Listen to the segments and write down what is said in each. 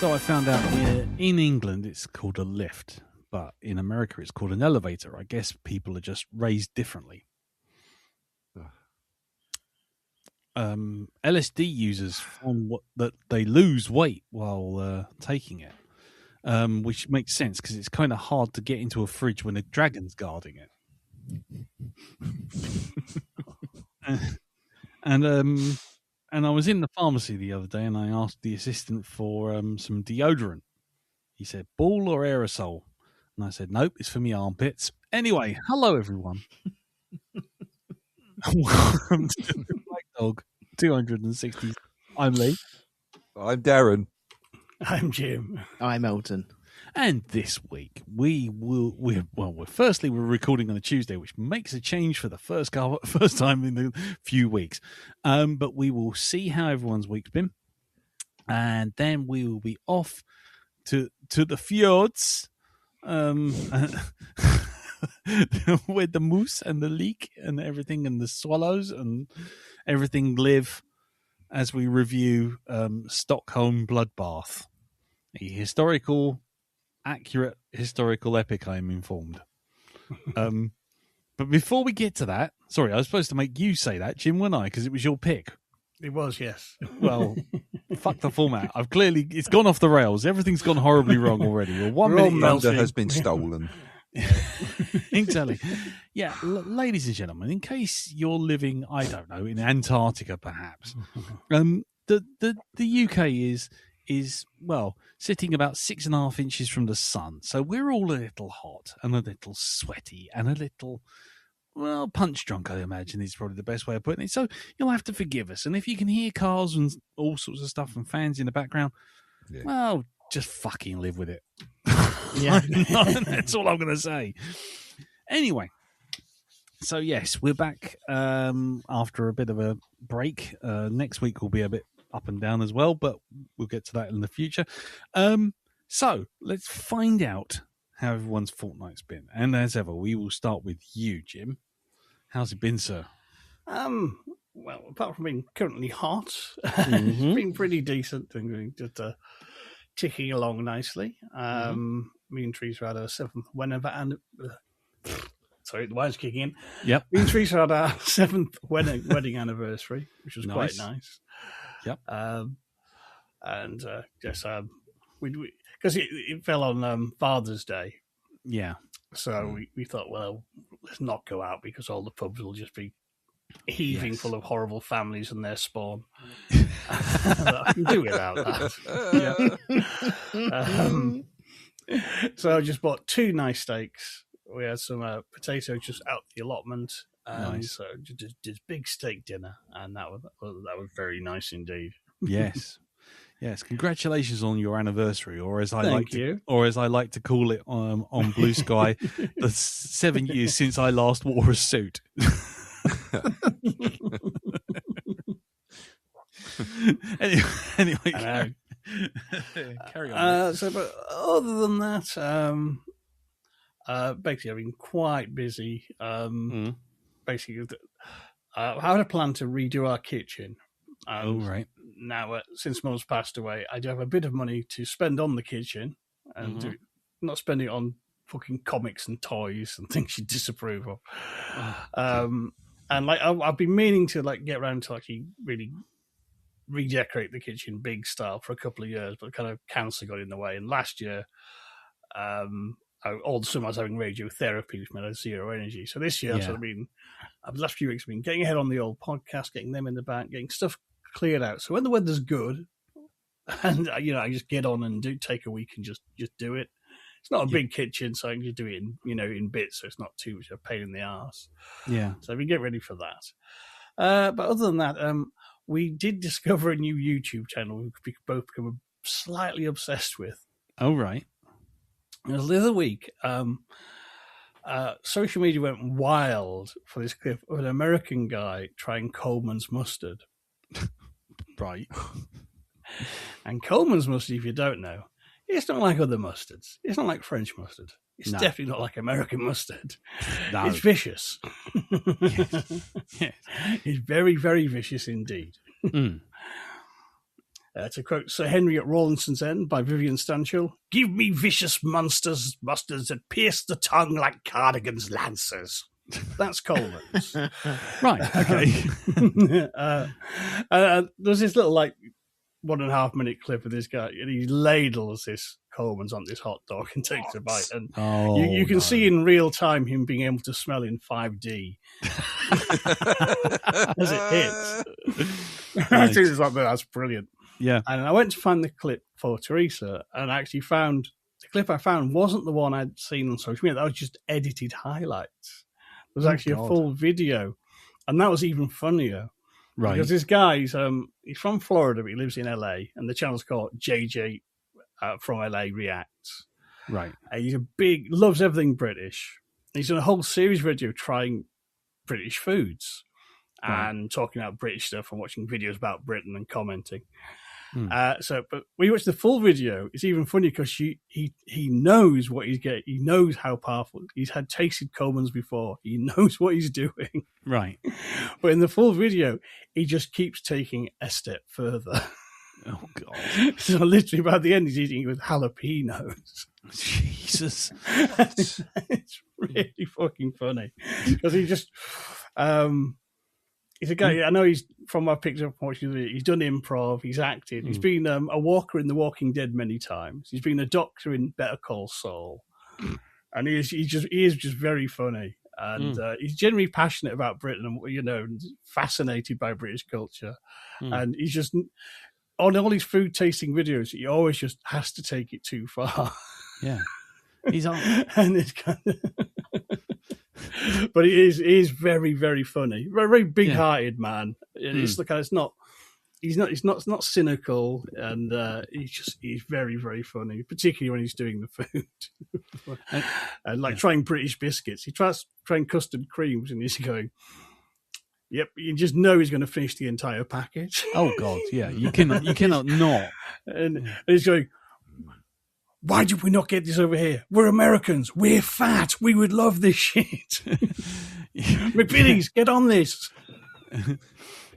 So I found out in England it's called a lift, but in America it's called an elevator. I guess people are just raised differently. LSD users find that they lose weight while taking it, which makes sense because it's kind of hard to get into a fridge when a dragon's guarding it. And I was in the pharmacy the other day and I asked the assistant for some deodorant. He said, ball or aerosol? And I said, nope, it's for me armpits. Anyway, hello everyone. Welcome to Black Dog 260. I'm Lee. I'm Darren. I'm Jim. I'm Elton. And this week we're recording on a Tuesday, which makes a change for the first time in a few weeks. But we will see how everyone's week's been, and then we will be off to the fjords, where the moose and the leek and everything and the swallows and everything live, as we review Stockholm Bloodbath, a accurate historical epic, I am informed. But before we get to that, sorry, I was supposed to make you say that, Jim, wasn't I? Because it was your pick. It was, yes. Well, fuck the format. It's gone off the rails. Everything's gone horribly wrong already. Well, 1 minute Thunder has been stolen. Exactly. Yeah, ladies and gentlemen, in case you're living, I don't know, in Antarctica, perhaps, the UK is well sitting about 6.5 inches from the sun, so we're all a little hot and a little sweaty and a little, well, punch drunk, I imagine is probably the best way of putting it. So you'll have to forgive us, and if you can hear cars and all sorts of stuff and fans in the background, well, just fucking live with it. Yeah, that's all I'm going to say. Anyway, so yes, we're back after a bit of a break. Next week will be a bit up and down as well, but we'll get to that in the future. So let's find out how everyone's fortnight's been. And as ever, we will start with you, Jim. How's it been, sir? Well, apart from being currently hot, it's been pretty decent. Just ticking along nicely. Me and Teresa had our 7th sorry, the wine's kicking in. Yep. Me and Teresa had our 7th wedding anniversary, which was quite nice. Yep. And yes, we because it fell on Father's Day. Yeah. So we thought, well, let's not go out because all the pubs will just be heaving full of horrible families and their spawn. I can do without that. So I just bought 2 nice steaks. We had some potato just out the allotment. Nice. So just big steak dinner, and that was very nice indeed. Yes. Yes, congratulations on your anniversary, or as I like to call it on Blue Sky, the 7 years since I last wore a suit. Anyway, carry on. But other than that, basically I've been quite busy. Basically, I had a plan to redo our kitchen. Right. Now, since Mum's passed away, I do have a bit of money to spend on the kitchen and not spend it on fucking comics and toys and things you disapprove of. And like I've been meaning to like get around to actually really redecorate the kitchen big style for a couple of years, but kind of cancer got in the way. And last year, all the summer I was having radiotherapy, which made I zero energy. So this year, the last few weeks, I've been getting ahead on the old podcast, getting them in the back, getting stuff cleared out. So when the weather's good, and I just get on and take a week and just do it. It's not a big kitchen, so I can just do it in bits, so it's not too much of a pain in the arse. Yeah. So we get ready for that. But other than that, we did discover a new YouTube channel we both become slightly obsessed with. Oh, right. The other week, social media went wild for this clip of an American guy trying Coleman's mustard. Right. And Coleman's mustard, if you don't know, it's not like other mustards. It's not like French mustard. It's definitely not like American mustard. No. It's vicious. Yes. It's very, very vicious indeed. To quote Sir Henry at Rawlinson's End by Vivian Stanshall, "Give me vicious mustards that pierce the tongue like Cardigan's lancers." That's Coleman's. Right, okay. There's this little, 1.5 minute clip of this guy, and he ladles this Coleman's on this hot dog and takes a bite. And you can see in real time him being able to smell in 5D as it hits. I think it's like, that's brilliant. Yeah. And I went to find the clip for Teresa, and I actually found the clip I found wasn't the one I'd seen on social media. That was just edited highlights. There was actually a full video, and that was even funnier. Right. Because this guy, he's from Florida, but he lives in LA, and the channel's called JJ from LA Reacts. Right. And he's loves everything British. He's done a whole series video trying British foods and talking about British stuff and watching videos about Britain and commenting. But when you watch the full video, it's even funny because he knows what he's getting. He knows how powerful. He's had tasted Coleman's before. He knows what he's doing. Right. But in the full video, he just keeps taking a step further. Oh, God. So literally by the end, he's eating it with jalapenos. Jesus. It's really fucking funny. Because he just... he's a guy, I know he's, from my picture of watching, he's done improv, he's acted, he's been a walker in The Walking Dead many times, he's been a doctor in Better Call Saul, and he is just very funny, and he's generally passionate about Britain and, fascinated by British culture, and he's just, on all these food tasting videos, he always just has to take it too far. Yeah. He's on. And it's kind of... But he is very, very funny. Very, very big-hearted man. It's it's not cynical, and he's very, very funny, particularly when he's doing the food. And trying British biscuits. He tries trying custard creams, and he's going, "Yep," you just know he's going to finish the entire package. Oh God, yeah, you cannot not. And he's going, "Why did we not get this over here? We're Americans. We're fat. We would love this shit." McVitie's, get on this.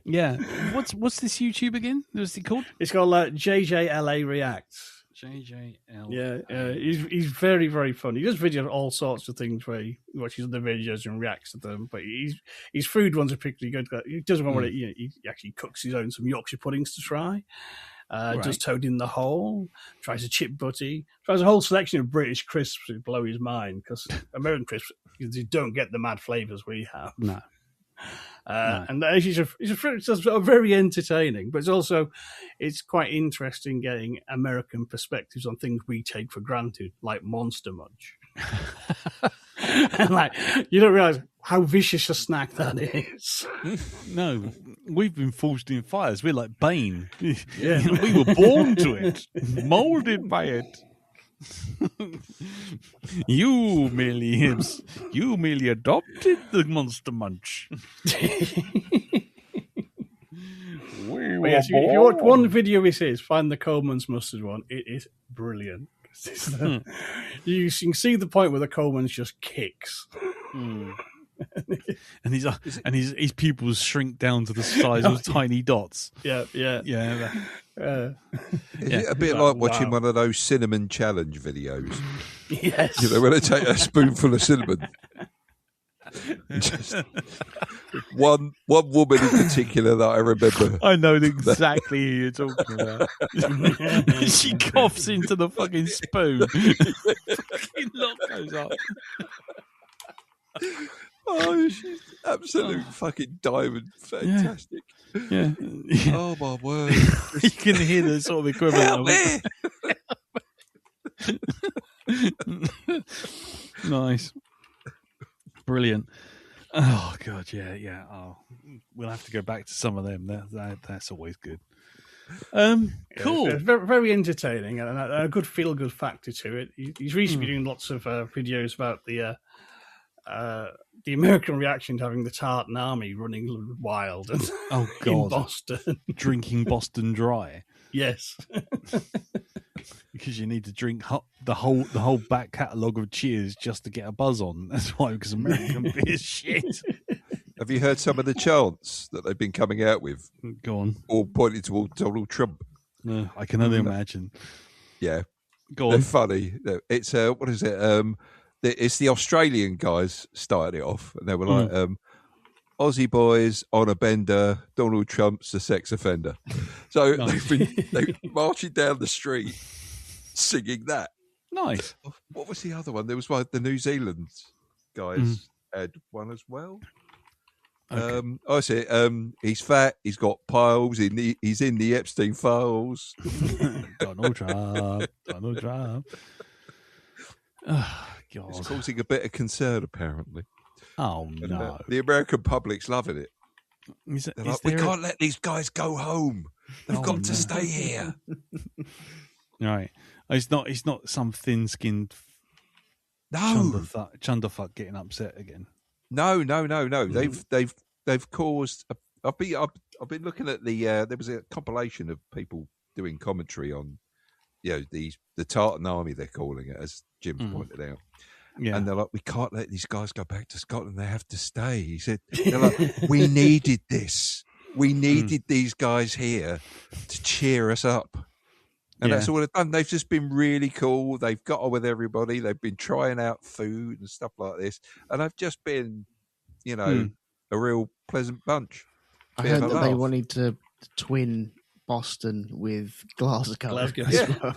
Yeah. What's this YouTube again? What's it called? It's called JJLA Reacts. JJL. Yeah, he's very, very funny. He does videos all sorts of things where he watches other videos and reacts to them. But his food ones are particularly good. He does one where he actually cooks his own some Yorkshire puddings to try. Does Toad in the Hole, tries a chip butty, tries a whole selection of British crisps to blow his mind, because American crisps, you don't get the mad flavours we have. No. And it's very entertaining, but it's quite interesting getting American perspectives on things we take for granted, like Monster Munch. And you don't realise how vicious a snack that is. No, we've been forged in fires. We're like Bane. Yeah. We were born to it, molded by it. You merely adopted the Monster Munch. If you watch one video, it is find the Coleman's mustard one. It is brilliant. You can see the point where the Coleman's just kicks. And his pupils shrink down to the size of tiny dots. Yeah. Is it a bit like watching one of those cinnamon challenge videos? Yes. When they take a spoonful of cinnamon. Just one woman in particular that I remember. I know exactly who you're talking about. She coughs into the fucking spoon. Fucking lock goes up. Oh, she's absolute fucking diamond. Fantastic. Yeah. Oh, my word. You can hear the sort of equivalent of it. Nice. Brilliant. Oh, God, yeah. Oh, we'll have to go back to some of them. That's always good. Cool. It's very, very entertaining and a good feel-good factor to it. He's recently been doing lots of videos about the American reaction to having the Tartan Army running wild in Boston. Drinking Boston Dry. Yes. Because you need to drink the whole back catalogue of Cheers just to get a buzz on. That's why, because American beer is shit. Have you heard some of the chants that they've been coming out with? Go on. All pointing towards Donald Trump. I can only imagine. Yeah. Go on. They're funny. It's what is it? It's the Australian guys started it off, and they were like, Aussie boys on a bender, Donald Trump's the sex offender. So they're marching down the street singing that. Nice. What was the other one? There was one, the New Zealand guys had one as well. Okay. I see. He's fat. He's got piles. He's in the Epstein files. Donald Trump. Oh, God. It's causing a bit of concern, apparently. Oh, no. The American public's loving it. They're like, we can't let these guys go home. They've got to stay here. Right. It's not some thin-skinned chunderfuck getting upset again. No. They've caused. I've been looking at the. There was a compilation of people doing commentary on, the Tartan Army, they're calling it, as Jim pointed out. Yeah. And they're like, we can't let these guys go back to Scotland. They have to stay. He said, they're like, we needed this. We needed these guys here to cheer us up. And that's all they've done. They've just been really cool. They've got on with everybody. They've been trying out food and stuff like this. And they've just been, a real pleasant bunch. I heard that they wanted to twin Boston with Glasgow. As well.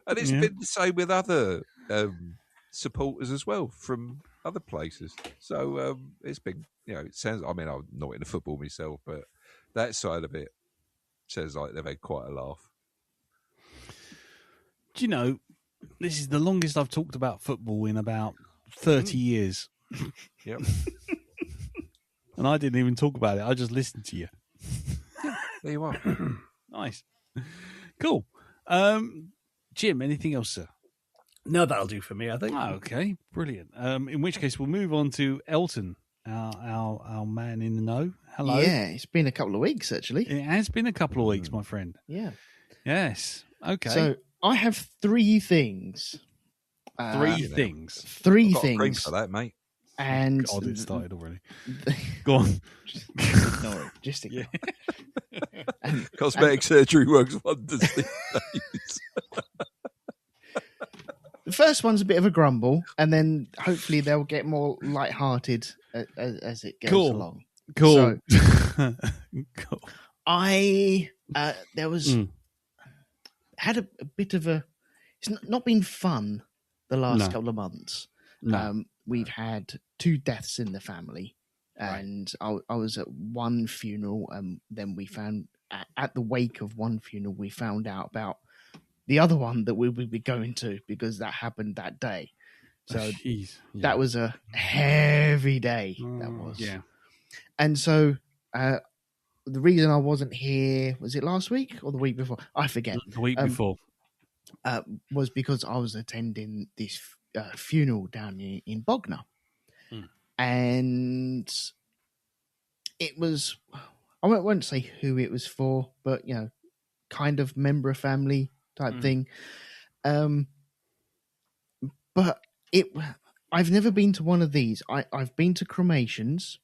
And it's been the same with other supporters as well from other places. So it's been, it sounds, I mean, I'm not into football myself, but that side of it sounds like they've had quite a laugh. Do you know, this is the longest I've talked about football in about 30 years. Yep. And I didn't even talk about it. I just listened to you. There you are. Nice. Cool. Jim, anything else, sir? No, that'll do for me, I think. Okay, brilliant. In which case, we'll move on to Elton, our man in the know. Hello. Yeah, it's been a couple of weeks, actually. It has been a couple of weeks, my friend. Yeah. Yes. Okay. So I have three things. Three things. Three I've got things. a cream for that, mate. And God, it started already. Go on. No, just yeah. Cosmetic surgery works wonders these days. The first one's a bit of a grumble, and then hopefully they'll get more lighthearted as it goes along. Cool. So, cool. There was had a bit of a. It's not been fun the last couple of months. No. We've had 2 deaths in the family, and I was at one funeral, and then we found at the wake of one funeral we found out about the other one that we would be going to because that happened that day. So that was a heavy day. That was. Yeah. And so the reason I wasn't here, was it last week or the week before? I forget. The week before. Was because I was attending this funeral down in Bognor. And it was, I won't say who it was for, but, kind of member of family type thing. But I've never been to one of these. I've been to cremations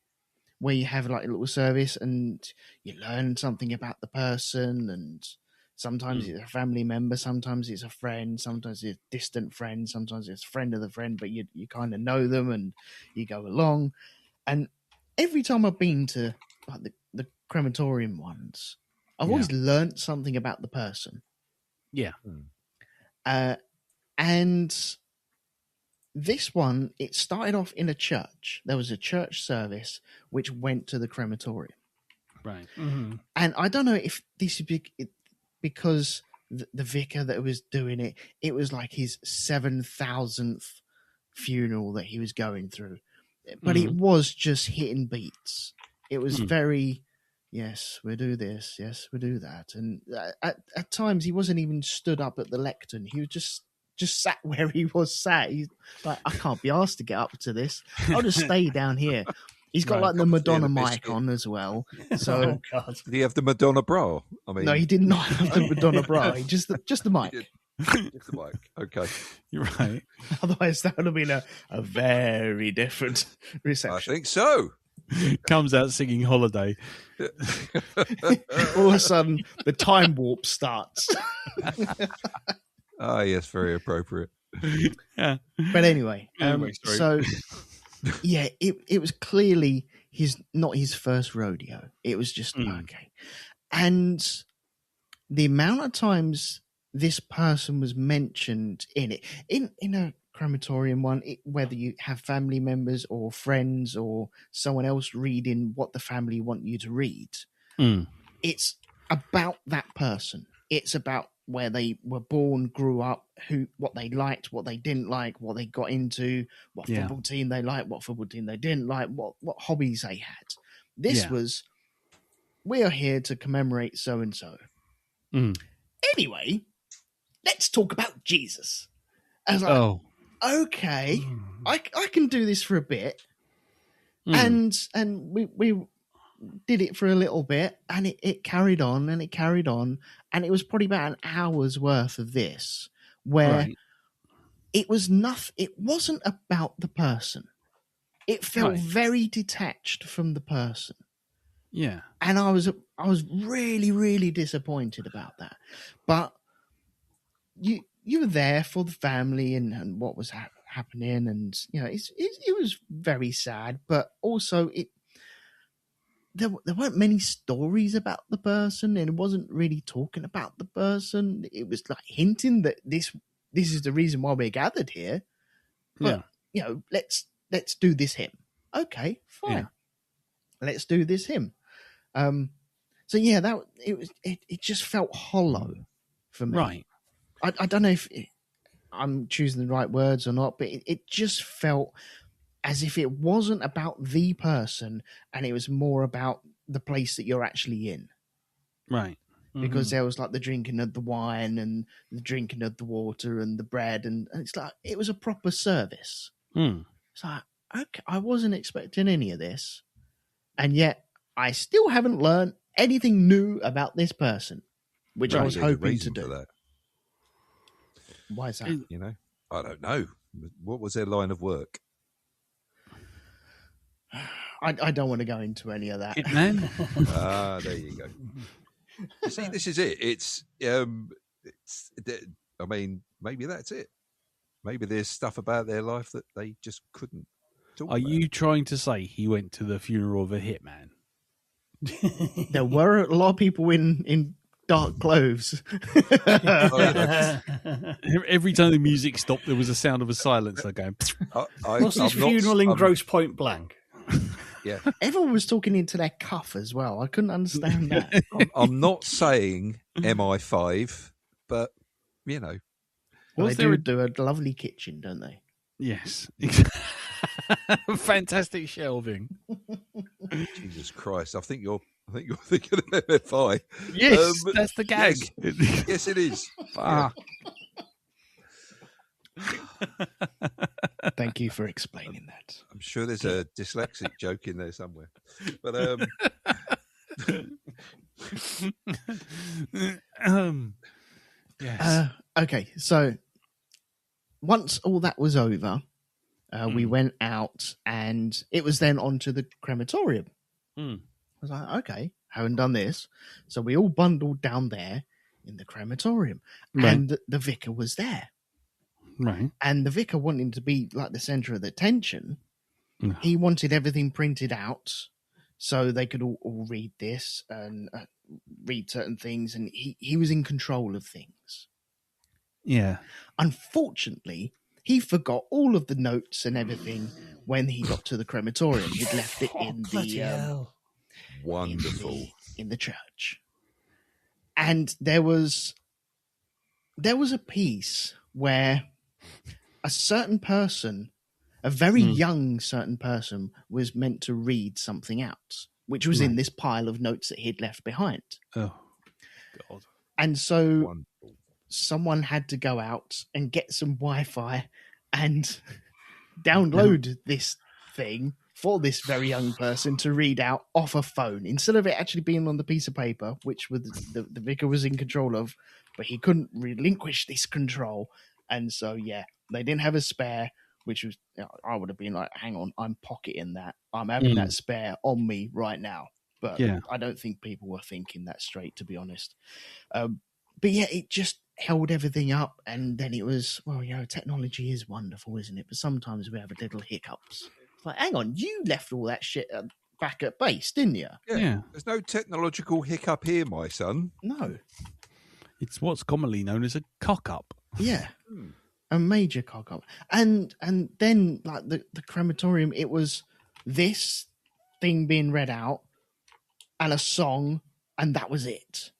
where you have like a little service and you learn something about the person, and sometimes it's a family member, sometimes it's a friend, sometimes it's a distant friend, sometimes it's a friend of the friend, but you kind of know them and you go along. And every time I've been to like the crematorium ones, I've always learnt something about the person. Yeah. And this one, it started off in a church. There was a church service which went to the crematorium. Right. Mm-hmm. And I don't know if this is because the vicar that was doing it was like his 7,000th funeral that he was going through. But it was just hitting beats. It was very, yes, we do this, yes, we do that. And at times he wasn't even stood up at the lectern. He was just sat where he was sat. He's like, I can't be asked to get up to this. I'll just stay down here. He's got like the Madonna mic on as well. So, God. Did he have the Madonna bra? I mean, no, he did not have the Madonna bra. Just the mic. Just the mic. Okay, you're right. Otherwise, that would have been a very different reception. I think so. Comes out singing Holiday. All of a sudden, the time warp starts. Ah, yes, very appropriate. Yeah. But anyway, Anyway, so sorry. yeah, it was clearly not his first rodeo. It was just okay. And the amount of times this person was mentioned in it, in a crematorium one, whether you have family members or friends or someone else reading what the family want you to read, it's about that person. It's about where they were born, grew up, what they liked, what they didn't like, what they got into, what football team they liked, what football team they didn't like, what hobbies they had. This was, we are here to commemorate so and so. Anyway, let's talk about Jesus. I was like, okay, I can do this for a bit. And we did it for a little bit, and it carried on and it carried on, and it was probably about an hour's worth of this where it was nothing. It wasn't about the person. It felt very detached from the person. Yeah. And I was really, really disappointed about that. But you were there for the family and what was happening, and you know it was very sad. But also there weren't many stories about the person, and it wasn't really talking about the person. It was like hinting that this is the reason why we're gathered here. But you know, let's do this hymn. Okay, fine. Let's do this hymn. So yeah, it just felt hollow for me. Right. I don't know if I'm choosing the right words or not, but it just felt as if it wasn't about the person and it was more about the place that you're actually in. Right. Because there was like the drinking of the wine and the drinking of the water and the bread, and it's like it was a proper service. It's like, okay, I wasn't expecting any of this, and yet I still haven't learned anything new about this person, which I was hoping to do. For that. Why is that? You know, I don't know. What was their line of work? I don't want to go into any of that. Hitman? There you go. You see, this is it. It's I mean, maybe that's it. Maybe there's stuff about their life that they just couldn't talk Are about. you trying to say he went to the funeral of a hitman? There were a lot of people in dark clothes. Every time the music stopped, there was a sound of a silencer going. Was his funeral in Grosse Point Blank? Yeah. Everyone was talking into their cuff as well. I couldn't understand that. I'm not saying MI5, but you know, Well, they do a lovely kitchen, don't they? Yes. Fantastic shelving. Jesus Christ! I think you're thinking of MFI. Yes, that's the gag. Yes, it is. Ah. Thank you for explaining that. I'm sure there's a dyslexic joke in there somewhere. But yes. Okay, so once all that was over, we went out, and it was then onto the crematorium. I was like, okay, haven't done this. So we all bundled down there in the crematorium, and the vicar was there. Right. And the vicar, wanting to be like the center of the attention, he wanted everything printed out so they could all read this and read certain things, and he was in control of things. Yeah. Unfortunately, he forgot all of the notes and everything when he got to the crematorium. He'd left it in the wonderful in the church, and there was a piece where a certain person, a very young certain person, was meant to read something out, which was in this pile of notes that he'd left behind. Oh, God. And so wonderful. Someone had to go out and get some Wi-Fi and download this thing for this very young person to read out off a phone, instead of it actually being on the piece of paper, which was the vicar was in control of, but he couldn't relinquish this control. And so, yeah, they didn't have a spare. which was, I would have been like, hang on, I'm pocketing that. I'm having that spare on me right now. But I don't think people were thinking that straight, to be honest. But yeah, it just held everything up. And then it was, well, technology is wonderful, isn't it? But sometimes we have little hiccups. It's like, hang on, you left all that shit back at base, didn't you? Yeah. There's no technological hiccup here, my son. No. It's what's commonly known as a cock-up. Yeah. A major cock-up. And then, like, the crematorium, it was this thing being read out and a song, and that was it.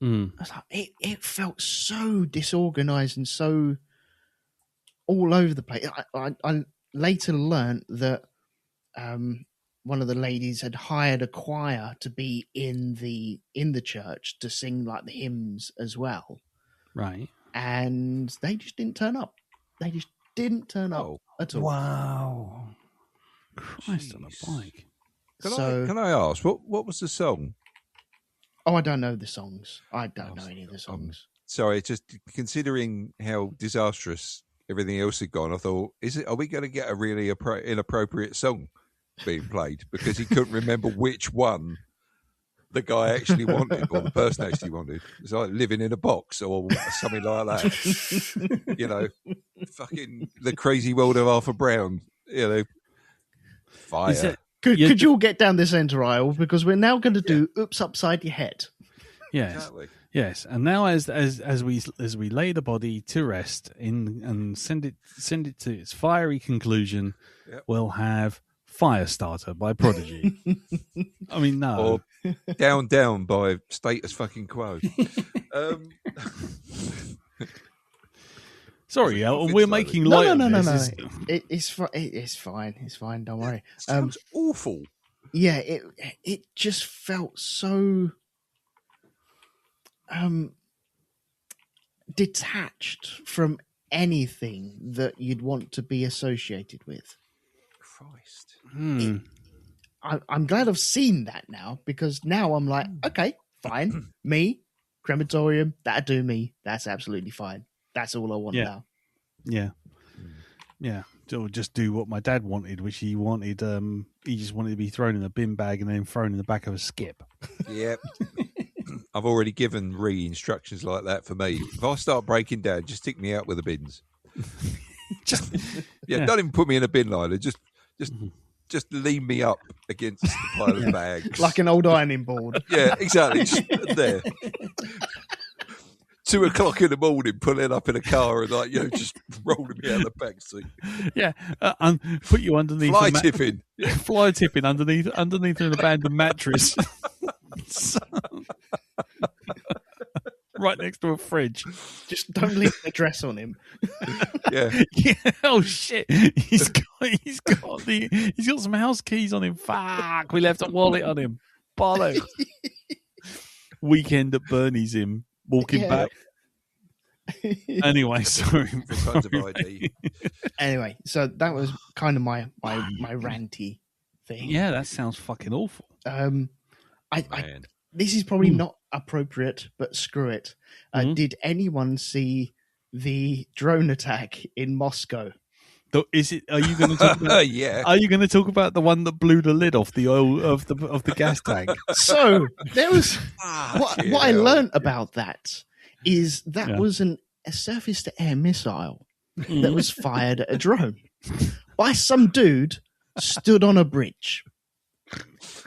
I was like, it felt so disorganized and so all over the place. I later learned that one of the ladies had hired a choir to be in the church to sing like the hymns as well. Right. And they just didn't turn up. They just didn't turn up at all. Wow. Christ on a bike. Can I ask, what was the song? Oh, I don't know the songs. I don't know any of the songs. Sorry, just considering how disastrous everything else had gone, I thought, are we going to get a really inappropriate song being played? Because he couldn't remember which one the guy actually wanted, or the person actually wanted. It's like Living in a Box or something like that. Fucking The Crazy World of Arthur Brown. Fire. Could you all get down this enter aisle, because we're now going to do Oops Upside Your Head. Yes. Exactly. Yes, and now as we lay the body to rest and send it to its fiery conclusion, we'll have Firestarter by Prodigy. I mean, no. Or Down Down by Status Fucking Quo. Sorry, we're making light of this. No. It's fine. It's fine. Don't worry. It sounds awful. Yeah, it just felt so detached from anything that you'd want to be associated with. Christ. I'm glad I've seen that now, because now I'm like, okay, fine. Me, crematorium, that'd do me. That's absolutely fine. That's all I want now. Yeah. Yeah. So just do what my dad wanted, which he wanted. He just wanted to be thrown in a bin bag and then thrown in the back of a skip. Yep. I've already given instructions like that for me. If I start breaking down, just stick me out with the bins. Don't even put me in a bin liner. Just lean me up against the pile of bags. Like an old ironing board. Yeah, exactly. Just there. 2 o'clock in the morning, pulling up in a car and just rolling me out of the back seat. Yeah, and put you underneath. Fly tipping. Fly tipping underneath an abandoned mattress. Right next to a fridge. Just don't leave the dress on him. Yeah. Oh shit! He's got some house keys on him. Fuck! We left a wallet on him. Bollocks. Weekend at Bernie's him walking back. Anyway, sorry. Anyway, so that was kind of my ranty thing. Yeah, that sounds fucking awful. This is probably not appropriate, but screw it. Did anyone see the drone attack in Moscow? Are you going to talk about? Yeah. Are you going to talk about the one that blew the lid off the oil of the gas tank? So there was what I learned about that is that was a surface-to-air missile that was fired at a drone by some dude stood on a bridge.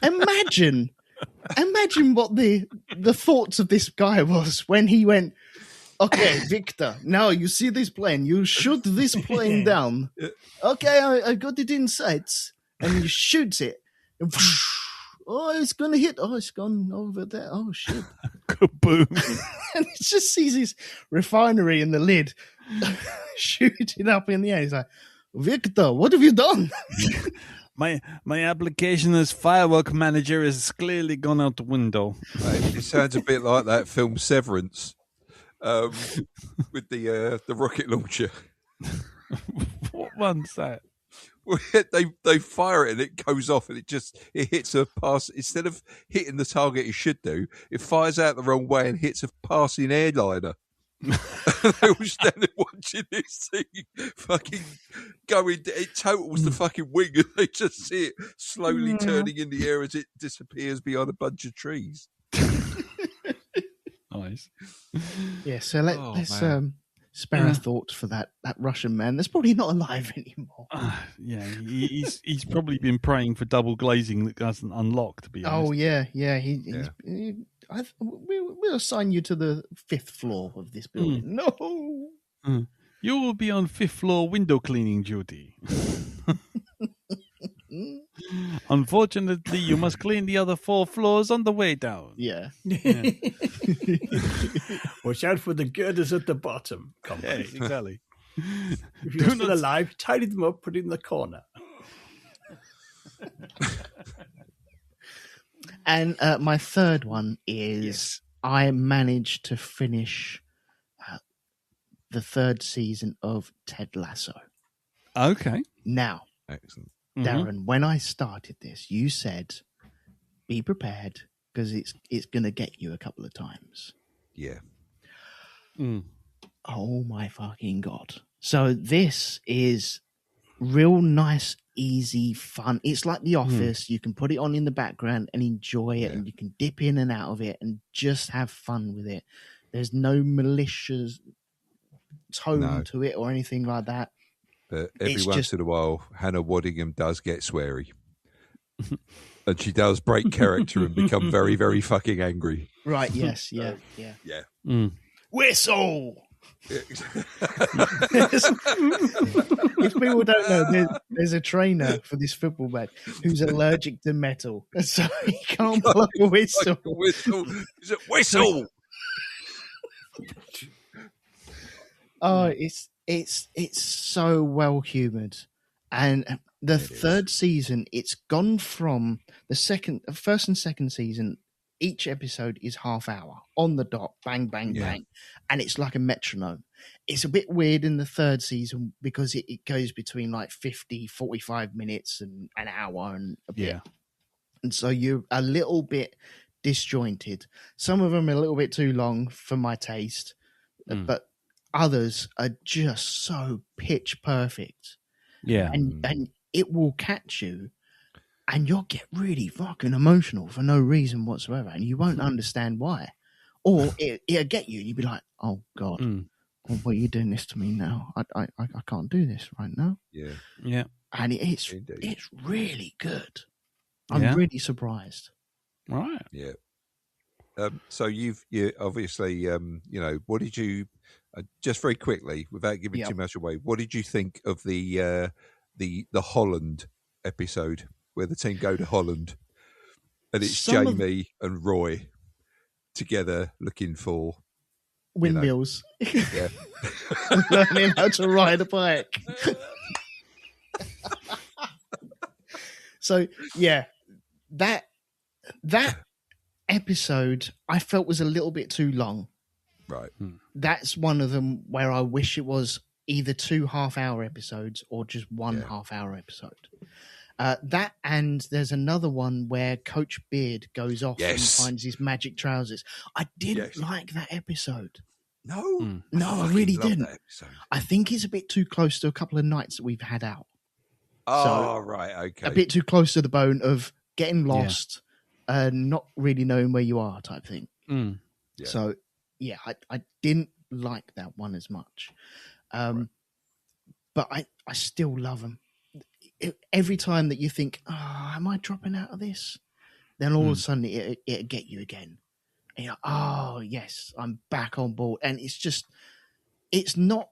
Imagine what the thoughts of this guy was when he went, okay, Victor, now you see this plane. You shoot this plane down. Okay, I got it in sights. And he shoots it. And it's going to hit. Oh, it's gone over there. Oh, shit. Kaboom. And he just sees his refinery in the lid shooting up in the air. He's like, Victor, what have you done? My application as firework manager has clearly gone out the window. It sounds a bit like that film Severance. With the rocket launcher. What one's that? Well, they fire it and it goes off and it hits a pass. Instead of hitting the target it should do, it fires out the wrong way and hits a passing airliner. They all standing watching this thing fucking going. It totals the fucking wing, and they just see it slowly turning in the air as it disappears behind a bunch of trees. Nice. Yeah, so let's man. spare a thought for that Russian man that's probably not alive anymore. Yeah, he's probably been praying for double glazing that doesn't unlock, to be honest. Oh yeah. We'll assign you to the 5th floor of this building. No. You will be on 5th floor window cleaning duty. Unfortunately, you must clean the other 4 floors on the way down. Yeah. Watch out for the girders at the bottom. Come Yeah, on. exactly. If you're still alive, tidy them up, put it in the corner. And my third one is I managed to finish the 3rd season of Ted Lasso. Okay. Now, Excellent. Darren, when I started this, you said, be prepared because it's going to get you a couple of times. Yeah. Oh my fucking God. So this is real nice, easy, fun. It's like The Office. You can put it on in the background and enjoy it, and you can dip in and out of it and just have fun with it. There's no malicious tone to it or anything like that. But every once in a while, Hannah Waddingham does get sweary. And she does break character and become very, very fucking angry. Right, yes, yeah. Whistle! If people don't know, there's a trainer for this football match who's allergic to metal, so he can't blow a whistle. Is it whistle? Oh, it's so well humoured, and the 3rd season, it's gone from the 1st and 2nd season. Each episode is half hour on the dot, bang, bang, bang, and it's like a metronome. It's a bit weird in the 3rd season because it goes between like 50, 45 minutes and an hour and a bit. And so you're a little bit disjointed. Some of them are a little bit too long for my taste, but others are just so pitch perfect. Yeah. And it will catch you and you'll get really fucking emotional for no reason whatsoever, and you won't understand why. Or it'll get you, and you'll be like, oh, God, why are you doing this to me now? I can't do this right now. Yeah. And it's really good. I'm really surprised. Right. Yeah. So you obviously, what did you, just very quickly, without giving too much away, what did you think of the Holland episode where the team go to Holland and it's Jamie and Roy together looking for windmills? Yeah. Learning how to ride a bike. So, yeah, that episode I felt was a little bit too long. Right. That's one of them where I wish it was either 2 half-hour episodes or just 1 half-hour episode. That, and there's another one where Coach Beard goes off and finds his magic trousers. I didn't like that episode. No, I really didn't. I think it's a bit too close to a couple of nights that we've had out. Oh, right, okay. A bit too close to the bone of getting lost and not really knowing where you are type thing. Yeah. So, yeah, I didn't like that one as much. But I still love them. Every time that you think, oh, am I dropping out of this? Then all of a sudden it'll get you again. And you're like, oh, yes, I'm back on board. And it's not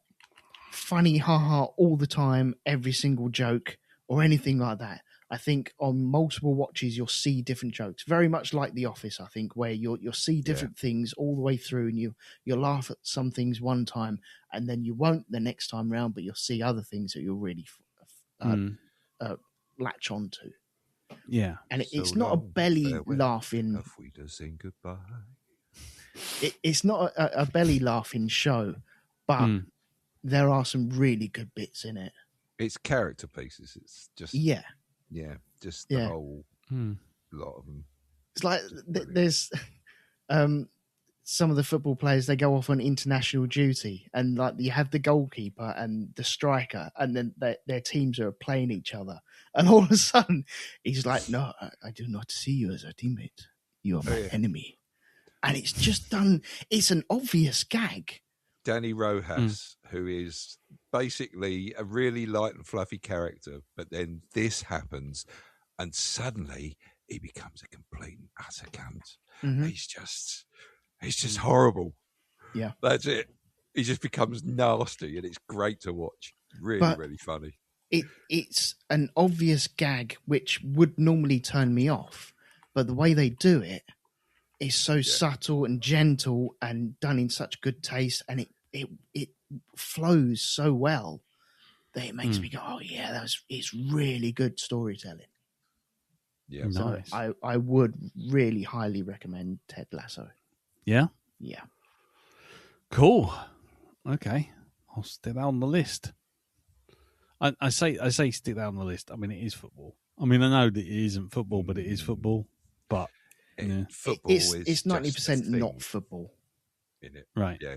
funny, haha, all the time, every single joke or anything like that. I think on multiple watches, you'll see different jokes, very much like The Office, I think, where you'll see different things all the way through, and you'll laugh at some things one time and then you won't the next time round, but you'll see other things that you'll really latch onto. Yeah. And it's not a belly laughing. If we just sing goodbye. It's not a belly laughing show, but there are some really good bits in it. It's character pieces. It's just just the whole lot of them. It's like there's some of the football players, they go off on international duty, and like you have the goalkeeper and the striker, and then their teams are playing each other, and all of a sudden he's like, "No, I do not see you as a teammate. You are my enemy." And it's just done. It's an obvious gag. Danny Rojas, who is basically a really light and fluffy character, but then this happens, and suddenly he becomes a complete and utter cunt. Mm-hmm. He's just horrible. Yeah, that's it. He just becomes nasty, and it's great to watch. Really funny. It's an obvious gag which would normally turn me off, but the way they do it is so subtle and gentle and done in such good taste, and it flows so well that it makes me go, "Oh yeah, it's really good storytelling." Yeah, so nice. I would really highly recommend Ted Lasso. Yeah. Yeah. Cool. Okay, I'll stick that on the list. I say stick that on the list. I mean, it is football. I mean, I know that it isn't football, but it is football. But football it's is 90% not football in it, right? Yeah,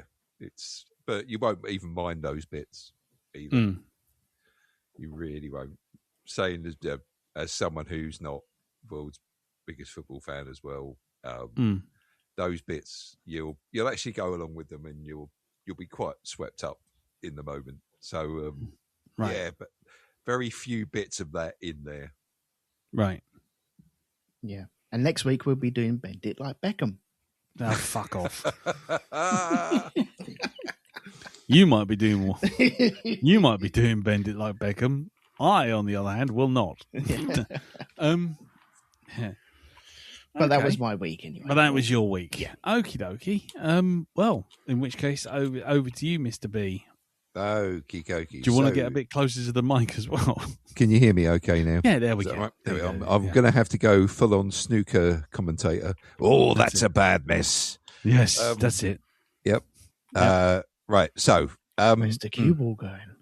but you won't even mind those bits either. You really won't. Saying as someone who's not the world's biggest football fan as well, those bits you'll actually go along with them, and you'll be quite swept up in the moment. So yeah, but very few bits of that in there. Right. Yeah. And next week we'll be doing Bend It Like Beckham. Oh, fuck off. You might be doing Bend It Like Beckham. I, on the other hand, will not. But that was my week anyway. But that was your week. Yeah. Okie dokie. Well, in which case, over to you, Mr. B. Okie dokie. Do you want to get a bit closer to the mic as well? Can you hear me okay now? Yeah, there we go. Right? There we go. I'm going to have to go full-on snooker commentator. Oh, that's a bad mess. Yes, that's it. Yep. Right, so... Where's the cue ball going?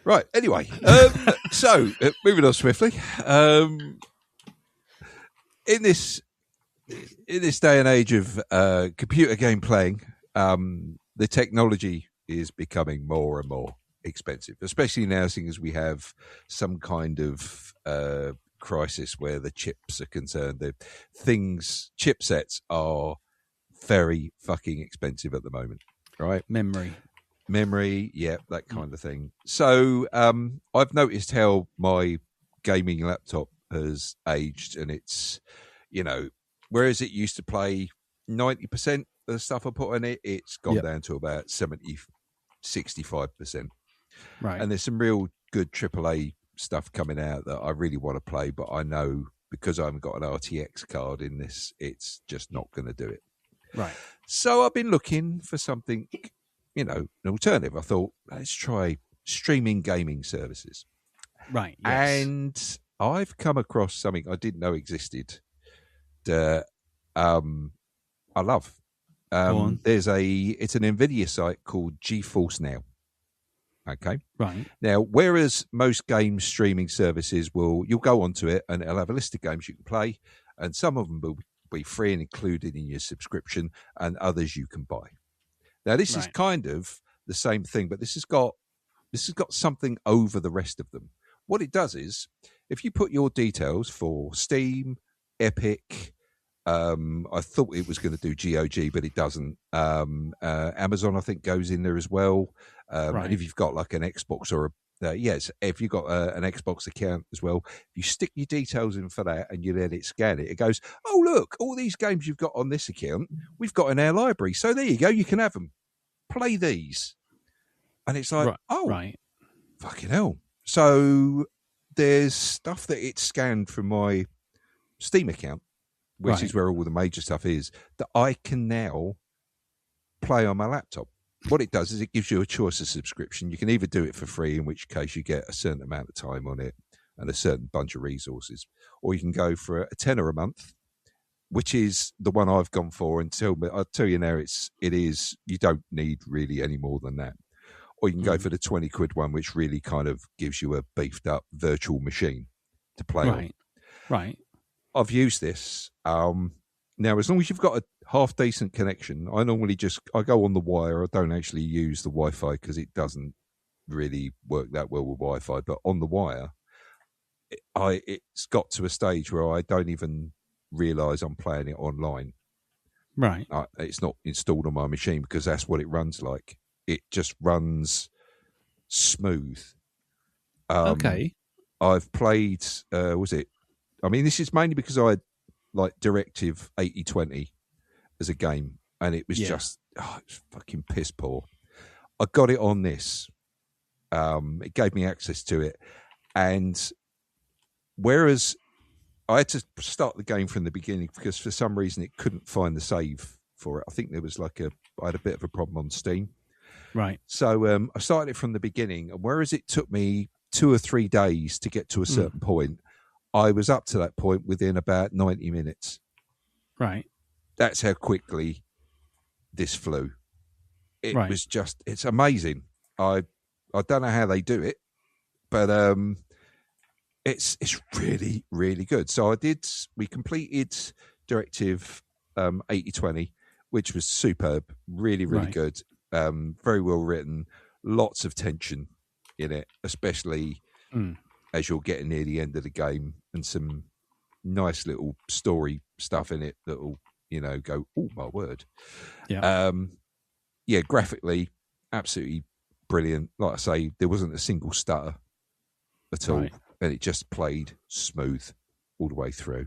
Right, anyway. So, moving on swiftly. In this day and age of computer game playing, the technology is becoming more and more expensive, especially now, seeing as we have some kind of crisis where the chips are concerned. Chipsets are very fucking expensive at the moment, right? Memory, yeah, that kind of thing. So I've noticed how my gaming laptop has aged, and it's, whereas it used to play 90% of the stuff I put on it, it's gone down to about 65%. Right. And there's some real good AAA stuff coming out that I really want to play, but I know because I haven't got an RTX card in this, it's just not going to do it. Right. So I've been looking for something, an alternative. I thought, let's try streaming gaming services. Right. Yes. And I've come across something I didn't know existed that I love. It's an NVIDIA site called GeForce Now. Okay. Right. Now, whereas most game streaming services you'll go onto it and it'll have a list of games you can play, and some of them will be free and included in your subscription, and others you can buy. Now, this is kind of the same thing, but this has got something over the rest of them. What it does is, if you put your details for Steam, Epic, I thought it was going to do GOG, but it doesn't. Amazon, I think, goes in there as well. And if you've got like an Xbox or if you've got an Xbox account as well, if you stick your details in for that and you let it scan it, it goes, oh, look, all these games you've got on this account, we've got in our library. So there you go. You can have them. Play these. And it's like, fucking hell. So there's stuff that it's scanned from my Steam account, which is where all the major stuff is, that I can now play on my laptop. What it does is it gives you a choice of subscription. You can either do it for free, in which case you get a certain amount of time on it and a certain bunch of resources, or you can go for a tenner a month, which is the one I've gone for. I'll tell you now, you don't need really any more than that. Or you can go for the 20 quid one, which really kind of gives you a beefed up virtual machine to play on. Right. I've used this. Now, as long as you've got a half decent connection, I normally I go on the wire. I don't actually use the Wi-Fi because it doesn't really work that well with Wi-Fi. But on the wire, it's got to a stage where I don't even realise I'm playing it online. Right. It's not installed on my machine because that's what it runs like. It just runs smooth. Okay. I've played. This is mainly because I had like Directive 8020 as a game, and it was just it's fucking piss poor. I got it on this. It gave me access to it, and whereas I had to start the game from the beginning because for some reason it couldn't find the save for it. I think there was I had a bit of a problem on Steam. Right. So I started it from the beginning, and whereas it took me 2 or 3 days to get to a certain point, I was up to that point within about 90 minutes. Right. That's how quickly this flew. It Right. was just, it's amazing. I don't know how they do it, but it's really, really good. So we completed Directive 8020, which was superb, really, really good. Very well written, lots of tension in it, especially as you're getting near the end of the game, and some nice little story stuff in it that'll, go, oh my word. Yeah. Graphically, absolutely brilliant. Like I say, there wasn't a single stutter at all, and it just played smooth all the way through.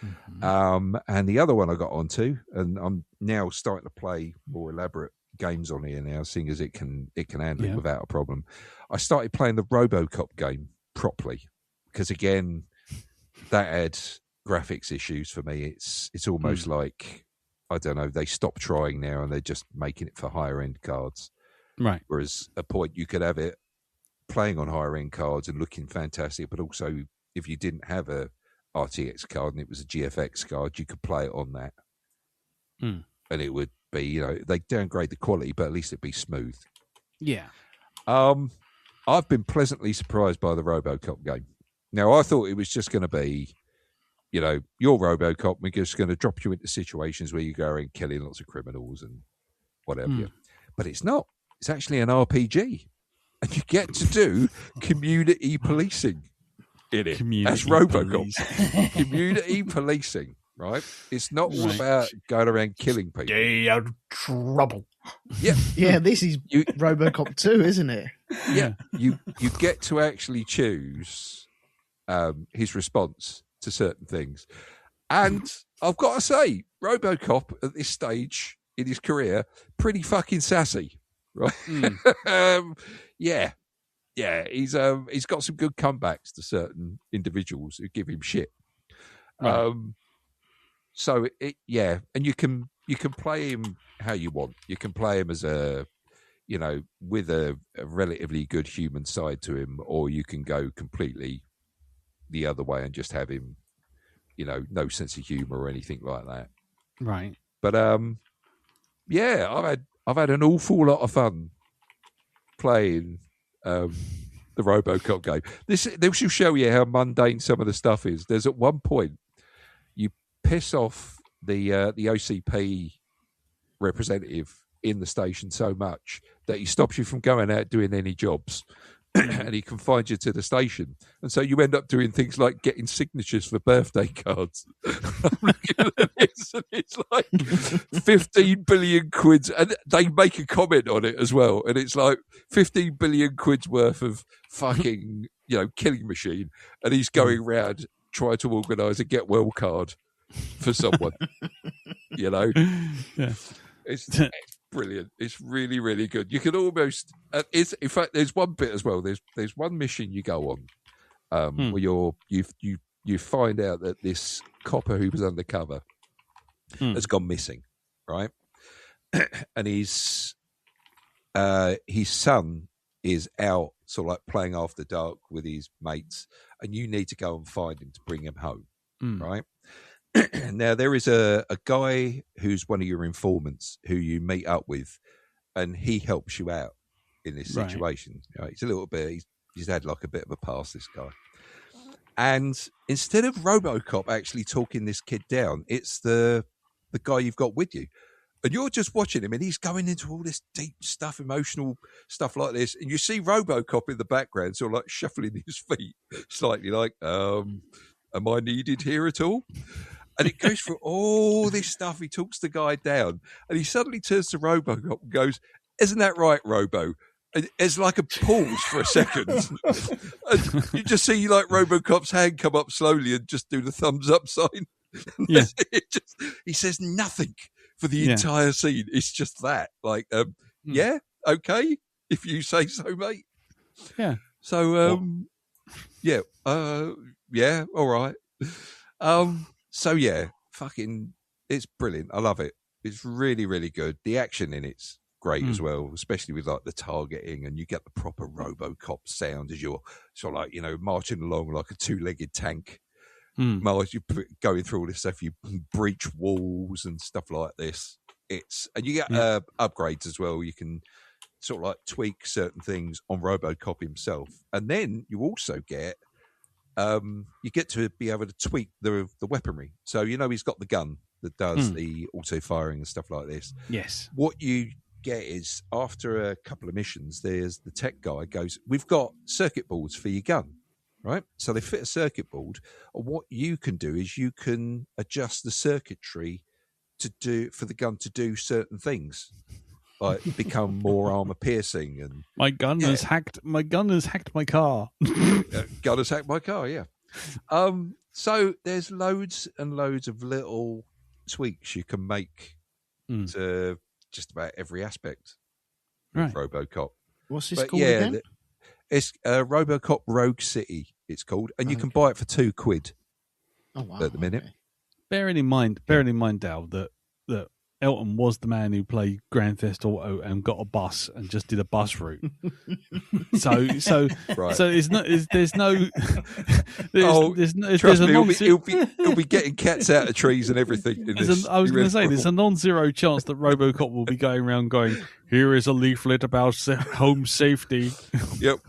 Mm-hmm. And the other one I got onto, and I'm now starting to play more elaborate games on here now, seeing as it can handle it without a problem. I started playing the RoboCop game properly because, again, that had graphics issues for me. It's almost like, I don't know, they stopped trying now and they're just making it for higher end cards. Right. Whereas a point you could have it playing on higher end cards and looking fantastic, but also if you didn't have a RTX card and it was a GFX card, you could play it on that. And it would be, they downgrade the quality, but at least it'd be smooth. Yeah. I've been pleasantly surprised by the RoboCop game. Now, I thought it was just going to be, you're RoboCop, we're just going to drop you into situations where you go around killing lots of criminals and whatever. But it's not. It's actually an RPG. And you get to do community policing in it. That's RoboCop. Community policing, right? It's not all about going around killing people. Stay out of trouble. Yeah. Yeah, this is RoboCop 2, isn't it? Yeah. You get to actually choose his response to certain things. And I've got to say, RoboCop at this stage in his career, pretty fucking sassy, right? Yeah, he's got some good comebacks to certain individuals who give him shit. Right. So and you can play him how you want. You can play him as with a relatively good human side to him, or you can go completely the other way and just have him, no sense of humor or anything like that. Right. But I've had an awful lot of fun playing the RoboCop game. This will show you how mundane some of the stuff is. There's at one point you piss off the OCP representative in the station so much that he stops you from going out doing any jobs. And he can find you to the station. And so you end up doing things like getting signatures for birthday cards. I'm looking at this, and it's like 15 billion quid. And they make a comment on it as well. And it's like 15 billion quid's worth of fucking, killing machine. And he's going around trying to organise a get well card for someone. Yeah. It's brilliant. It's really, really good. You can almost. In fact, there's one bit as well. There's one mission you go on where you find out that this copper who was undercover has gone missing, right? And his son is out, sort of like playing after dark with his mates, and you need to go and find him to bring him home, right? Now, there is a guy who's one of your informants who you meet up with, and he helps you out in this situation. He's a little bit, he's had like a bit of a past, this guy. And instead of RoboCop actually talking this kid down, it's the guy you've got with you. And you're just watching him, and he's going into all this deep stuff, emotional stuff like this. And you see RoboCop in the background, sort of like shuffling his feet, slightly like, am I needed here at all? And it goes through all this stuff. He talks the guy down, and he suddenly turns to RoboCop and goes, "Isn't that right, Robo?" And it's like a pause for a second. And you just see like RoboCop's hand come up slowly and just do the thumbs up sign. Yeah. He says nothing for the entire scene. It's just that, like, yeah, okay, if you say so, mate. Yeah. So, yeah, all right. So yeah, fucking, it's brilliant. I love it. It's really, really good. The action in it's great as well, especially with like the targeting, and you get the proper RoboCop sound as you're sort of like, you know, marching along like a two-legged tank. Miles, you going through all this stuff, you breach walls and stuff like this. And you get upgrades as well. You can sort of like tweak certain things on RoboCop himself, and then you also get you get to be able to tweak the weaponry. So you know he's got the gun that does the auto firing and stuff like this. Yes. What you get is after a couple of missions, there's the tech guy goes, "We've got circuit boards for your gun." Right, so they fit a circuit board. And what you can do is you can adjust the circuitry for the gun to do certain things, like become more armor piercing. And my gun has hacked my car. Gun has hacked my car. Yeah. So there's loads and loads of little tweaks you can make to just about every aspect of RoboCop. What's this called again? It's RoboCop Rogue City, it's called, and you can buy it for £2 at the minute. Okay. Bearing in mind, Dal, that Elton was the man who played Grand Theft Auto and got a bus and just did a bus route. so there's he'll be getting cats out of trees and everything. I was going to say, there's a non-zero chance that RoboCop will be going around going, "Here is a leaflet about home safety." Yep.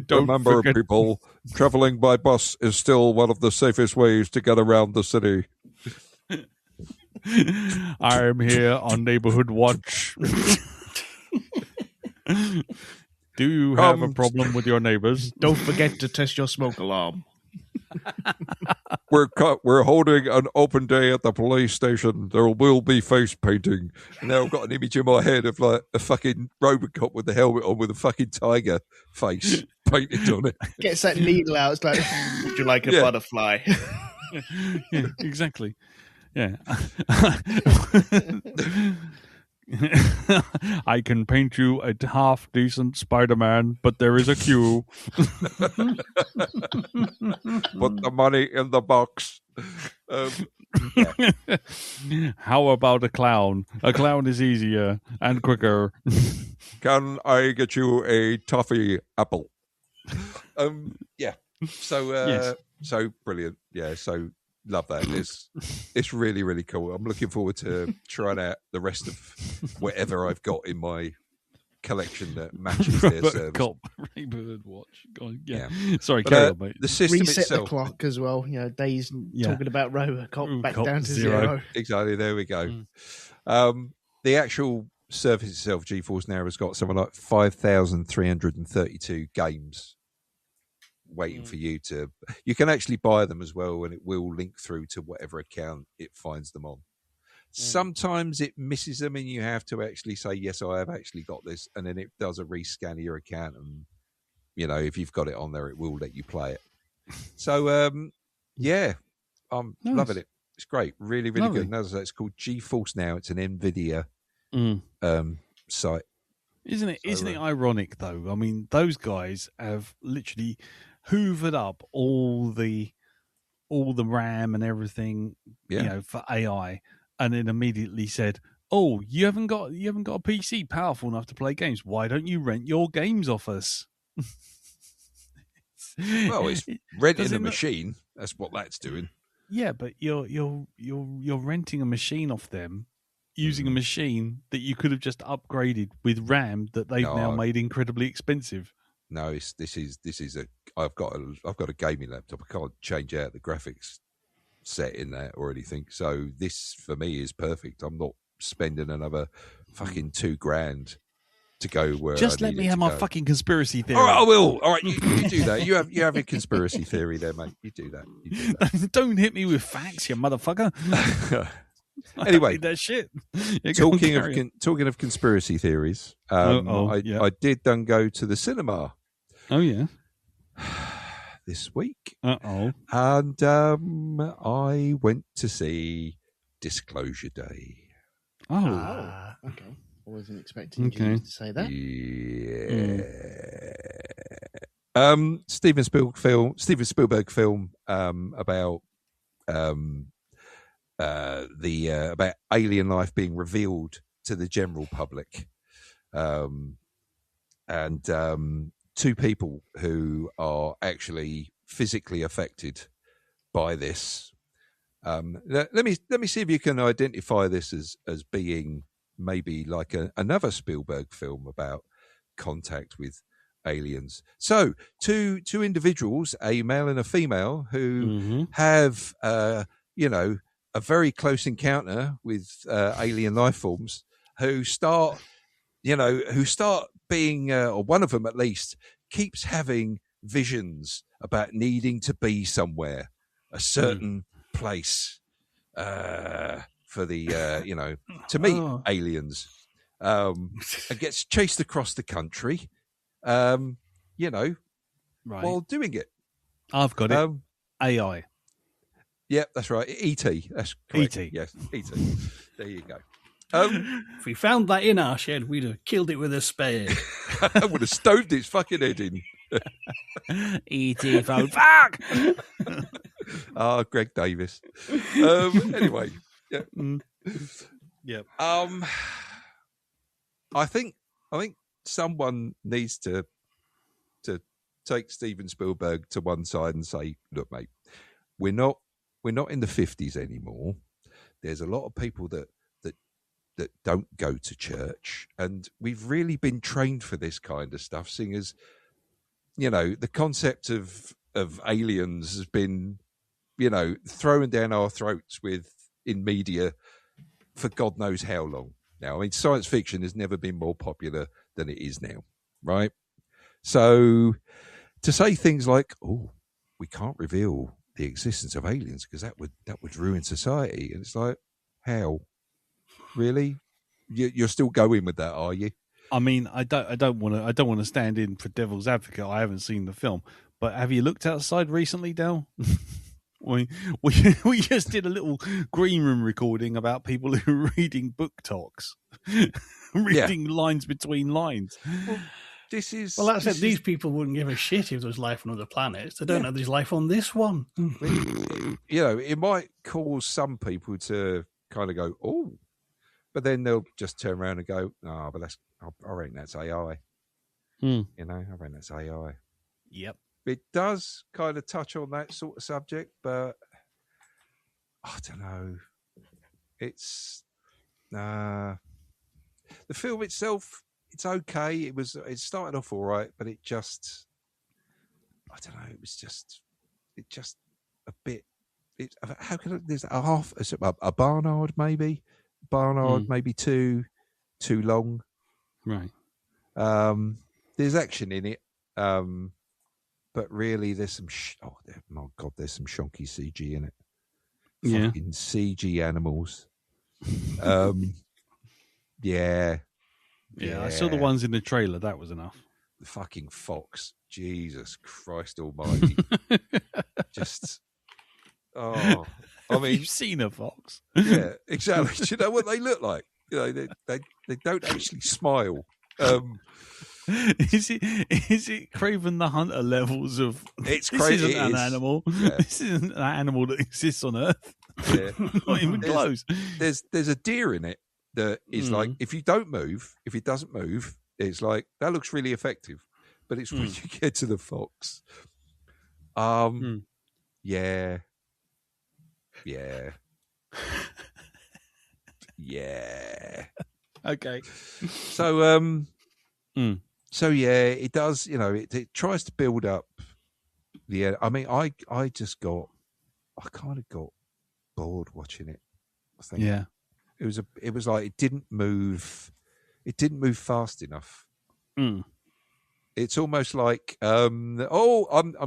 Don't remember, forget. people, traveling by bus is still one of the safest ways to get around the city. I am here on Neighborhood Watch. Do you have a problem with your neighbors? Don't forget to test your smoke alarm. We're holding an open day at the police station. There will be face painting. And now I've got an image in my head of like a fucking RoboCop with the helmet on with a fucking tiger face painted on it. Gets that needle out. It's like, would you like a butterfly? Yeah, exactly. Yeah. I can paint you a half decent Spider-Man, but there is a queue. Put the money in the box. How about a clown? A clown is easier and quicker. Can I get you a toffee apple? Yeah. So yes. So brilliant. Yeah. So love that. It's really, really cool. I'm looking forward to trying out the rest of whatever I've got in my collection that matches their service. Neighborhood Watch. Yeah. Yeah. Sorry, carry on, mate. The system Reset itself, the clock as well. You know, days talking about RoboCop back down to zero. Exactly. There we go. The actual service itself, GeForce Now, has got something like 5,332 games waiting for you to. You can actually buy them as well, and it will link through to whatever account it finds them on. Sometimes it misses them, and you have to actually say, "Yes, I have actually got this," and then it does a rescan of your account, and you know if you've got it on there, it will let you play it. So, yeah, I'm loving it. It's great, really, really good. And as I say, it's called GeForce Now. It's an NVIDIA site. Isn't it ironic though? I mean, those guys have literally hoovered up all the RAM and everything, you know, for AI, and then immediately said, "Oh, you haven't got a PC powerful enough to play games. Why don't you rent your games off us?" Well, it's renting a machine. That's what that's doing. Yeah, but you're renting a machine off them, using a machine that you could have just upgraded with RAM that they've now made incredibly expensive. no, this is a. I've got a gaming laptop. I can't change out the graphics set in that or anything. So this for me is perfect. I'm not spending another fucking $2,000 to go where. Just I let me needed have to my go. fucking conspiracy theory. All right, I will. All right, you do that. You have your conspiracy theory there, mate. You do that. Don't hit me with facts, you motherfucker. Anyway, that shit. Yeah, go on, carry on. talking of conspiracy theories, yeah. I did then go to the cinema Oh yeah. this week, Uh-oh. and I went to see Disclosure Day. Oh. Okay. I wasn't expecting Okay. you to say that. Yeah. Steven Spielberg film about about alien life being revealed to the general public, and two people who are actually physically affected by this. Let me see if you can identify this as being maybe like another Spielberg film about contact with aliens. So two individuals, a male and a female, who have a very close encounter with alien life forms, who start being, or one of them at least, keeps having visions about needing to be somewhere, a certain place, for the to meet aliens, and gets chased across the country, Right. while doing it. I've got it. AI. Yeah, that's right. E.T. That's correct. E.T. Yes, E.T. There you go. If we found that in our shed, we'd have killed it with a spade. I would have stoved its fucking head in. E.T. phone. Fuck! Greg Davis. Anyway, yeah. Yep. I think someone needs to take Steven Spielberg to one side and say, look, mate, we're not in the 50s anymore. There's a lot of people that don't go to church, and we've really been trained for this kind of stuff, seeing as the concept of aliens has been thrown down our throats in media for God knows how long now. I mean, science fiction has never been more popular than it is now, right? So to say things like, oh, we can't reveal the existence of aliens because that would ruin society, and it's like, how? Really? You're still going with that, are you? I mean, I don't want to stand in for devil's advocate. I haven't seen the film, but have you looked outside recently, Del? we just did a little green room recording about people who are reading book talks, reading lines between lines. Well, that's it. These people wouldn't give a shit if there was life on other planets. They don't know there's life on this one. It might cause some people to kind of go, oh, but then they'll just turn around and go, oh, but I reckon that's AI. I reckon that's AI. Yep. It does kind of touch on that sort of subject, but I don't know. It's the film itself. It's okay. It started off all right, but it just, I don't know. It just a bit. How can there's a half a Barnard maybe. Barnard maybe too long. Right. There's action in it, but really there's some my God, there's some shonky CG in it. Fucking CG animals. Yeah, I saw the ones in the trailer. That was enough. The fucking fox, Jesus Christ Almighty! Just I mean, you've seen a fox. Yeah, exactly. Do you know what they look like? They don't actually smile. Is it Craven the Hunter levels of? It's crazy. This isn't an is. animal. Yeah. This isn't an animal that exists on Earth. Yeah. Not even close. There's a deer in it that is like, if you don't move, if it doesn't move, it's like that looks really effective. But it's when you get to the fox. Yeah. Yeah. Yeah. Okay. So So yeah, it does. You know, it tries to build up the. I mean, I kind of got bored watching it. I think Yeah. it was like it didn't move fast enough. Mm. It's almost like I'm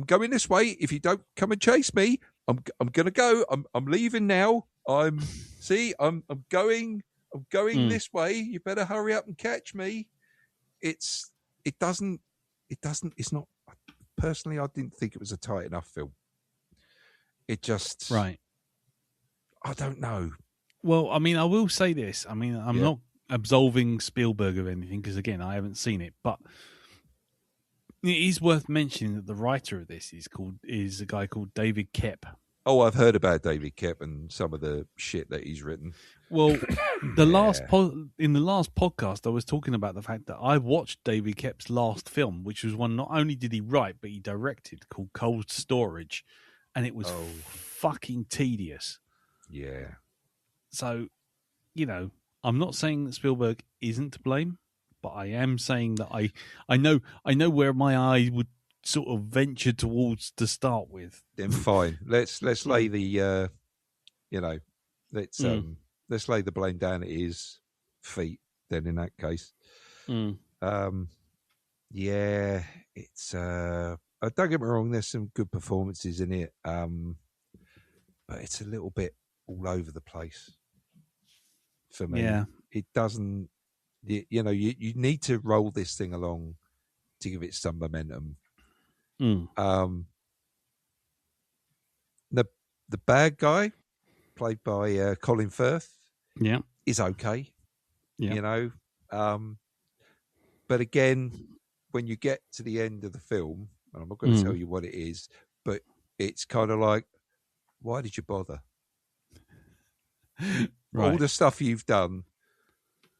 going this way. If you don't come and chase me, I'm gonna go. I'm leaving now. I'm going this way. You better hurry up and catch me. It's not, personally, I didn't think it was a tight enough film. It just, Right. I don't know. Well, I mean, I will say this. I mean, I'm Yeah. not absolving Spielberg of anything because, again, I haven't seen it. But it is worth mentioning that the writer of this is a guy called David Koepp. Oh, I've heard about David Koepp and some of the shit that he's written. Well, in the last podcast, I was talking about the fact that I watched David Koepp's last film, which was one not only did he write but he directed, called Cold Storage, and it was fucking tedious. Yeah. So, you know, I'm not saying that Spielberg isn't to blame, but I am saying that I know where my eye would sort of venture towards to start with. Then fine. Let's lay the let's lay the blame down at his feet. Then in that case, yeah, it's don't get me wrong. There's some good performances in it, but it's a little bit all over the place for me. Yeah, it doesn't. You know, you need to roll this thing along to give it some momentum. The bad guy, played by Colin Firth, is okay. Yeah. You know, but again, when you get to the end of the film, and I'm not going to tell you what it is, but it's kind of like, why did you bother? Right. All the stuff you've done,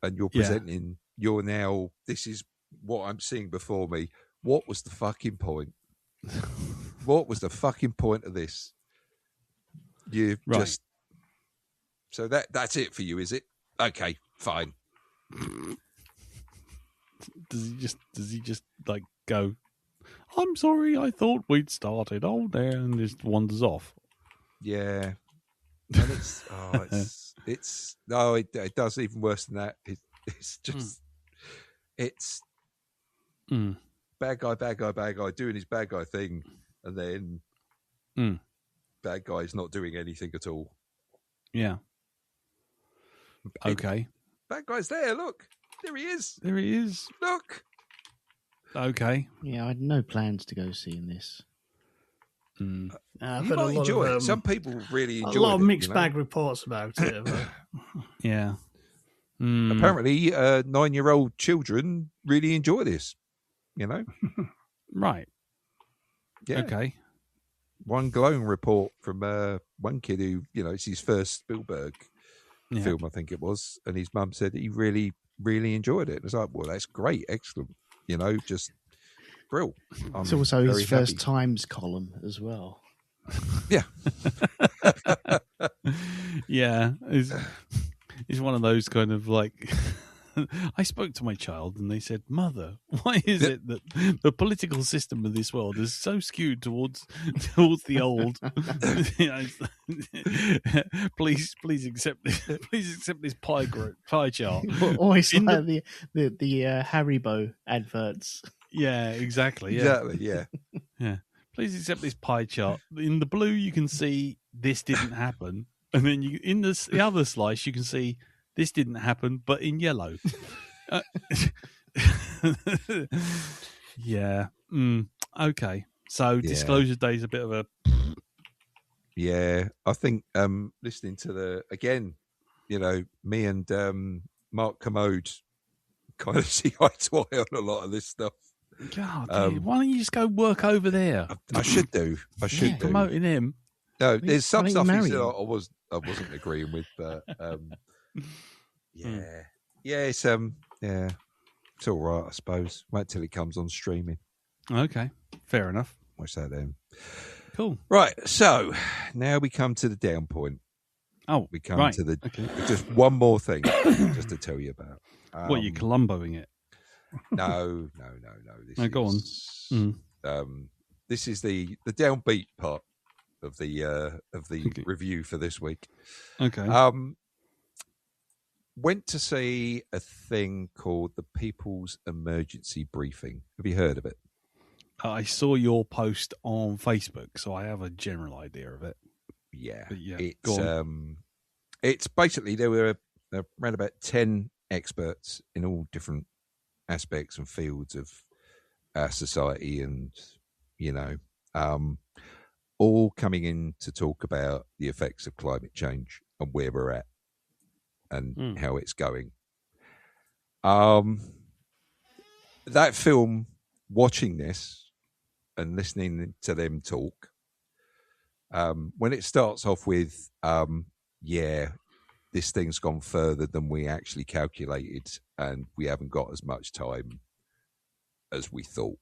and you're presenting, you're now, this is what I'm seeing before me. What was the fucking point? What was the fucking point of this? You just, so that's it for you, is it? Okay, fine. Does he just like go, I'm sorry, I thought we'd started. Oh, there, and just wanders off. Yeah. And it does even worse than that. It's just, it's bad guy doing his bad guy thing, and then bad guy's not doing anything at all. Yeah. Okay. Bad guy's there. Look, there he is. Look. Okay. Yeah, I had no plans to go seeing this. You might enjoy it. Some people really enjoy it. A lot of mixed bag reports about it. Yeah. Apparently, 9-year-old children really enjoy this. You know, right? Yeah. Okay. One glowing report from one kid who, you know, it's his first Spielberg film, I think it was, and his mum said he really, really enjoyed it. It's like, well, that's great, excellent. You know, just brill. It's also his first Times column as well. Yeah. Yeah. It's one of those kind of like, I spoke to my child and they said, Mother, why is it that the political system of this world is so skewed towards the old? Please accept this pie chart. Always like the Haribo adverts. Yeah, exactly. Yeah. Exactly. Yeah. Yeah. Please accept this pie chart. In the blue, you can see this didn't happen, and then in the other slice, you can see this didn't happen, but in yellow. Yeah. Okay. So Disclosure Day is a bit of a. Yeah, I think listening to again, you know, me and Mark Commode kind of see eye to eye on a lot of this stuff. God, dude, why don't you just go work over there? I should do. Do. Promoting him. No, there's some stuff he said I wasn't agreeing with, but yeah, it's it's all right, I suppose. Wait till it comes on streaming. Okay, fair enough. Watch that then. Cool. Right, so now we come to the down point. Oh, we come to the just one more thing, just to tell you about. What, you're Columboing it? No. This go on. This is the downbeat part of the Okay. review for this week. Okay. Went to see a thing called the People's Emergency Briefing. Have you heard of it? I saw your post on Facebook, so I have a general idea of it. Yeah. But yeah, It's go on. it's basically there were around about 10 experts in all different aspects and fields of our society, and all coming in to talk about the effects of climate change and where we're at and how it's going. That film, watching this and listening to them talk, when it starts off with, this thing's gone further than we actually calculated and we haven't got as much time as we thought.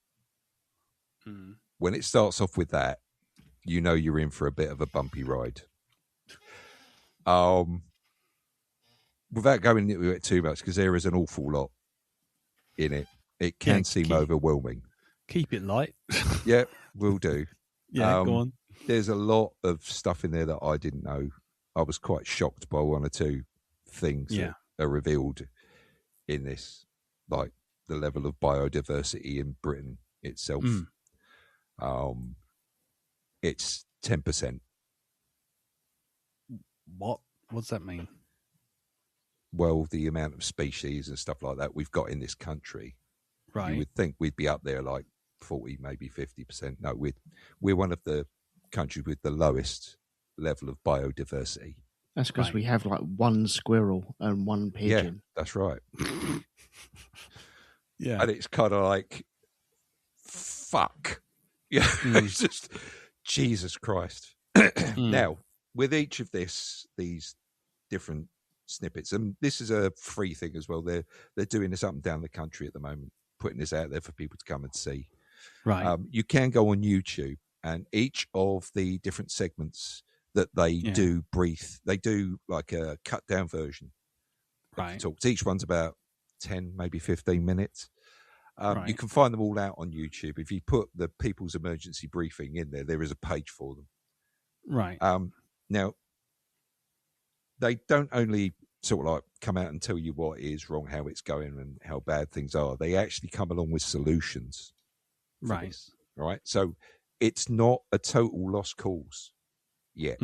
When it starts off with that, you're in for a bit of a bumpy ride. Without going into it too much, because there is an awful lot in it. It can seem overwhelming. Keep it light. Yeah, will do. Yeah, go on. There's a lot of stuff in there that I didn't know. I was quite shocked by one or two things that are revealed in this, like the level of biodiversity in Britain itself. It's 10%. What? What's that mean? Well, the amount of species and stuff like that we've got in this country, right? You would think we'd be up there like 40, maybe 50%. No, we're one of the countries with the lowest level of biodiversity. That's because we have like one squirrel and one pigeon. Yeah, that's right. Yeah, and it's kind of like, fuck. Yeah, it's just Jesus Christ. Now, with each of these different snippets, and this is a free thing as well. They're doing this up and down the country at the moment, putting this out there for people to come and see. Right. You can go on YouTube, and each of the different segments that they do they do like a cut down version of the talks. Each one's about 10, maybe 15 minutes. You can find them all out on YouTube. If you put the People's Emergency Briefing in there is a page for them. Right. Now, they don't only sort of like come out and tell you what is wrong, how it's going, and how bad things are. They actually come along with solutions. Right. Right. So it's not a total lost cause yet.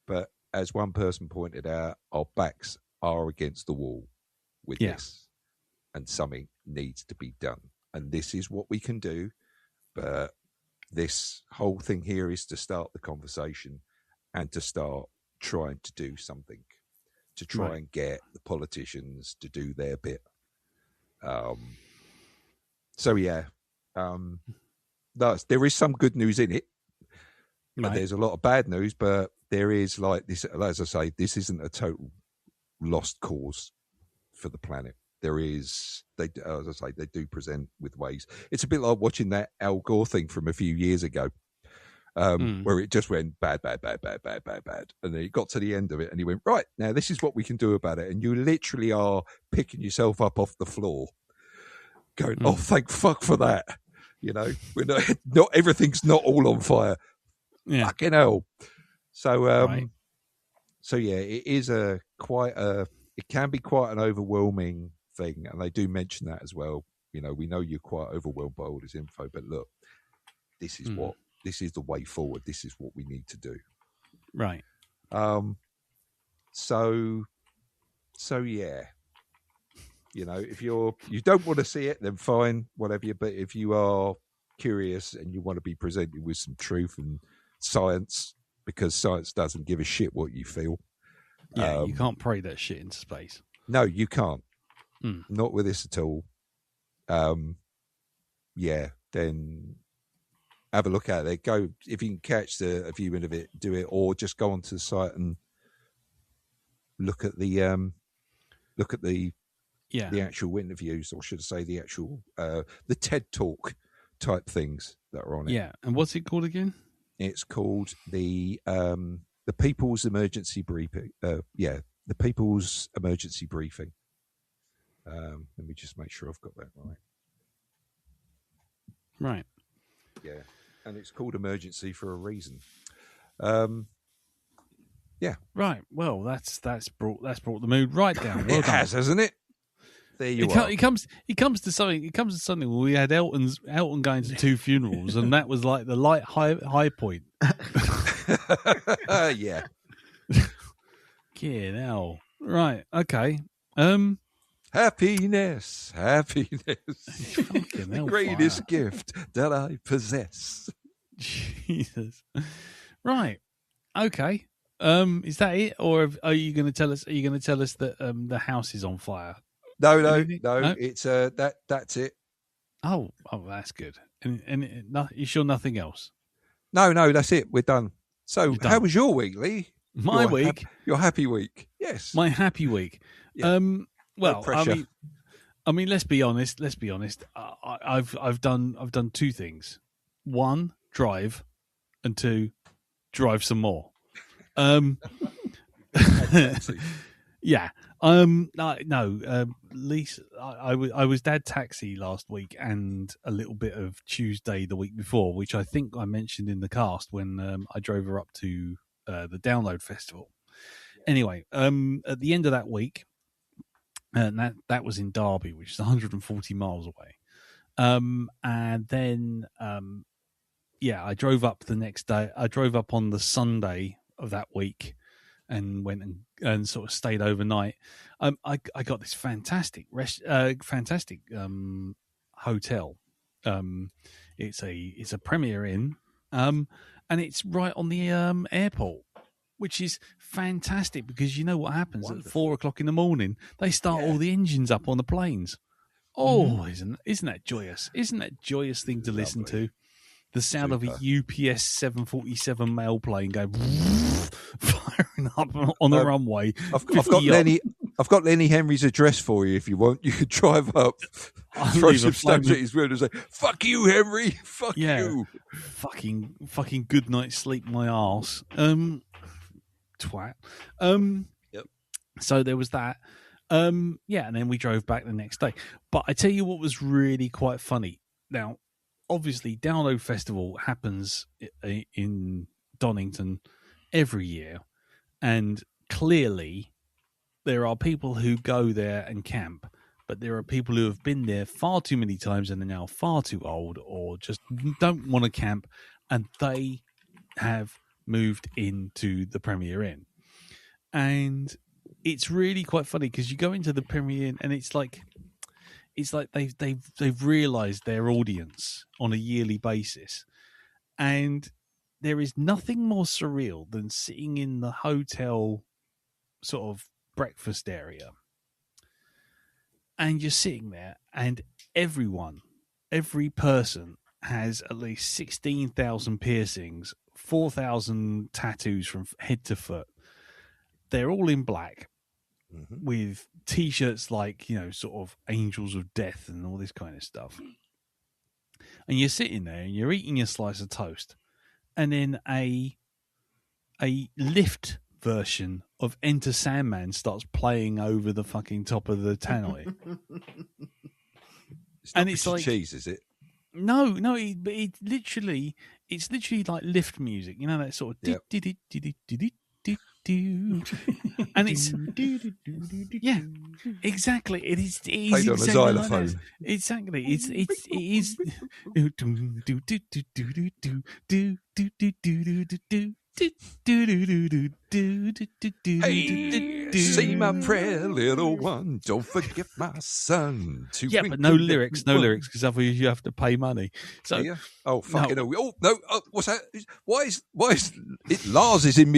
But as one person pointed out, our backs are against the wall with this, and something needs to be done. And this is what we can do. But this whole thing here is to start the conversation and to start trying to do something, to try and get the politicians to do their bit. There is some good news in it. But there's a lot of bad news, but there is, like this, as I say, this isn't a total lost cause for the planet. There is, as I say, they do present with ways. It's a bit like watching that Al Gore thing from a few years ago, where it just went bad. And then he got to the end of it and he went, right, now this is what we can do about it. And you literally are picking yourself up off the floor going, oh, thank fuck for that. We're not everything's not all on fire. Yeah. Fucking hell. So, it is it can be quite an overwhelming thing. And they do mention that as well. We know you're quite overwhelmed by all this info, but look, this is this is the way forward. This is what we need to do. Right. So yeah. If you don't want to see it, then fine, whatever. But if you are curious and you want to be presented with some truth and science, because science doesn't give a shit what you feel. Yeah, you can't pray that shit into space. No, you can't. Not with this at all. Then have a look at it. Go, if you can catch a viewing of it, do it, or just go onto the site and look at the actual interviews, or should I say the actual the TED Talk type things that are on it. Yeah, and what's it called again? It's called the People's Emergency Briefing. The People's Emergency Briefing. Let me just make sure I've got that right. Right. Yeah, and it's called Emergency for a reason. Yeah. Right. Well, that's brought the mood right down. Well It done. has, hasn't it? There you are. It comes to something where we had Elton going to 2 funerals, and that was like the high point. Yeah. Yeah. Now. Right. Okay. Happiness. Fucking The hellfire. greatest gift that I possess. Jesus. Right. Okay. Is that it, or are you going to tell us? Are you going to tell us that the house is on fire? No. No? It's that's it. Oh, that's good. And you sure nothing else? No, that's it. We're done. So, You're done. how was your week, Lee? My week. Your happy week. Yes. My happy week. Yeah. Well, No pressure. I mean, let's be honest. I've done 2 things. 1, drive, and 2, drive some more. Yeah. Lisa, I was dad taxi last week and a little bit of Tuesday the week before, which I think I mentioned in the cast when I drove her up to the Download Festival. Anyway, at the end of that week, and that was in Derby, which is 140 miles away. And then, I drove up the next day. I drove up on the Sunday of that week and went and sort of stayed overnight. I got this fantastic hotel. It's a Premier Inn, and it's right on the airport, which is fantastic because you know what happens. Wonderful. At 4 o'clock in the morning. They start all the engines up on the planes. Oh, isn't that joyous? Isn't that a joyous thing to listen to? The sound of a UPS 747 mail plane going firing up on the runway. I've got Lenny Henry's address for you if you want. You could drive up, throw some stones at his window and say, "Fuck you, Henry. Fuck you." Fucking good night's sleep, my arse. Twat. Yep. So there was that. And then we drove back the next day. But I tell you what was really quite funny. Now, obviously, Download Festival happens in Donington every year, and clearly there are people who go there and camp, but there are people who have been there far too many times and are now far too old or just don't want to camp, and they have moved into the Premier Inn. And it's really quite funny because you go into the Premier Inn and it's like they've realised their audience on a yearly basis, and there is nothing more surreal than sitting in the hotel sort of breakfast area, and you're sitting there, and every person has at least 16,000 piercings, 4,000 tattoos from head to foot. They're all in black. Mm-hmm. With T-shirts like, sort of angels of death and all this kind of stuff. And you're sitting there and you're eating your slice of toast, and then a lift version of Enter Sandman starts playing over the fucking top of the tannoy. It's like cheese, is it? No, it's literally like lift music. You know, that sort of and it's exactly it is played on a xylophone. Exactly, it is Hey, say my prayer, little one. Don't forget my son. But no lyrics, because otherwise you have to pay money. So, fucking no. Oh no! What's that? Why is it? Lars is in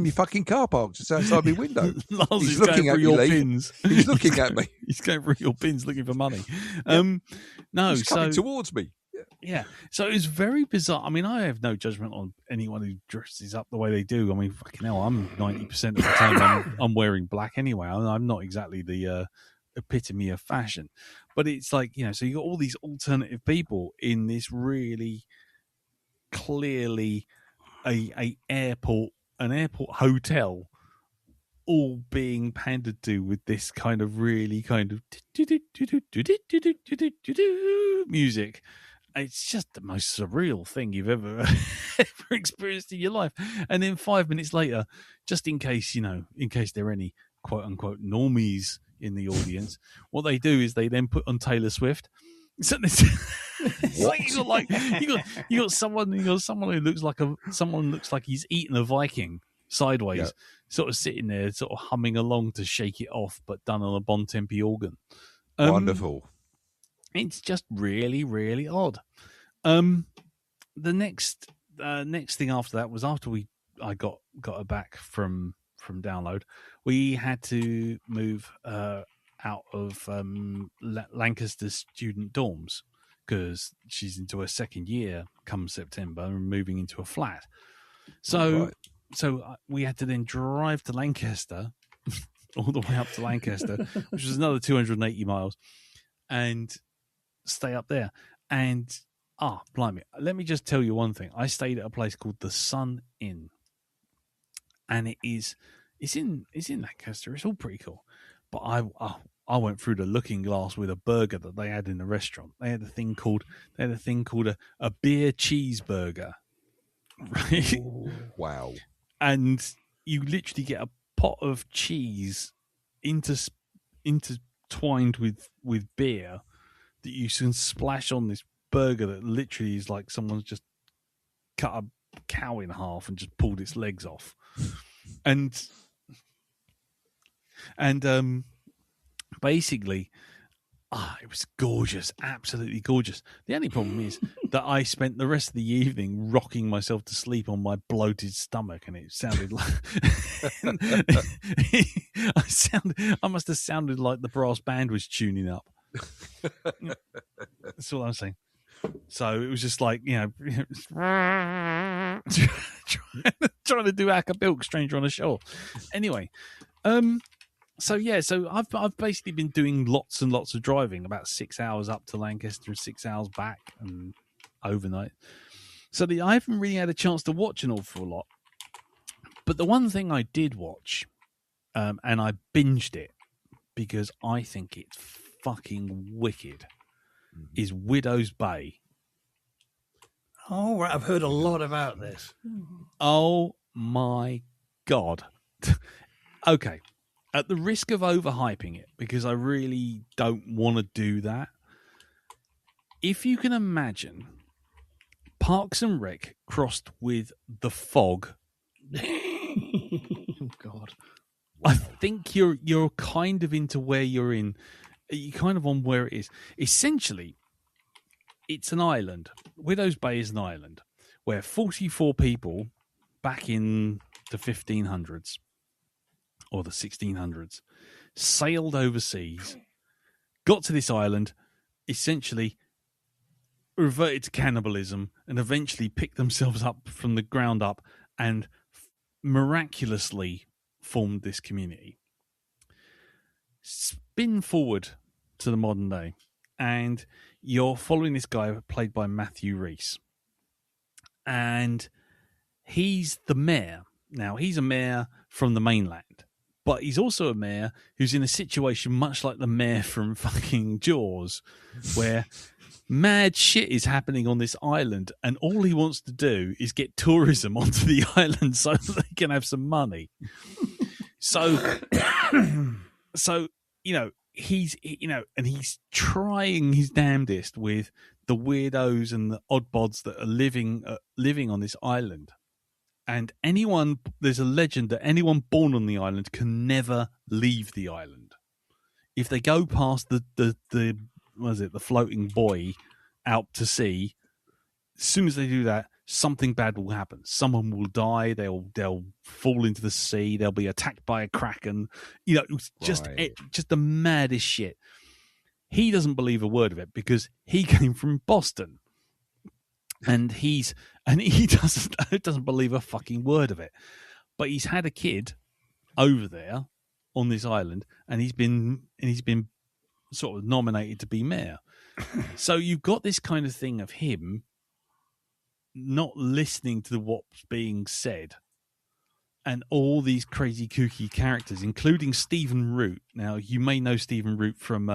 me fucking car park just outside my window. Lars He's is looking going at through your Lee. bins. He's looking at me. He's going through your bins looking for money. He's coming towards me. Yeah, so it was very bizarre. I mean, I have no judgment on anyone who dresses up the way they do. I mean, fucking hell, I'm 90% of the time I'm wearing black anyway. I'm not exactly the epitome of fashion, but it's like, so you got all these alternative people in this really clearly an airport hotel all being pandered to with this kind of really kind of music. It's just the most surreal thing you've ever experienced in your life. And then 5 minutes later, just in case, in case there are any quote unquote normies in the audience, what they do is they then put on Taylor Swift. So it's like you got someone who looks like he's eaten a Viking sideways, sort of sitting there, sort of humming along to Shake It Off, but done on a Bon Tempi organ. Wonderful. It's just really, really odd. The next thing after that was after I got her back from download, we had to move out of Lancaster's student dorms because she's into her second year come September and moving into a flat. So we had to then drive to Lancaster, all the way up to Lancaster, which was another 280 miles, and stay up there. And blimey, let me just tell you one thing. I stayed at a place called the Sun Inn, and it's in Lancaster. It's all pretty cool. But I went through the looking glass with a burger that they had in the restaurant. They had a thing called a beer cheeseburger. Right? Ooh, wow. And you literally get a pot of cheese intertwined with beer that you can splash on this burger that literally is like someone's just cut a cow in half and just pulled its legs off. And basically, it was gorgeous, absolutely gorgeous. The only problem is that I spent the rest of the evening rocking myself to sleep on my bloated stomach, and it sounded like I must have sounded like the brass band was tuning up. That's all I'm saying. So it was just like, trying to do Acapulco, Stranger on a Shore. Anyway, So I've basically been doing lots and lots of driving, about 6 hours up to Lancaster and 6 hours back and overnight. So I haven't really had a chance to watch an awful lot. But the one thing I did watch, and I binged it because I think it's fucking wicked, is Widow's Bay. Oh, right. I've heard a lot about this. Oh my God. Okay. At the risk of overhyping it, because I really don't want to do that, if you can imagine Parks and Rec crossed with The Fog, Oh God! I think you're kind of into where you're in. You're kind of on where it is. Essentially, it's an island. Widow's Bay is an island where 44 people back in the 1500s. Or the 1600s, sailed overseas, got to this island, essentially reverted to cannibalism, and eventually picked themselves up from the ground up and miraculously formed this community. Spin forward to the modern day, and you're following this guy played by Matthew Rhys. And he's the mayor. Now, he's a mayor from the mainland. But he's also a mayor who's in a situation much like the mayor from fucking Jaws, where mad shit is happening on this island, and all he wants to do is get tourism onto the island so that they can have some money. So he's trying his damnedest with the weirdos and the oddbods that are living on this island. And there's a legend that anyone born on the island can never leave the island. If they go past the floating buoy out to sea, as soon as they do that, something bad will happen. Someone will die. They'll fall into the sea. They'll be attacked by a kraken. Just the maddest shit. He doesn't believe a word of it because he came from Boston. And he doesn't believe a fucking word of it. But he's had a kid over there on this island, and he's been sort of nominated to be mayor. So you've got this kind of thing of him not listening to what's being said and all these crazy kooky characters, including Stephen Root. Now, you may know Stephen Root from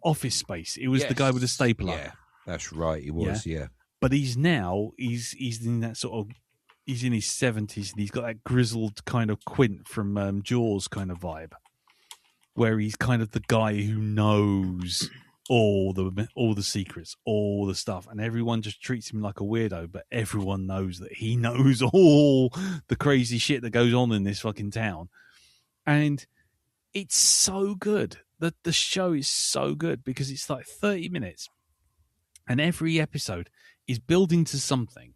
Office Space. It was the guy with the stapler. Yeah, that's right. He was. Yeah. But he's in that sort of, he's in his 70s, and he's got that grizzled kind of Quint from Jaws kind of vibe, where he's kind of the guy who knows all the secrets, all the stuff, and everyone just treats him like a weirdo, but everyone knows that he knows all the crazy shit that goes on in this fucking town. And it's so good. The show is so good because it's like 30 minutes and every episode is building to something.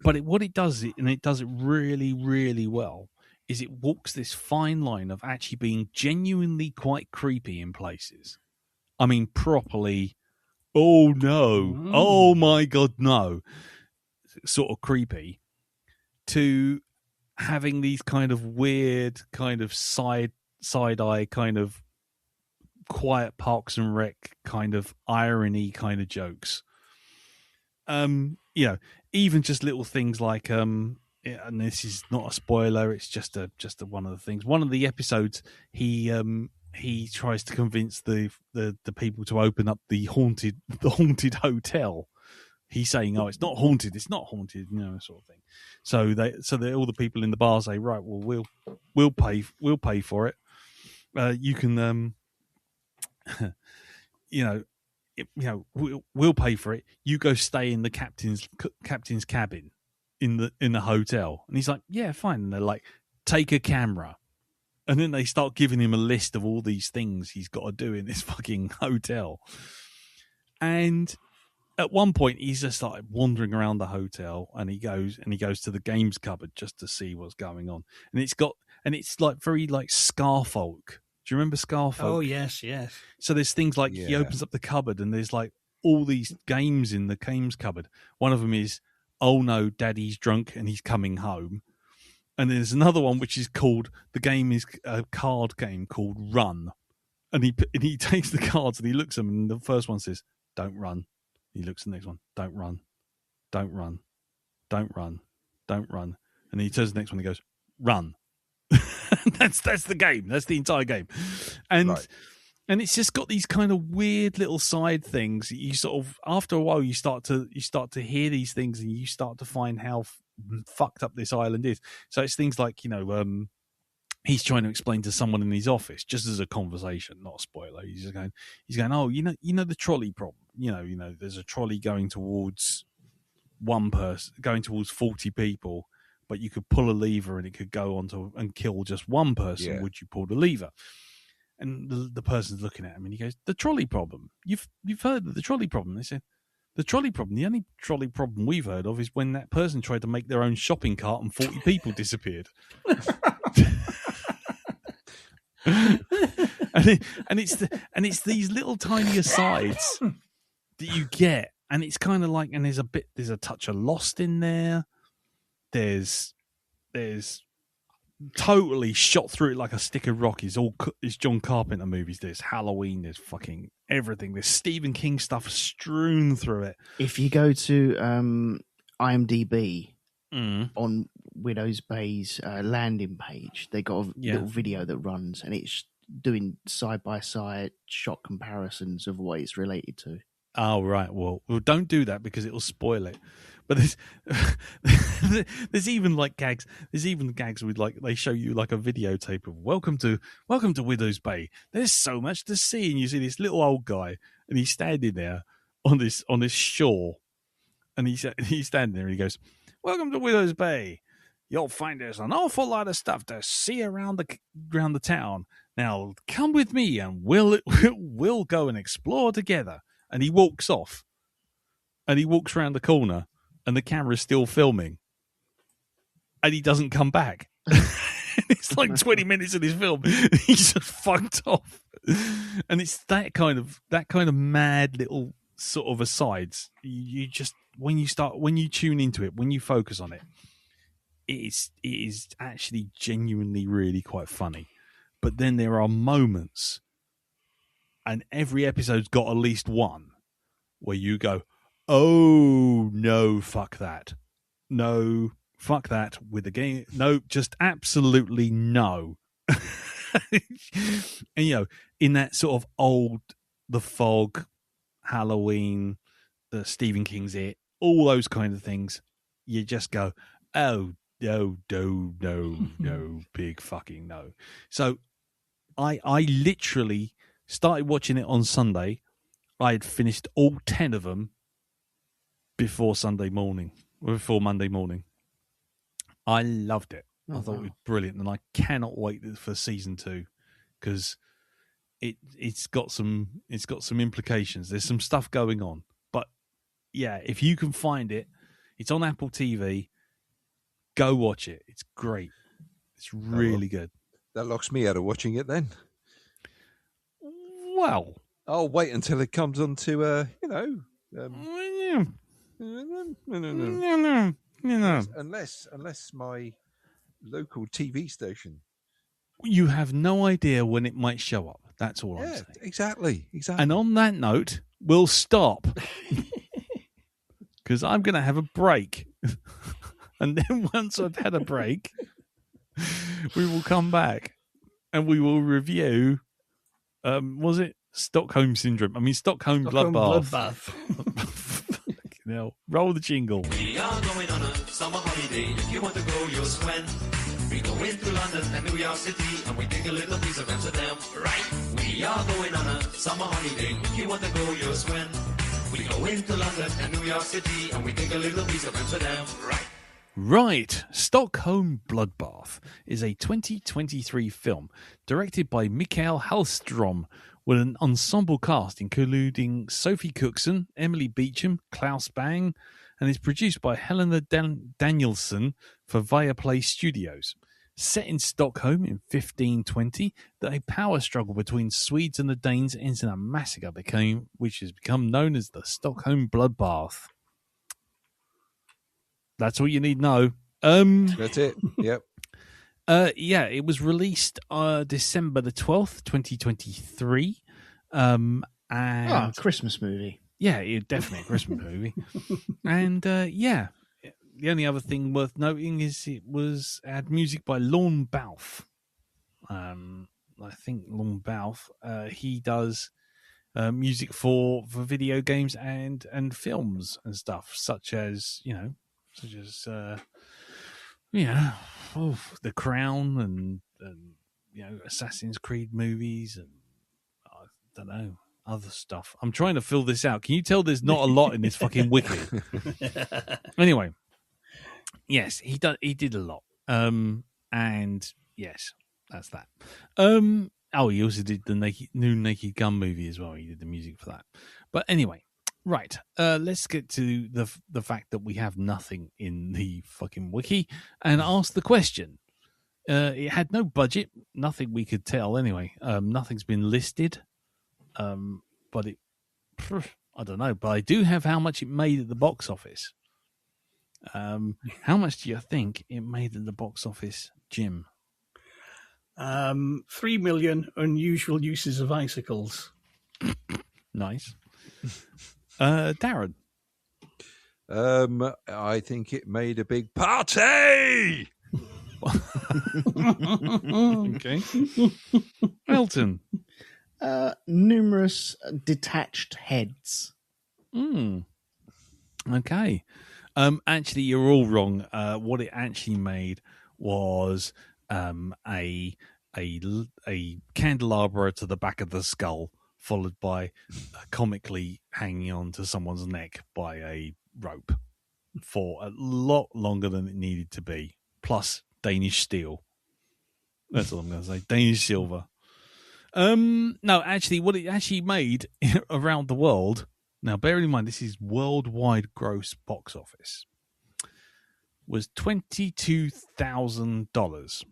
But what it does, and it does it really, really well, is it walks this fine line of actually being genuinely quite creepy in places. I mean, properly, oh no, oh my God, no, sort of creepy, to having these kind of weird, kind of side eye, kind of quiet Parks and Rec kind of irony kind of jokes. Even just little things like, and this is not a spoiler, it's just a one of the things. One of the episodes, he tries to convince the people to open up the haunted hotel. He's saying, "Oh, it's not haunted, sort of thing." So they all the people in the bar say, "Right, well, we'll pay for it. You can, we'll pay for it. You go stay in the captain's cabin in the hotel." And he's like, "Yeah, fine." And they're like, "Take a camera." And then they start giving him a list of all these things he's got to do in this fucking hotel. And at one point, he's just like wandering around the hotel, and he goes to the games cupboard just to see what's going on. And it's like very like Scarfolk. Do you remember Scarfolk? Oh yes. So there's things like he opens up the cupboard, and there's like all these games in the games cupboard. One of them is, "Oh no, Daddy's drunk and he's coming home." And there's another one which is called, the game is a card game called Run. And he takes the cards and he looks at them, and the first one says, "Don't run." He looks at the next one, "Don't run, don't run, don't run, don't run." And he turns to the next one and he goes, "Run." That's the game. That's the entire game. And right. And it's just got these kind of weird little side things. You sort of, after a while, you start to hear these things, and you start to find how fucked up this island is. So it's things like, he's trying to explain to someone in his office, just as a conversation, not a spoiler. He's going, "Oh, you know the trolley problem. There's a trolley going towards one person, going towards 40 people, but you could pull a lever and it could go on and kill just one person. Yeah. Would you pull the lever?" And the person's looking at him, and he goes, "The trolley problem. You've heard of the trolley problem?" They said, "The trolley problem. The only trolley problem we've heard of is when that person tried to make their own shopping cart and 40 people disappeared." and it's these little tiny asides that you get, and it's kind of like, and there's a touch of Lost in there. There's totally shot through it like a stick of rock. It's John Carpenter movies. There's Halloween. There's fucking everything. There's Stephen King stuff strewn through it. If you go to IMDb on Widow's Bay's landing page, they got a little video that runs, and it's doing side by side shot comparisons of what it's related to. Oh right, well don't do that because it'll spoil it. But there's even like gags. There's even gags with, like, they show you like a videotape of welcome to Widow's Bay. There's so much to see, and you see this little old guy, and he's standing there on this shore, and he's standing there, and he goes, "Welcome to Widow's Bay. You'll find there's an awful lot of stuff to see around the town. Now come with me, and we'll go and explore together." And he walks off, and he walks around the corner, and the camera's still filming, and he doesn't come back. It's like 20 minutes of this film. He's just fucked off. And it's that kind of mad little sort of asides. You just, when you tune into it, when you focus on it, it is actually genuinely really quite funny. But then there are moments, and every episode's got at least one, where you go, "Oh no, fuck that. No, Fuck that with the game. No, just absolutely no. And in that sort of old The Fog, Halloween, Stephen King's It, all those kind of things, you just go, oh no, big fucking no. So I literally started watching it on Sunday. I had finished all 10 of them before Monday morning. I loved it. I thought it was brilliant, and I cannot wait for season 2 because it's got some implications. There's some stuff going on, but yeah, if you can find it, it's on Apple TV. Go watch it. It's great. It's really good. That locks me out of watching it then. Well, I'll wait until it comes on to unless my local TV station. You have no idea when it might show up. That's all I'm saying. Exactly. And on that note, we'll stop because I'm going to have a break. And then once I've had a break, we will come back and we will review, was it Stockholm Syndrome? I mean, Stockholm Bloodbath. Roll the jingle. We are going on a summer holiday. If you want to go, you'll swim. We go into London and New York City, and we take a little piece of Amsterdam, right? We are going on a summer holiday. If you want to go, you'll swim. We go into London and New York City, and we take a little piece of Amsterdam, right? Right, Stockholm Bloodbath is a 2023 film directed by Mikael Hallström with an ensemble cast including Sophie Cookson, Emily Beecham, Klaus Bang, and is produced by Helena Danielsson for Viaplay Studios. Set in Stockholm in 1520, a power struggle between Swedes and the Danes ends in a massacre which has become known as the Stockholm Bloodbath. That's all you need to know. That's it. Yep. Yeah, it was released December the 12th, 2023. And Christmas movie. Yeah, definitely a Christmas movie. And yeah, the only other thing worth noting is it had music by Lorne Balfe. I think Lorne Balfe, he does music for video games and films and stuff, such as The Crown and Assassin's Creed movies and I don't know, other stuff. I'm trying to fill this out. Can you tell there's not a lot in this fucking wiki? Anyway, yes, he did a lot. And yes, that's that. He also did the new Naked Gun movie as well. He did the music for that. But anyway, right. Let's get to the fact that we have nothing in the fucking wiki and ask the question. It had no budget, nothing we could tell anyway. Nothing's been listed. But I don't know. But I do have how much it made at the box office. How much do you think it made at the box office, Jim? 3 million unusual uses of icicles. Nice. Darren? I think it made a big party. Okay. Elton? Numerous detached heads. Okay. Actually, you're all wrong. What it actually made was a candelabra to the back of the skull, followed by comically hanging on to someone's neck by a rope for a lot longer than it needed to be, plus Danish steel. That's all I'm going to say. Danish silver. No, actually, what it actually made around the world, now bearing in mind this is worldwide gross box office, was $22,000.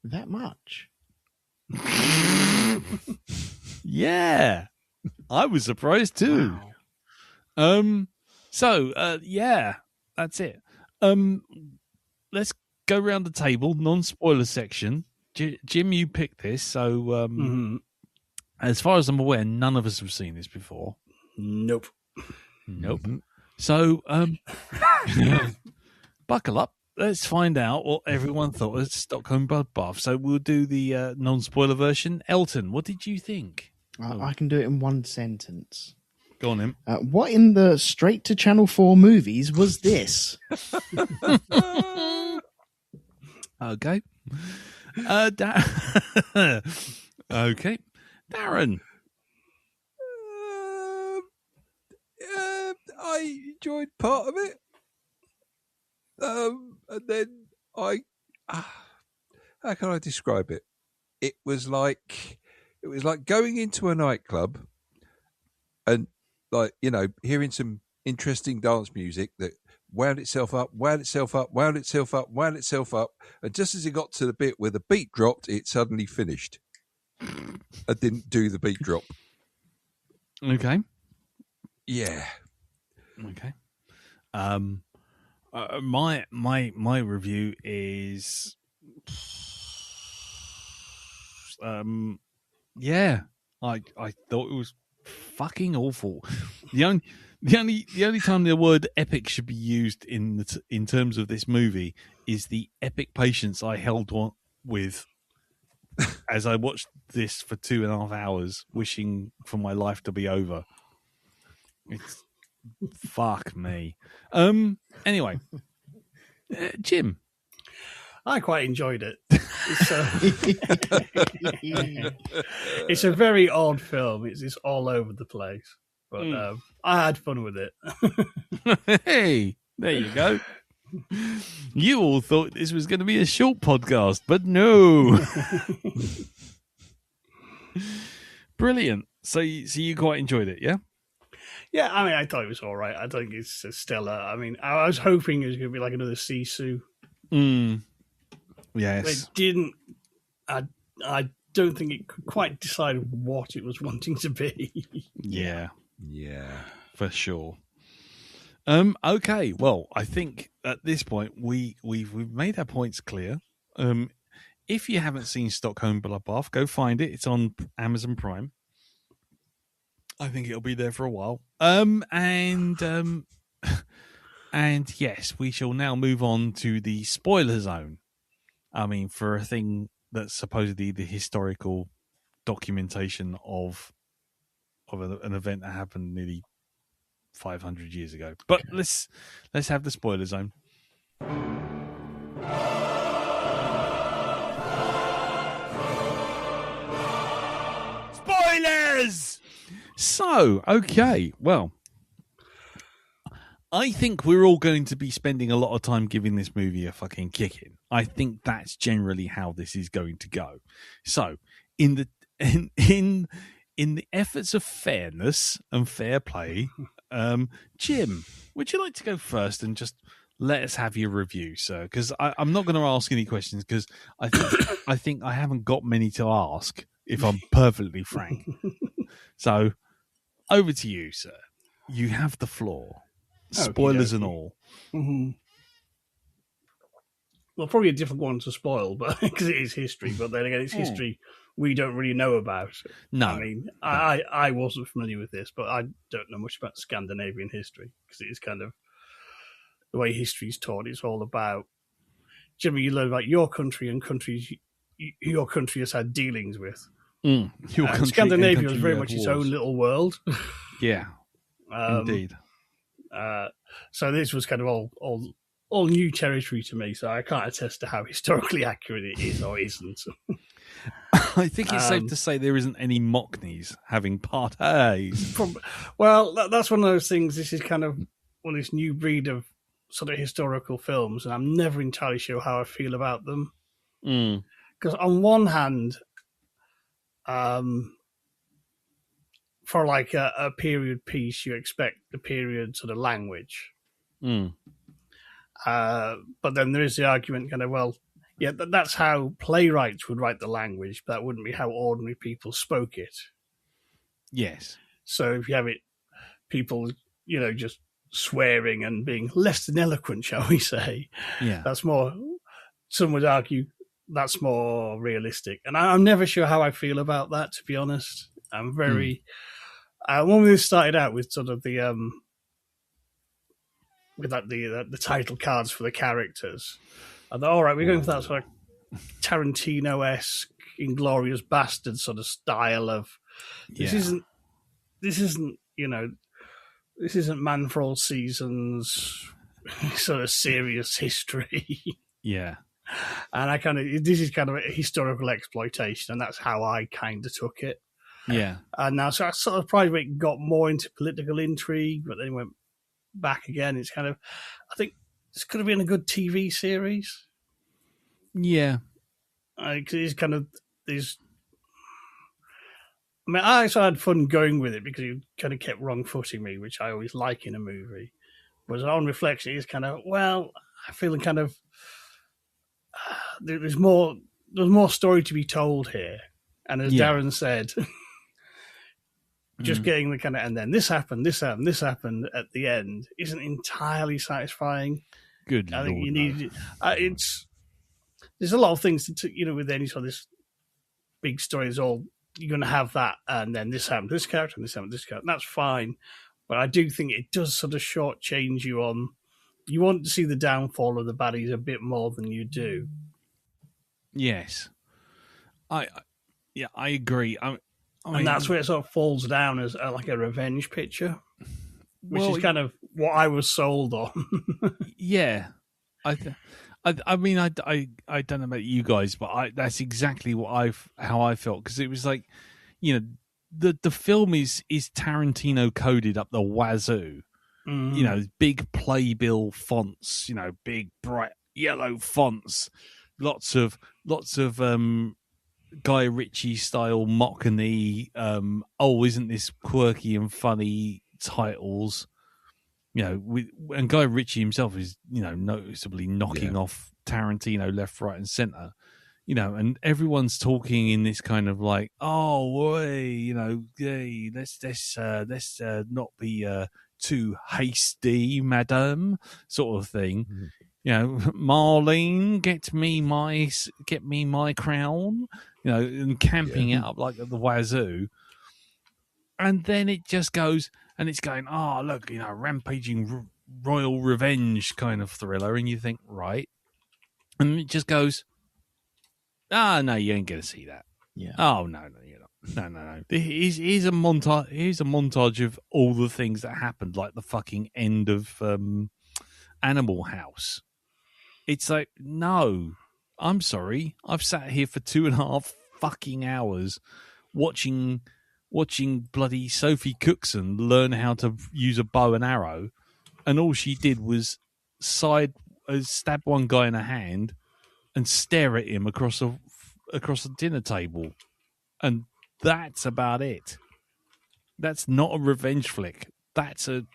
That much? Yeah, I was surprised too. Wow. Yeah, that's it. Let's go around the table, non-spoiler section. Jim, you picked this, so as far as I'm aware, none of us have seen this before. Nope. Mm-hmm. So, buckle up. Let's find out what everyone thought of Stockholm Bloodbath. So we'll do the non-spoiler version. Elton, what did you think? I can do it in one sentence. Go on, him. What in the straight to Channel 4 movies was this? Okay. Okay. Darren. I enjoyed part of it. And then how can I describe it? It was like going into a nightclub and hearing some interesting dance music that wound itself up, and just as it got to the bit where the beat dropped, it suddenly finished. I didn't do the beat drop. Okay. Yeah. Okay. My review is yeah. I thought it was fucking awful. The only time the word epic should be used in terms of this movie is the epic patience I held with as I watched this for 2.5 hours, wishing for my life to be over. It's fuck me. Anyway, Jim, I quite enjoyed it. It's a very odd film. It's all over the place, but I had fun with it. Hey, there you go. You all thought this was going to be a short podcast, but no. Brilliant. So you quite enjoyed it, yeah? Yeah, I mean, I thought it was all right. I think it's stellar. I mean, I was hoping it was going to be like another Sisu. Yes. It didn't. I don't think it could quite decide what it was wanting to be. Yeah. Yeah. For sure. Okay. Well, I think at this point we've made our points clear. If you haven't seen Stockholm Bloodbath, go find it. It's on Amazon Prime. I think it'll be there for a while. And yes, we shall now move on to the spoiler zone. I mean, for a thing that's supposedly the historical documentation of an event that happened nearly 500 years ago. But let's have the spoiler zone. Spoilers! So, okay, well, I think we're all going to be spending a lot of time giving this movie a fucking kicking. I think that's generally how this is going to go. So, in the efforts of fairness and fair play, Jim, would you like to go first and just let us have your review, sir? Because I'm not going to ask any questions because I think I haven't got many to ask, if I'm perfectly frank. So, over to you, sir. You have the floor. Spoilers and all. Mm-hmm. Well, probably a difficult one to spoil, but because it is history. But then again, it's history we don't really know about. No, I mean, I wasn't familiar with this, but I don't know much about Scandinavian history because it is kind of the way history is taught. It's all about generally you learn about your country and countries your country has had dealings with. Scandinavia was very much its own little world. Yeah, indeed. So this was kind of all new territory to me. So I can't attest to how historically accurate it is or isn't. I think it's safe to say there isn't any Mockneys having parties. Well, that's one of those things. This is kind of one of this new breed of sort of historical films, and I'm never entirely sure how I feel about them. Because on one hand, for like a period piece, you expect the period sort of language. But then there is the argument kind of, well, yeah, that's how playwrights would write the language, but that wouldn't be how ordinary people spoke it. Yes. So if you have it, people, just swearing and being less than eloquent, shall we say, that's more, some would argue, that's more realistic. And I'm never sure how I feel about that, to be honest. I'm very... when we started out with sort of the with like the title cards for the characters. I thought, all right, we're going for that sort of Tarantino-esque, Inglorious Bastard sort of style of this isn't this isn't Man for All Seasons sort of serious history. Yeah. And this is kind of a historical exploitation, and that's how I kind of took it. Yeah. And now, so I sort of probably got more into political intrigue, but then went back again. It's kind of, I think this could have been a good TV series. Yeah. It's kind of these. I mean, I actually had fun going with it because it kind of kept wrong-footing me, which I always like in a movie. Whereas on reflection, it's kind of, well, I feel kind of there's more story to be told here. And as Darren said, just getting the kind of, and then this happened at the end isn't entirely satisfying. Good I think Lord, you need there's a lot of things to with any sort of this big story is all you're going to have that, and then this happened to this character, and this happened to this character, and that's fine. But I do think it does sort of shortchange you on. You want to see the downfall of the baddies a bit more than you do. Yes, I agree. And that's where it sort of falls down as like a revenge picture, which is kind of what I was sold on. Yeah, I mean, I don't know about you guys, but that's exactly how I felt, because it was like, the film is Tarantino coded up the wazoo. Big playbill fonts, big bright yellow fonts, lots of Guy Ritchie style mockney. Isn't this quirky and funny titles? And Guy Ritchie himself is, noticeably knocking off Tarantino left, right, and center. And everyone's talking in this kind of like, let's not be too hasty, madame, sort of thing. Marlene, get me my crown, and camping it up like the wazoo. And then it just goes, and it's going, look, rampaging royal revenge kind of thriller, and you think, right, and it just goes, no, you ain't gonna see that. Yeah. Oh no, you're not. No. Here's a montage. Here's a montage of all the things that happened, like the fucking end of Animal House. It's like, no, I'm sorry. I've sat here for 2.5 fucking hours watching bloody Sophie Cookson learn how to use a bow and arrow, and all she did was stab one guy in the hand and stare at him across a dinner table, and that's about it. That's not a revenge flick. That's a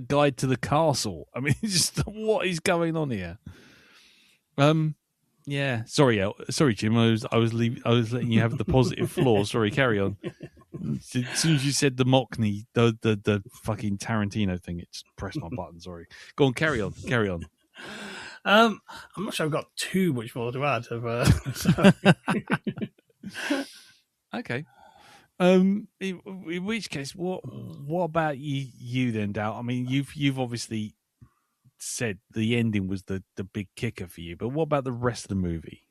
guide to the castle. I mean, it's just, what is going on here? Yeah. Sorry, Jim. I was letting you have the positive floor. Sorry, carry on. As soon as you said the Mockney, the fucking Tarantino thing, it just pressed my button. Sorry. Go on, carry on. I'm not sure I've got too much more to add. Okay. In which case, what about you then, Dal? I mean, you've obviously said the ending was the big kicker for you, but what about the rest of the movie?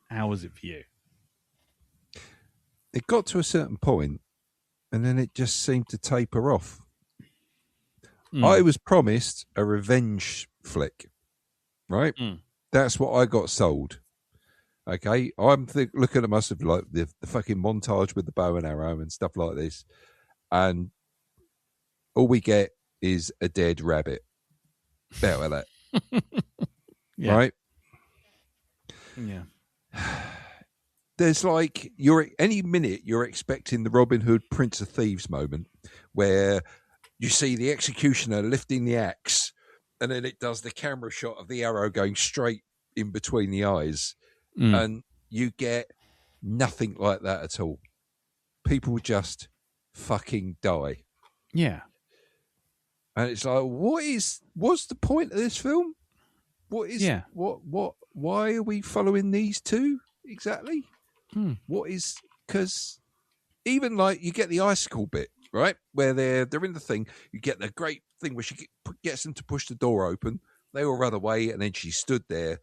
How was it for you? It got to a certain point, and then it just seemed to taper off. I was promised a revenge flick, right? That's what I got sold. Okay, I'm looking at myself like the fucking montage with the bow and arrow and stuff like this, and all we get is a dead rabbit. Out of that, yeah. Right? Yeah. There's like any minute you're expecting the Robin Hood Prince of Thieves moment where you see the executioner lifting the axe, and then it does the camera shot of the arrow going straight in between the eyes. And you get nothing like that at all. People just fucking die. Yeah. And it's like, what's the point of this film? Why are we following these two exactly? Because even like you get the icicle bit, right? Where they're in the thing, you get the great thing where she gets them to push the door open. They all run away, and then she stood there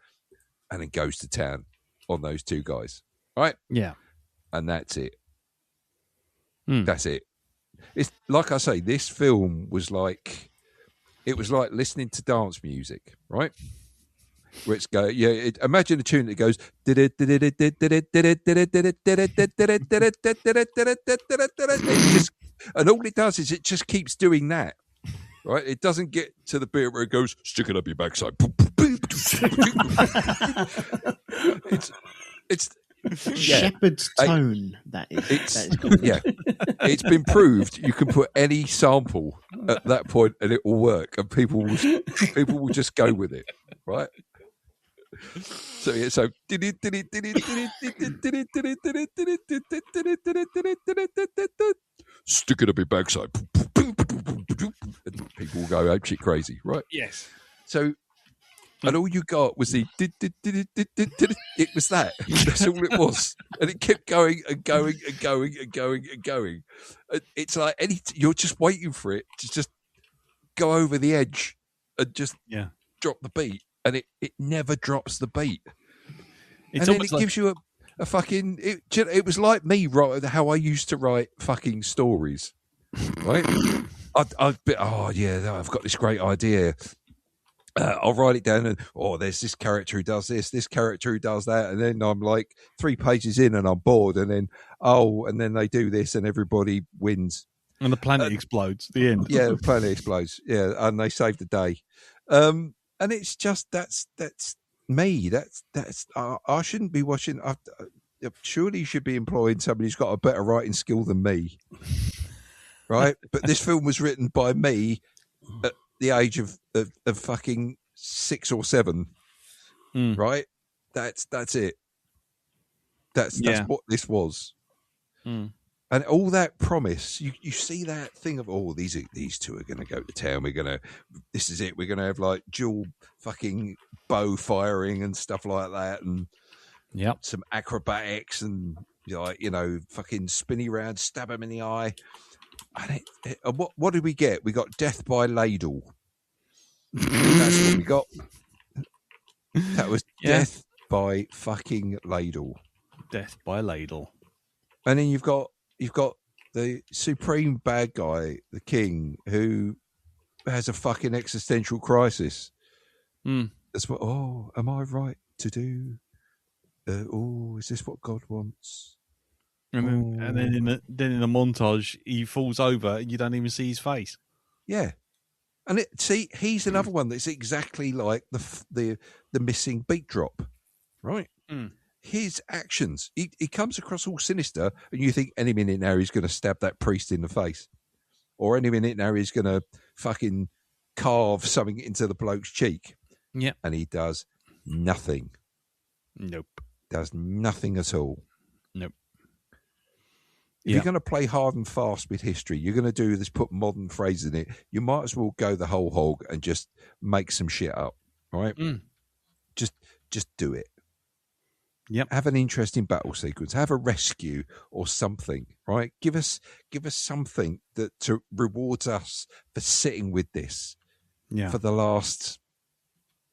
and then goes to town on those two guys. Right? Yeah. And that's it. Mm. That's it. It's like I say, this film was like, it was like listening to dance music, right? Where it's go, yeah. Imagine a tune that goes, and all it does is it just keeps doing that, right? It doesn't get to the bit where it goes, stick it up your backside. It's shepherd's tone. That is called. Yeah, it's been proved you can put any sample at that point and it will work, and people will just go with it, right? So yeah, so stick it up your backside, and people will go apeshit crazy, right? Yes. So. And all you got was the it was that. That's all it was. And it kept going and going and going and going and going. It's like you're just waiting for it to just go over the edge and just drop the beat. And it never drops the beat. It's and then it gives you a fucking... It was like me, how I used to write fucking stories. Right? I've got this great idea. I'll write it down and, there's this character who does this character who does that. And then I'm like 3 pages in and I'm bored. And then, and then they do this and everybody wins. And the planet explodes. The end. Yeah, the planet explodes. Yeah, and they save the day. And it's just, that's me. I shouldn't be watching. Surely you should be employing somebody who's got a better writing skill than me. Right? But this film was written by me at the age of fucking 6 or 7, right? That's it. That's what this was. And all that promise, you see that thing of, these two are going to go to town. This is it. We're going to have like dual fucking bow firing and stuff like that, and some acrobatics and fucking spinny round, stab him in the eye. And what did we get? We got death by ladle. That's what we got. That was death by fucking ladle. Death by ladle. And then you've got the supreme bad guy, the king, who has a fucking existential crisis. That's what. Am I right to do? Is this what God wants? And then in the montage, he falls over and you don't even see his face. Yeah, and he's another one that's exactly like the missing beat drop, right? His actions, he comes across all sinister, and you think any minute now he's going to stab that priest in the face, or any minute now he's going to fucking carve something into the bloke's cheek. Yeah, and he does nothing. Nope, does nothing at all. Nope. If you're going to play hard and fast with history, you're going to do this, put modern phrases in it, you might as well go the whole hog and just make some shit up, right? Just do it. Yep. Have an interesting battle sequence. Have a rescue or something, right? Give us something that to rewards us for sitting with this for the last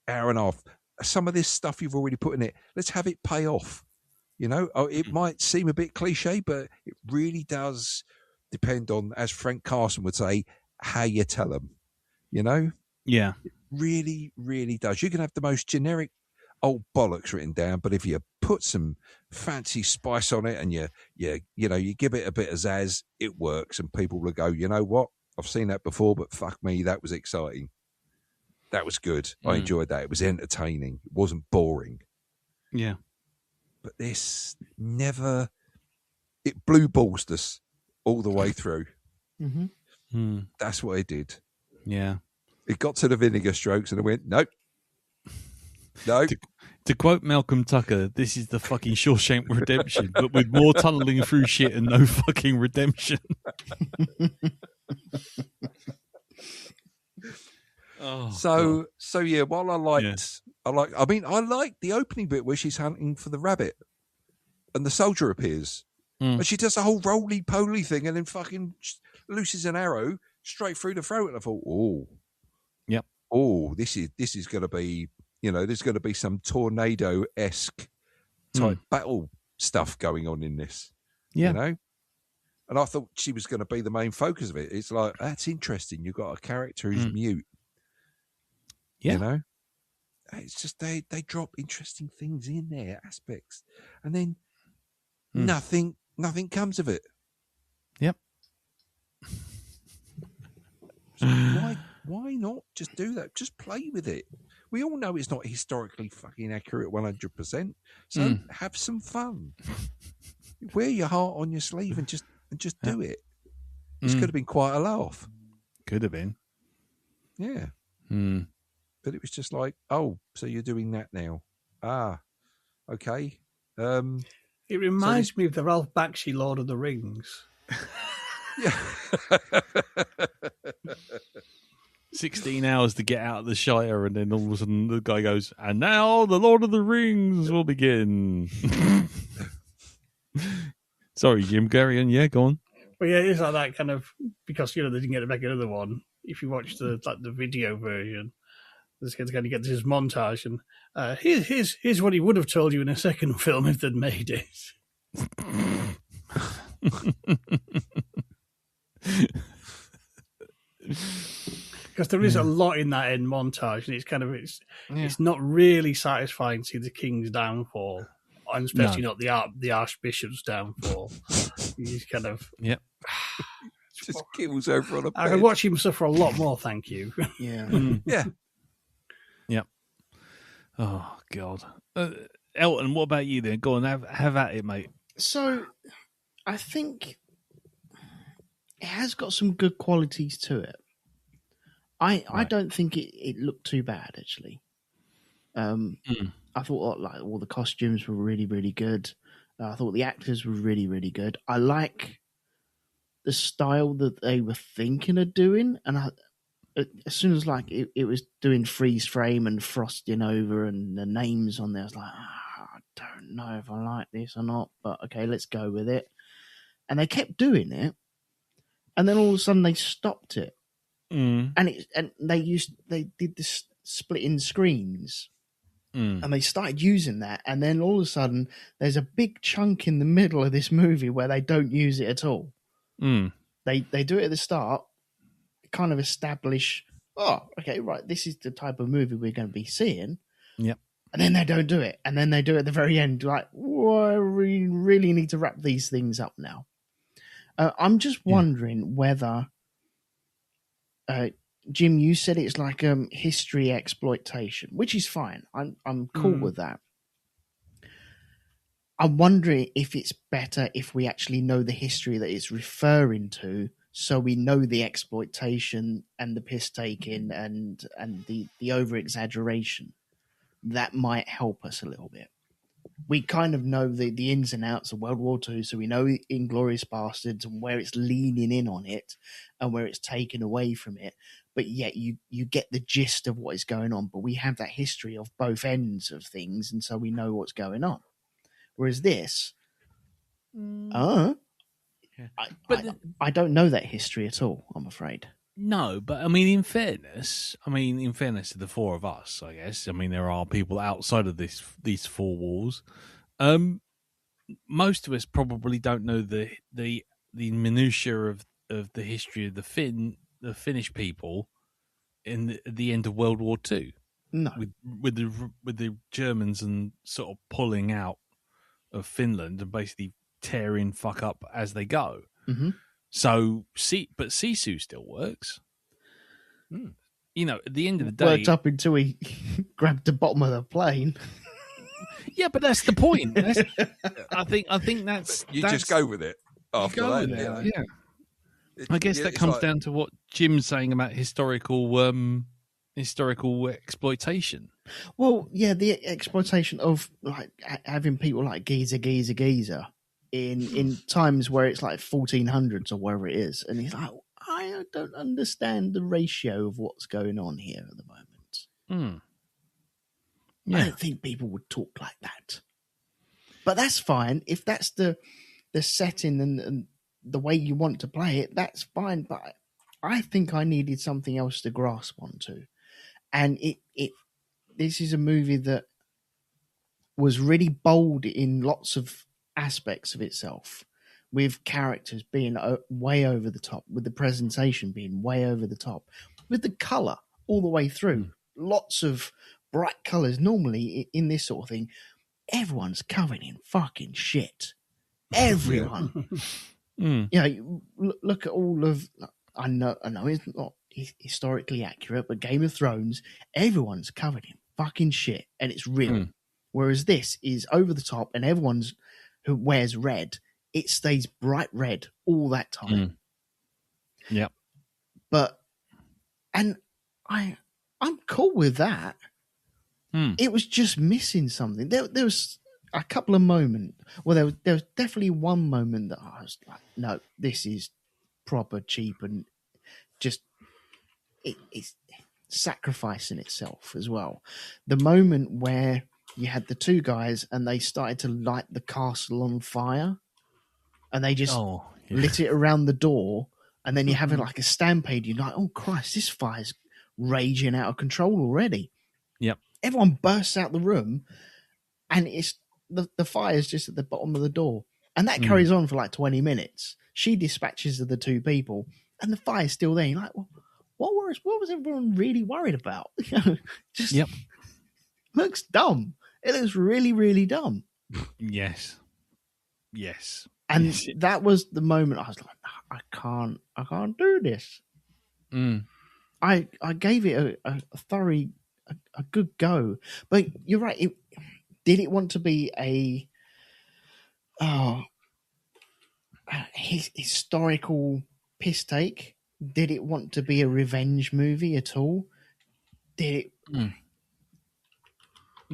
hour and a half. Some of this stuff you've already put in it, let's have it pay off. It might seem a bit cliche, but it really does depend on, as Frank Carson would say, how you tell them. Yeah, it really, really does. You can have the most generic old bollocks written down, but if you put some fancy spice on it and you give it a bit of zazz, it works, and people will go, you know what? I've seen that before, but fuck me, that was exciting. That was good. I enjoyed that. It was entertaining. It wasn't boring. Yeah. But this never, it blue balls us all the way through. That's what it did. Yeah. It got to the vinegar strokes and it went, nope. No. To quote Malcolm Tucker, this is the fucking Shawshank Redemption, but with more tunneling through shit and no fucking redemption. So yeah, while I liked the opening bit where she's hunting for the rabbit and the soldier appears and she does the whole roly-poly thing and then fucking looses an arrow straight through the throat, and I thought, Yep. Oh, this is going to be, there's going to be some tornado-esque type battle stuff going on in this. Yeah. You know? And I thought she was going to be the main focus of it. It's like, that's interesting. You've got a character who's mute. Yeah. You know? It's just they drop interesting things in there, aspects. And then nothing comes of it. Yep. So why not just do that? Just play with it. We all know it's not historically fucking accurate 100%. So have some fun. Wear your heart on your sleeve and just do it. This could have been quite a laugh. Could have been. Yeah. But it was just like, oh, so you're doing that now. Ah, okay. It reminds me of the Ralph Bakshi Lord of the Rings. Yeah. 16 hours to get out of the Shire, and then all of a sudden the guy goes, and now the Lord of the Rings will begin. Sorry, Jim, carry on. Yeah, go on. But yeah, it's like that kind of, because, they didn't get to make another one. If you watch the video version, this kid's going to get this montage, and here's what he would have told you in a second film if they'd made it. Because there is a lot in that end montage, and it's not really satisfying to see the king's downfall, and especially not the archbishop's downfall. He's kind of just kills over on a bed. I could watch him suffer a lot more. Thank you. Yeah. Yeah. Yep. Oh God, Elton, what about you then? Go on, have at it, mate. So, I think it has got some good qualities to it. I don't think it looked too bad, actually. I thought like all the costumes were really, really good. I thought the actors were really, really good. I like the style that they were thinking of doing, and as soon as like it was doing freeze frame and frosting over and the names on there, I was like, I don't know if I like this or not, but okay, let's go with it. And they kept doing it, and then all of a sudden they stopped it. And they did this splitting screens, and they started using that, and then all of a sudden there's a big chunk in the middle of this movie where they don't use it at all. They do it at the start, kind of establish, oh, okay, right, this is the type of movie we're going to be seeing. Yep. And then they don't do it, and then they do it at the very end, like, well, we really need to wrap these things up now. I'm just wondering whether. Jim, you said it's like history exploitation, which is fine. I'm cool with that. I'm wondering if it's better if we actually know the history that it's referring to, so we know the exploitation and the piss taking and the over exaggeration. That might help us a little bit. We kind of know the ins and outs of World War II, so we know Inglourious Bastards and where it's leaning in on it and where it's taken away from it. But yet you get the gist of what is going on. But we have that history of both ends of things, and so we know what's going on. Whereas this, I don't know that history at all, I'm afraid. No, but I mean, in fairness to the four of us, I guess. I mean, there are people outside of these four walls. Most of us probably don't know the minutiae of the history of the Finnish people in the end of World War II. No, with the Germans and sort of pulling out of Finland and basically tearing fuck up as they go. Mm-hmm. So, but Sisu still works. At the end of the day, worked up until he grabbed the bottom of the plane. Yeah, but that's the point. I think that's just go with it after that. Yeah. I guess that comes down to what Jim's saying about historical exploitation. Well, yeah, the exploitation of like having people like geezer in times where it's like 1400s or wherever it is, and he's like, I don't understand the ratio of what's going on here at the moment. I don't think people would talk like that, but that's fine if that's the setting and the way you want to play it. That's fine, but I think I needed something else to grasp onto. And this is a movie that was really bold in lots of aspects of itself, with characters being way over the top, with the presentation being way over the top, with the colour all the way through. Lots of bright colours. Normally, in this sort of thing, everyone's covered in fucking shit. Everyone. Mm. You know, look at all of... I know it's not historically accurate, but Game of Thrones, everyone's covered in fucking shit, and it's real. Mm. Whereas this is over the top, and everyone's who wears red, it stays bright red all that time. Mm. Yep. But I'm cool with that. Mm. It was just missing something. There was a couple of moments. Well, there was definitely one moment that I was like, no, this is proper cheap, and just it's sacrificing itself as well. The moment where you had the two guys and they started to light the castle on fire, and they just lit it around the door, and then you're having like a stampede. You're like, oh Christ, this fire's raging out of control already. Yep. Everyone bursts out the room, and it's the fire's just at the bottom of the door, and that carries on for like 20 minutes. She dispatches of the two people, and the fire's still there. You're like, well, what was everyone really worried about? Just looks dumb. It looks really, really dumb. Yes. And that was the moment I was like, I can't do this. Mm. I gave it a thorough, a good go. But you're right. Did it want to be a historical piss take? Did it want to be a revenge movie at all? Did it?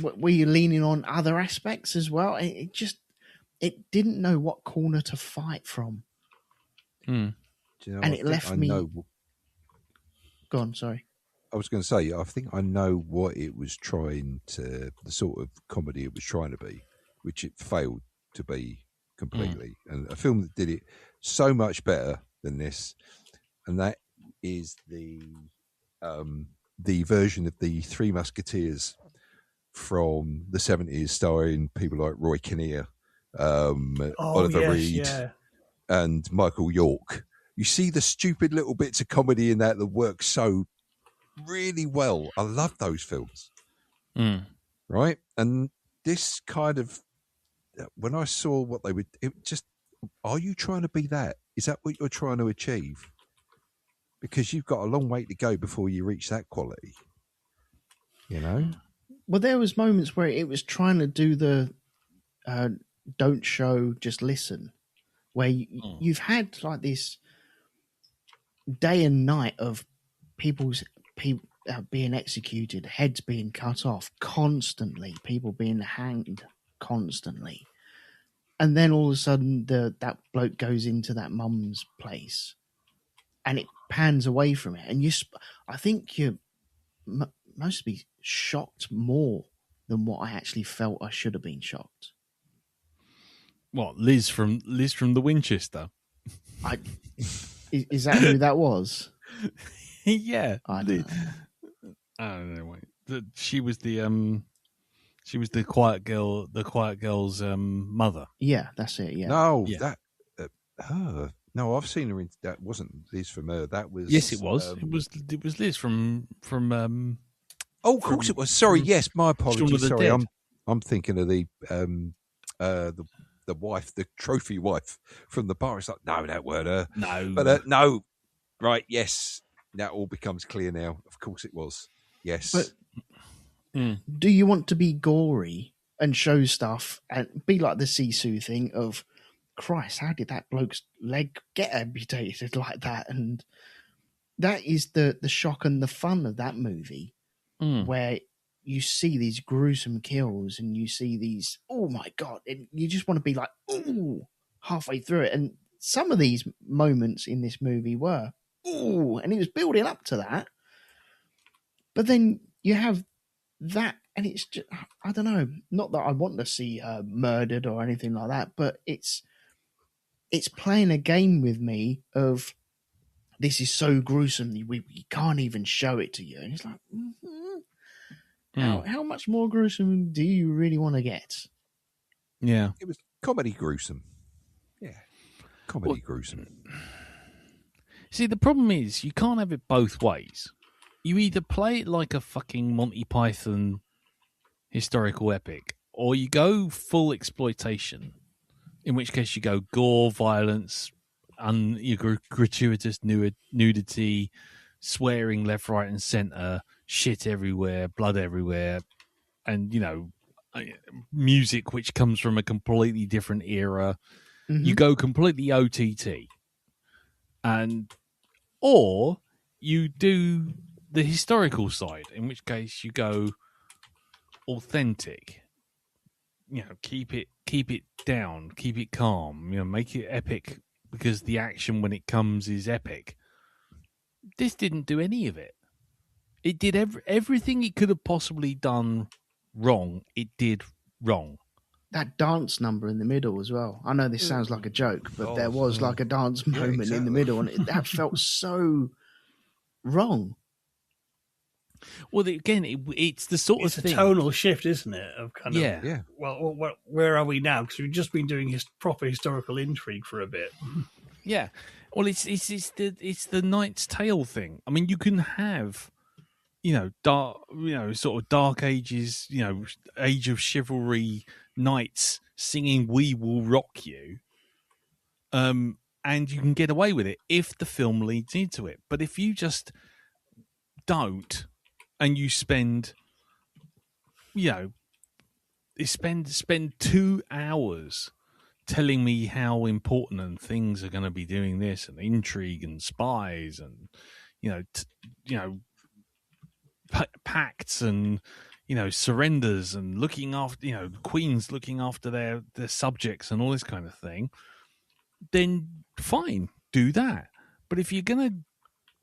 Were you leaning on other aspects as well? It didn't know what corner to fight from. Do you know, And it left me... Go on, sorry. I was going to say, I think I know what it was trying to, the sort of comedy it was trying to be, which it failed to be completely. And a film that did it so much better than this, and that is the version of the Three Musketeers from the 70s, starring people like Roy Kinnear, Oliver Reed, and Michael York. You see the stupid little bits of comedy in that work so really well. I love those films. Right? And this kind of, when I saw what they would, it just, are you trying to be that? Is that what you're trying to achieve? Because you've got a long way to go before you reach that quality. You know? Well, there was moments where it was trying to do the don't show, just listen, where you've had like this day and night of people being executed, heads being cut off constantly, people being hanged constantly, and then all of a sudden that bloke goes into that mum's place, and it pans away from it, and I think you must be shocked more than what I actually felt I should have been shocked. What, Liz from the Winchester? Is that who that was? Yeah, I don't know. She was the quiet girl. The quiet girl's mother. Yeah, that's it. Yeah. No, yeah. that her. No, I've seen her in. That wasn't Liz from her. That was. Yes, it was. It was Liz from. Oh, of course it was. Sorry. Yes, my apologies. Sorry, Dead. I'm thinking of the wife, the trophy wife from the bar. It's like, no, that weren't her. No, but no. Right? Yes, that all becomes clear now. Of course it was. Yes. But do you want to be gory and show stuff and be like the Sisu thing of, Christ, how did that bloke's leg get amputated like that? And that is the shock and the fun of that movie, where you see these gruesome kills and you see these, oh my God, and you just want to be like, ooh, halfway through it. And some of these moments in this movie were, ooh, and it was building up to that. But then you have that, and it's just, I don't know, not that I want to see her murdered or anything like that, but it's playing a game with me of, this is so gruesome, we can't even show it to you. And it's like, How much more gruesome do you really want to get? Yeah. It was comedy gruesome. Yeah, comedy gruesome. See, the problem is you can't have it both ways. You either play it like a fucking Monty Python historical epic, or you go full exploitation, in which case you go gore, violence, gratuitous nudity, swearing left, right, and centre, shit everywhere, blood everywhere, and, music which comes from a completely different era. Mm-hmm. You go completely OTT. Or you do the historical side, in which case you go authentic. Keep it down, keep it calm. Make it epic because the action when it comes is epic. This didn't do any of it. It did everything it could have possibly done wrong. It did wrong. That dance number in the middle as well. I know this sounds like a joke, but there was like a dance moment in the middle, and that felt so wrong. Well, again, it's the sort It's of a thing. tonal shift, isn't it? Of kind of, Yeah. well, where are we now? Because we've just been doing his proper historical intrigue for a bit. Yeah. Well, it's the Knight's Tale thing. I mean, you can have, dark, sort of dark ages, age of chivalry knights singing "We Will Rock You," and you can get away with it if the film leads into it. But if you just don't, and you spend, spend 2 hours telling me how important and things are going to be doing this and intrigue and spies and pacts and surrenders and looking after queens looking after their subjects and all this kind of thing, then fine, do that. But if you're going to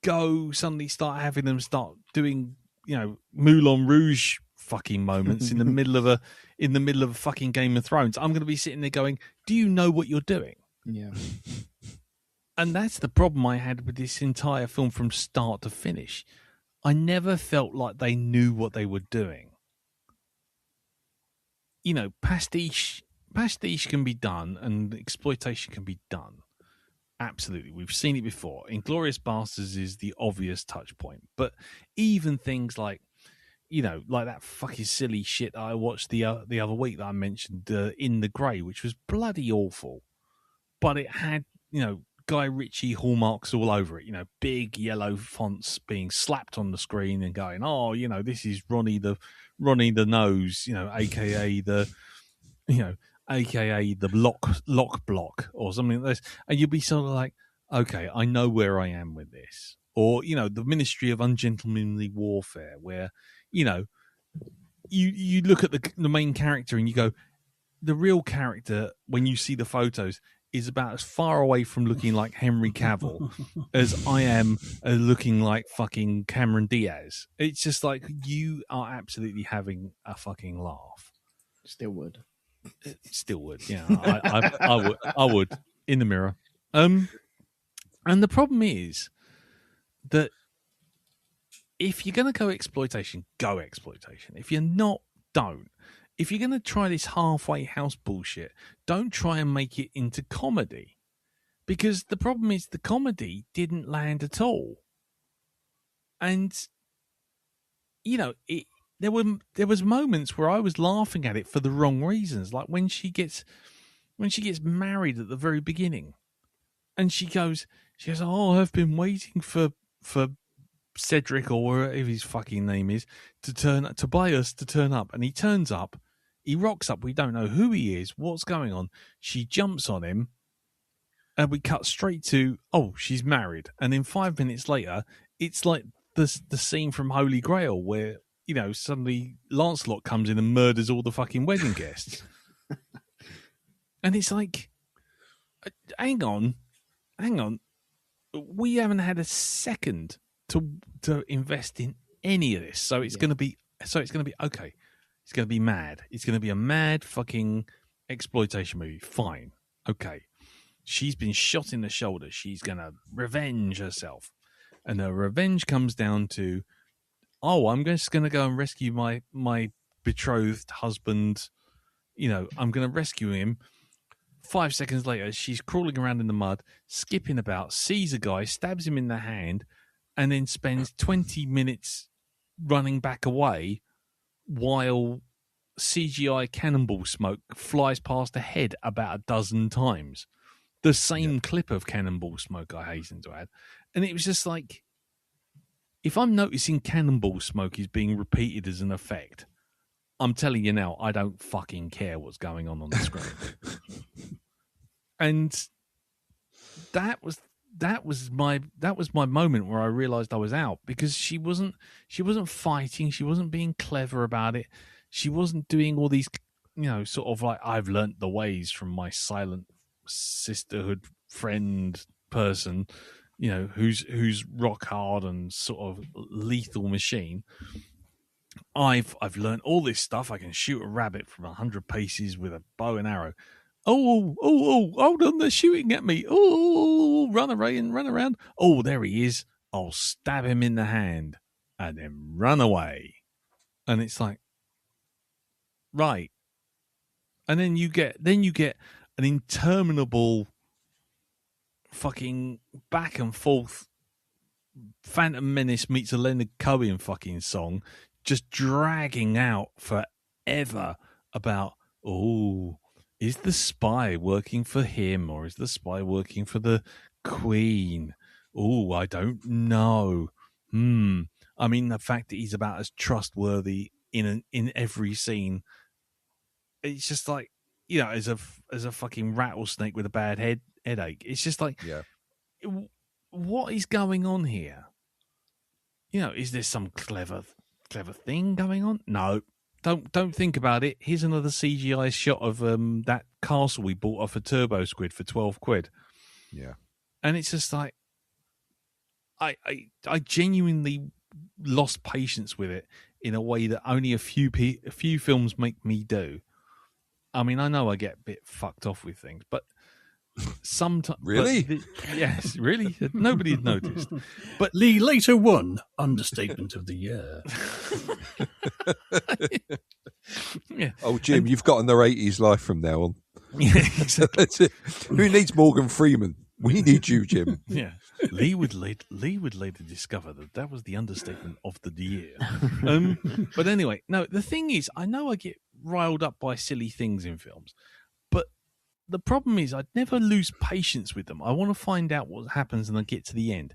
go suddenly start having them start doing Moulin Rouge fucking moments in the middle of a fucking Game of Thrones, I'm going to be sitting there going, do you know what you're doing? Yeah. And that's the problem I had with this entire film from start to finish. I never felt like they knew what they were doing. Pastiche can be done and exploitation can be done. Absolutely. We've seen it before. Inglourious Basterds is the obvious touch point. But even things like, like that fucking silly shit I watched the other week that I mentioned, In the Grey, which was bloody awful. But it had, Guy Ritchie hallmarks all over it, big yellow fonts being slapped on the screen and going, oh, this is Ronnie the Nose, aka the, aka the lock block or something like this. And you'll be sort of like, okay, I know where I am with this. Or, the Ministry of Ungentlemanly Warfare, where, you look at the main character and you go, the real character, when you see the photos, is about as far away from looking like Henry Cavill as I am looking like fucking Cameron Diaz. It's just like, you are absolutely having a fucking laugh. Still would, yeah. I would in the mirror. And the problem is that if you're going to go exploitation, go exploitation. If you're not, don't. If you're going to try this halfway house bullshit, don't try and make it into comedy. Because the problem is the comedy didn't land at all. And, there was moments where I was laughing at it for the wrong reasons. Like when she gets married at the very beginning. And she goes, oh, I've been waiting for Cedric or whatever his fucking name is to turn up. And he turns up. He rocks up. We don't know who he is. What's going on? She jumps on him, and we cut straight to, oh, she's married. And then 5 minutes later, it's like the scene from Holy Grail where suddenly Lancelot comes in and murders all the fucking wedding guests. And it's like, hang on. We haven't had a second to invest in any of this, so it's going to be okay. It's going to be mad. It's going to be a mad fucking exploitation movie. Fine. Okay. She's been shot in the shoulder. She's going to revenge herself. And her revenge comes down to oh, I'm just going to go and rescue my betrothed husband. I'm going to rescue him. 5 seconds later, she's crawling around in the mud, skipping about, sees a guy, stabs him in the hand, and then spends 20 minutes running back away while CGI cannonball smoke flies past her head about a dozen times. The same clip of cannonball smoke, I hasten to add. And it was just like, if I'm noticing cannonball smoke is being repeated as an effect, I'm telling you now, I don't fucking care what's going on the screen. And that was my moment where I realized I was out, because she wasn't fighting, she wasn't being clever about it, she wasn't doing all these, sort of like, I've learnt the ways from my silent sisterhood friend person, who's rock hard and sort of lethal machine. I've learned all this stuff. I can shoot a rabbit from 100 paces with a bow and arrow. Oh, hold on, they're shooting at me. Oh, run around. Oh, there he is. I'll stab him in the hand and then run away. And it's like, right. And then you get an interminable fucking back and forth Phantom Menace meets a Leonard Cohen fucking song, just dragging out forever about, is the spy working for him or is the spy working for the Queen? Oh, I don't know. I mean, the fact that he's about as trustworthy in every scene, it's just like, as a fucking rattlesnake with a bad headache. It's just like, what is going on here? Is there some clever thing going on? No. Don't think about it. Here's another CGI shot of that castle we bought off a Turbo Squid for 12 quid. Yeah. And it's just like, I genuinely lost patience with it in a way that only a few films make me do. I mean, I know I get a bit fucked off with things, but sometimes... Really? Yes, really? Nobody had noticed. But Lee later won Understatement of the Year. Yeah. Oh, Jim, you've got another 80s life from now on. Yeah, exactly. That's it. Who needs Morgan Freeman? We need you, Jim. Yeah. Lee would later discover that was the understatement of the year. But anyway, no, the thing is, I know I get riled up by silly things in films, but the problem is I'd never lose patience with them. I want to find out what happens and I get to the end.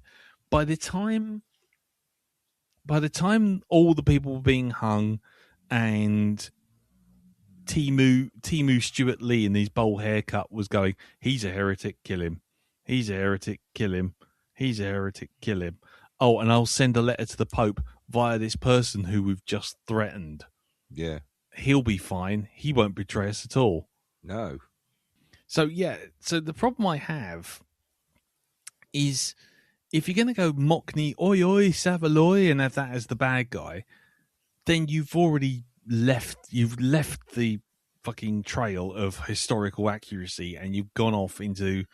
By the time all the people were being hung and Timu Stuart Lee in his bowl haircut was going, he's a heretic, kill him. He's a heretic, kill him. He's a heretic, kill him. Oh, and I'll send a letter to the Pope via this person who we've just threatened. Yeah. He'll be fine. He won't betray us at all. No. So the problem I have is, if you're going to go Mockney, oi, oi, Savaloy, and have that as the bad guy, then you've left the fucking trail of historical accuracy and you've gone off into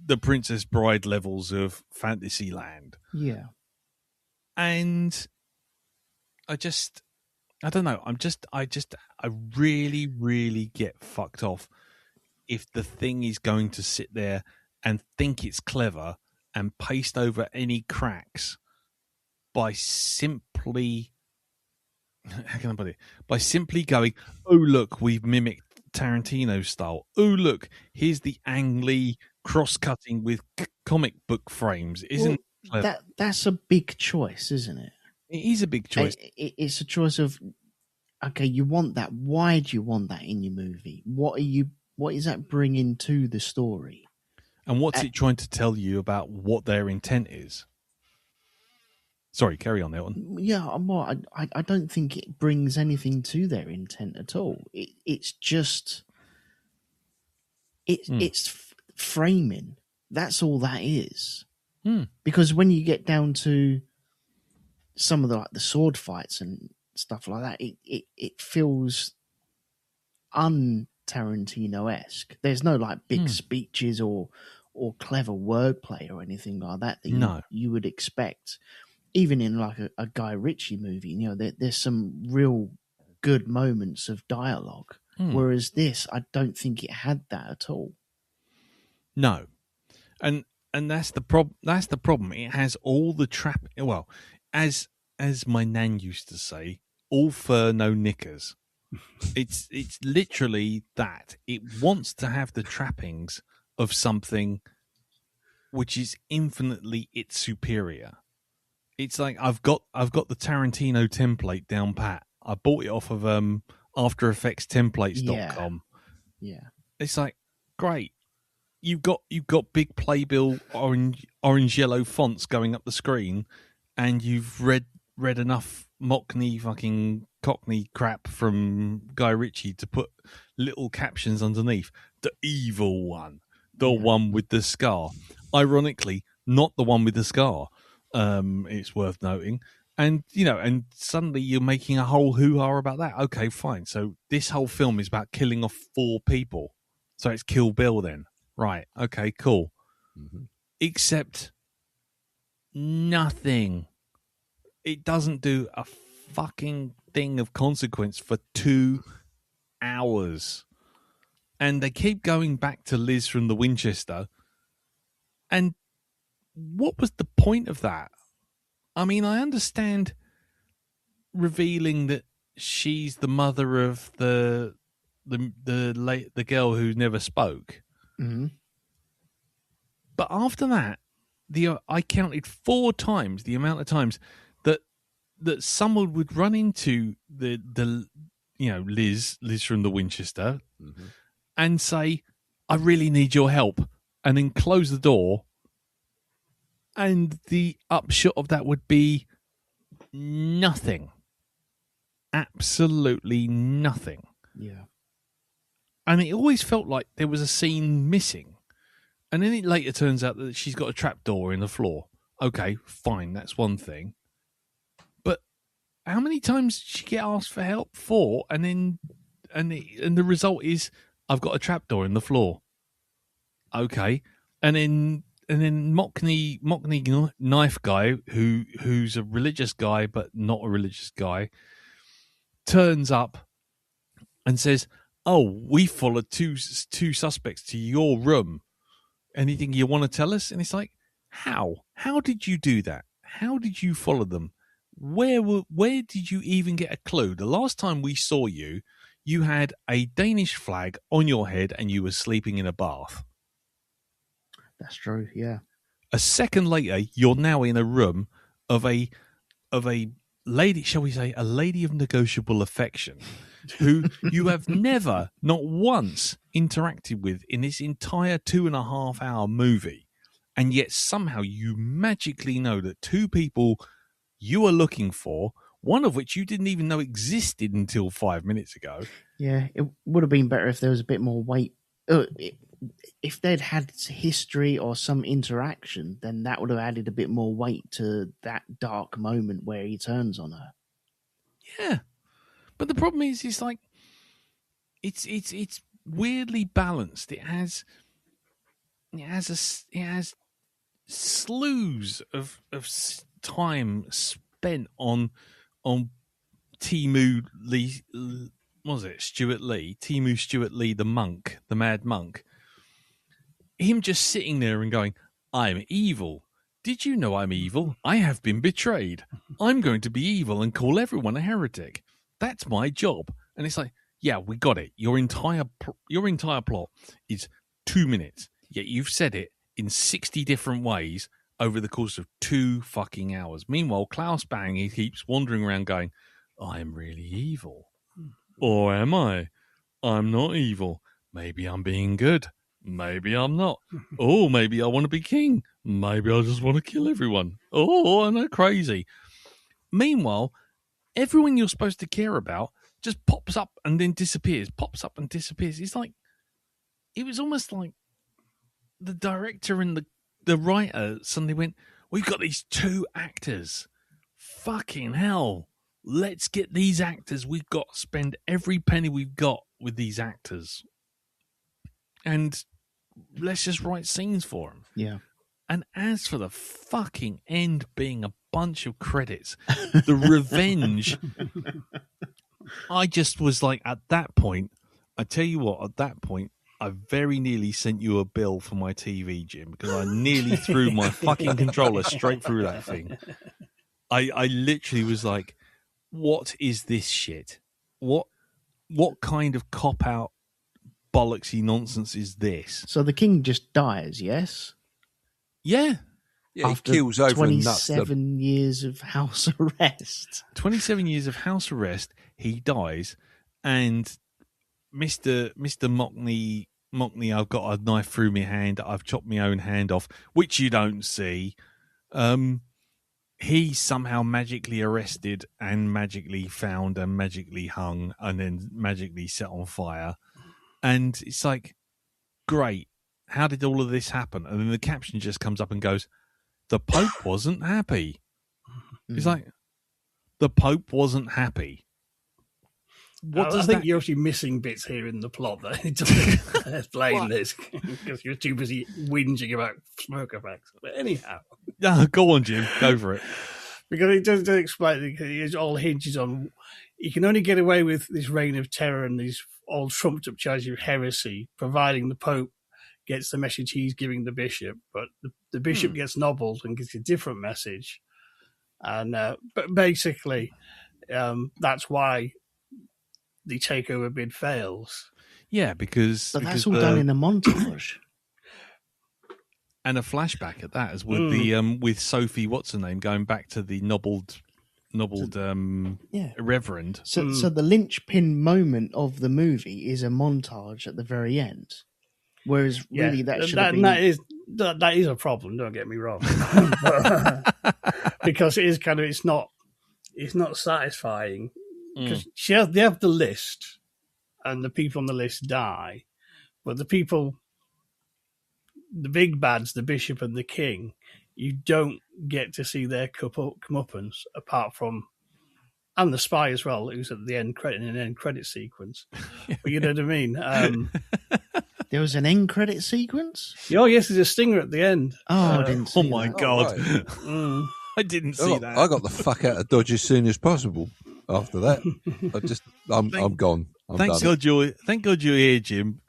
the Princess Bride levels of fantasy land. Yeah. And I don't know. I really, really get fucked off if the thing is going to sit there and think it's clever and paste over any cracks by simply, how can I put it? By simply going, oh, look, we've mimicked Tarantino style. Oh, look, here's the Ang Lee cross-cutting with comic book frames. Isn't that's a big choice, isn't it? It is a big choice. It's a choice of, okay, you want that. Why do you want that in your movie? What is that bringing to the story? And what's it trying to tell you about what their intent is? Sorry, carry on, Elton. Yeah, I don't think it brings anything to their intent at all. It's just it's framing. That's all that is. Because when you get down to some of the sword fights and stuff like that, it feels un-Tarantino-esque. There's no big speeches or clever wordplay or anything like that you would expect. even in like a Guy Ritchie movie, there's some real good moments of dialogue. Whereas this, I don't think it had that at all. No, and that's the problem. That's the problem. It has all the trap. Well, as my nan used to say, all fur, no knickers. It's literally that. It wants to have the trappings of something which is infinitely its superior. It's like I've got the Tarantino template down pat. I bought it off of After Effects templates.com. Yeah. It's like, great. You've got big playbill orange yellow fonts going up the screen, and you've read enough fucking Cockney crap from Guy Ritchie to put little captions underneath. The evil one, the one with the scar. Ironically, not the one with the scar. It's worth noting. And, and suddenly you're making a whole hoo-ha about that. Okay, fine. So this whole film is about killing off 4 people. So it's Kill Bill then. Right. Okay, cool. Mm-hmm. Except nothing. It doesn't do a fucking thing of consequence for 2 hours. And they keep going back to Liz from the Winchester. And what was the point of that? I mean, I understand revealing that she's the mother of the girl who never spoke. Mm-hmm. But after that, I counted 4 times the amount of times that someone would run into the Liz from the Winchester, mm-hmm. and say, "I really need your help," and then close the door. And the upshot of that would be nothing. Absolutely nothing. Yeah. And it always felt like there was a scene missing. And then it later turns out that she's got a trapdoor in the floor. Okay, fine, that's one thing. But how many times did she get asked for help for? And then the result is, I've got a trapdoor in the floor. Okay. And then Mockney knife guy, who's a religious guy but not a religious guy, turns up and says, "Oh, we followed two suspects to your room. Anything you want to tell us?" And it's like, how? How did you do that? How did you follow them? Where did you even get a clue? The last time we saw you, you had a Danish flag on your head and you were sleeping in a bath. That's true, yeah. A second later, you're now in a room of a lady, shall we say, a lady of negotiable affection, who you have never, not once, interacted with in this entire 2.5 hour movie. And yet somehow you magically know that 2 people you are looking for, one of which you didn't even know existed until 5 minutes ago. Yeah, it would have been better if there was a bit more weight. If they'd had history or some interaction, then that would have added a bit more weight to that dark moment where he turns on her. Yeah, but the problem is, it's like it's weirdly balanced. It has slews of time spent on Temu Lee. Was it Stuart Lee? Temu Stuart Lee, the monk, the mad monk. Him just sitting there and going, "I'm evil. Did you know I'm evil? I have been betrayed. I'm going to be evil and call everyone a heretic. That's my job." And it's like, yeah, we got it. Your entire plot is 2 minutes, yet you've said it in 60 different ways over the course of 2 fucking hours. Meanwhile, Klaus Bang, he keeps wandering around going, "I'm really evil. Or am I? I'm not evil. Maybe I'm being good. Maybe I'm not. Oh, maybe I want to be king. Maybe I just want to kill everyone. Oh, I'm not crazy." Meanwhile, everyone you're supposed to care about just pops up and then disappears. Pops up and disappears. It's like, it was almost like the director and the writer suddenly went, "We've got these 2 actors. Fucking hell. Let's get these actors. We've got to spend every penny we've got with these actors. And let's just write scenes for them." Yeah. And as for the fucking end being a bunch of credits. The revenge. I just was like, at that point, I tell you what, at that point, I very nearly sent you a bill for my TV, Jim, because I nearly threw my fucking controller straight through that thing. I literally was like, what is this shit? What kind of cop-out bollocksy nonsense is this? So the king just dies, yes? Yeah. Yeah, After he kills over and nuts. 27 years of house arrest. 27 years of house arrest, he dies, and Mr. Mockney, I've got a knife through my hand, I've chopped my own hand off, which you don't see. He's somehow magically arrested and magically found and magically hung and then magically set on fire. And it's like, great, how did all of this happen? And then the caption just comes up and goes, the Pope wasn't happy. It's like, the Pope wasn't happy. I think you're actually missing bits here in the plot that it doesn't explain this because you're too busy whinging about smoke effects. But anyhow. Go on, Jim. Go for it. Because it doesn't explain, it all hinges on, you can only get away with this reign of terror and these all trumped up charges of heresy, providing the Pope gets the message he's giving the bishop, but the bishop gets nobbled and gets a different message. And but basically, that's why the takeover bid fails. Yeah, because that's all done in a montage. And a flashback at that, as with the with Sophie, what's her name, going back to the nobbled reverend. So the linchpin moment of the movie is a montage at the very end. Whereas really that should have been... That is a problem, don't get me wrong. Because it is kind of, it's not satisfying. Because they have the list, and the people on the list die, but the people, the big bads, the bishop and the king, you don't get to see their comeuppance apart from, and the spy as well, who's at the end credit in an end credit sequence. But you know what I mean? There was an end credit sequence? Oh yes, there's a stinger at the end. Oh, I didn't see my that. God. Right. I didn't see that. I got the fuck out of Dodge as soon as possible. After that, I'm gone. Thank God you're here, Jim.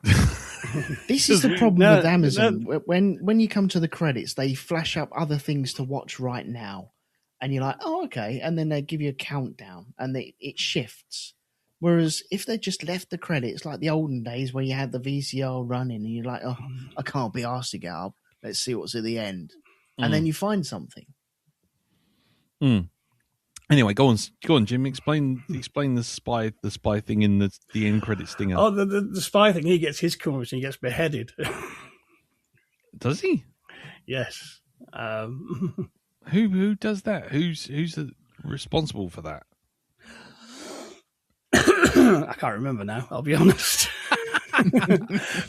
This is the problem with Amazon. When you come to the credits, they flash up other things to watch right now, and you're like, oh, okay, and then they give you a countdown, and it shifts. Whereas if they just left the credits like the olden days where you had the VCR running, and you're like, oh, I can't be arsed to get up. Let's see what's at the end, and then you find something. Anyway, go on, Jim. Explain the spy thing in the end credit stinger. Oh, the spy thing. He gets his comeuppance and he gets beheaded. Does he? Yes. Who does that? Who's responsible for that? I can't remember now. I'll be honest.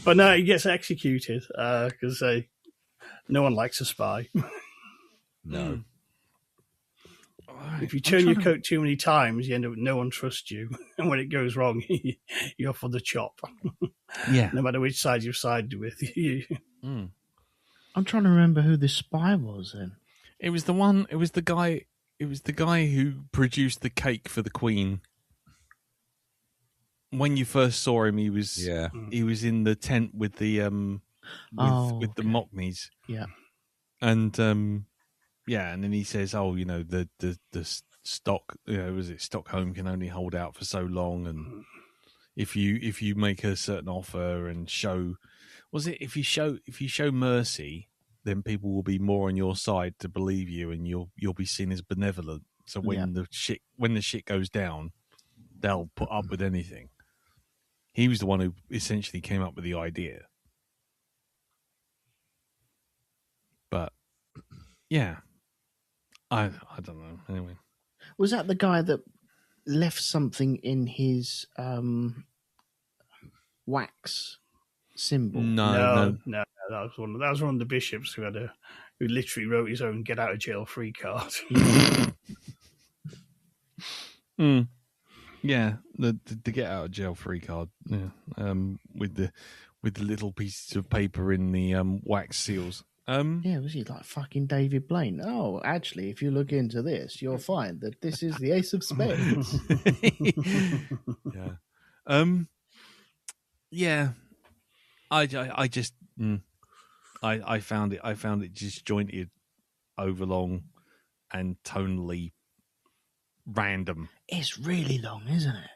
But no, he gets executed because no one likes a spy. No. If you turn your coat too many times, you end up with no one trusts you. And when it goes wrong, you're for the chop. Yeah. No matter which side you've sided with. I'm trying to remember who the spy was then. It was the guy who produced the cake for the Queen. When you first saw him, he was in the tent with the with the Mockneys. Yeah. And and then he says, "Oh, you know, the stock, was it Stockholm can only hold out for so long, and if you make a certain offer and show, if you show mercy, then people will be more on your side to believe you, and you'll be seen as benevolent. So when the shit goes down, they'll put up with anything." He was the one who essentially came up with the idea, but yeah. I don't know. Anyway, was that the guy that left something in his wax symbol? No. That was one of the bishops who literally wrote his own get out of jail free card. Yeah, the get out of jail free card. Yeah, with the little pieces of paper in the wax seals. Yeah, was he like fucking David Blaine? Oh, actually, if you look into this, you'll find that this is the Ace of Spades. Yeah. Yeah. I just I found it disjointed, overlong, and tonally random. It's really long, isn't it?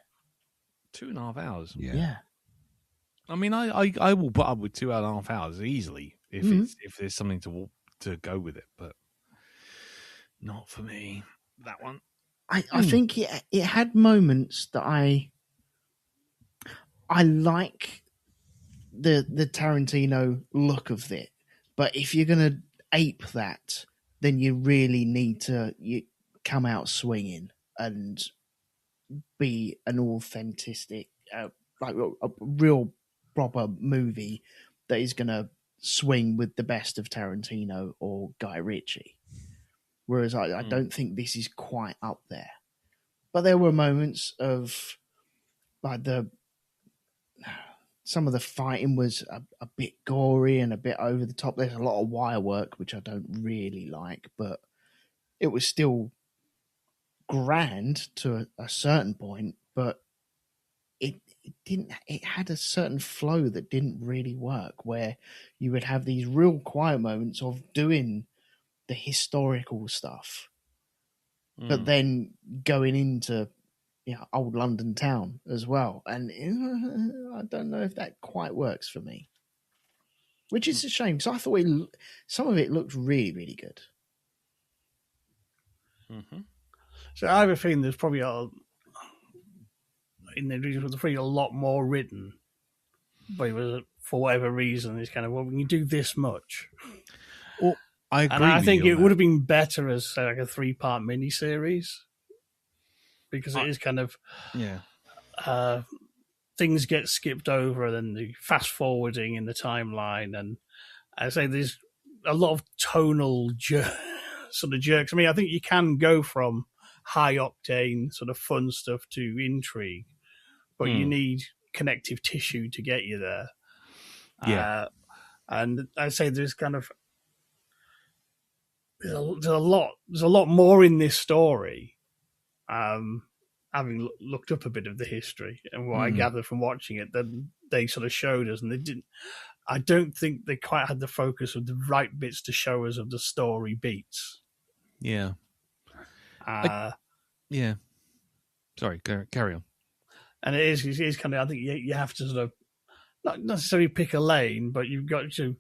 2.5 hours. Yeah. I mean, I will put up with 2.5 hours easily if there's something to go with it, but not for me. That one. I think it had moments that I like the Tarantino look of it, but if you're gonna ape that, then you really need to come out swinging and be an authentic, like a real proper movie that is gonna swing with the best of Tarantino or Guy Ritchie. Whereas I don't think this is quite up there. But there were moments of like some of the fighting was a bit gory and a bit over the top. There's a lot of wire work, which I don't really like, but it was still grand to a certain point, but it didn't. It had a certain flow that didn't really work, where you would have these real quiet moments of doing the historical stuff, but then going into old London town as well, and I don't know if that quite works for me, which is a shame because I thought some of it looked really, really good. Mm-hmm. So I have a feeling there's probably a lot more written, but it was, for whatever reason, it's kind of, well, when you do this much. Well, I agree. And I think it would have been better as, say, like a 3-part miniseries, because it is kind of things get skipped over, and then the fast forwarding in the timeline, and I say there's a lot of tonal sort of jerks. I mean, I think you can go from high octane sort of fun stuff to intrigue, but you need connective tissue to get you there. Yeah, and I say there's kind of there's a lot more in this story. Having looked up a bit of the history and what I gathered from watching it, than they sort of showed us, and they didn't. I don't think they quite had the focus of the right bits to show us of the story beats. Yeah. Yeah. Sorry, carry on. And it is kind of, I think you have to sort of not necessarily pick a lane, but you've got to.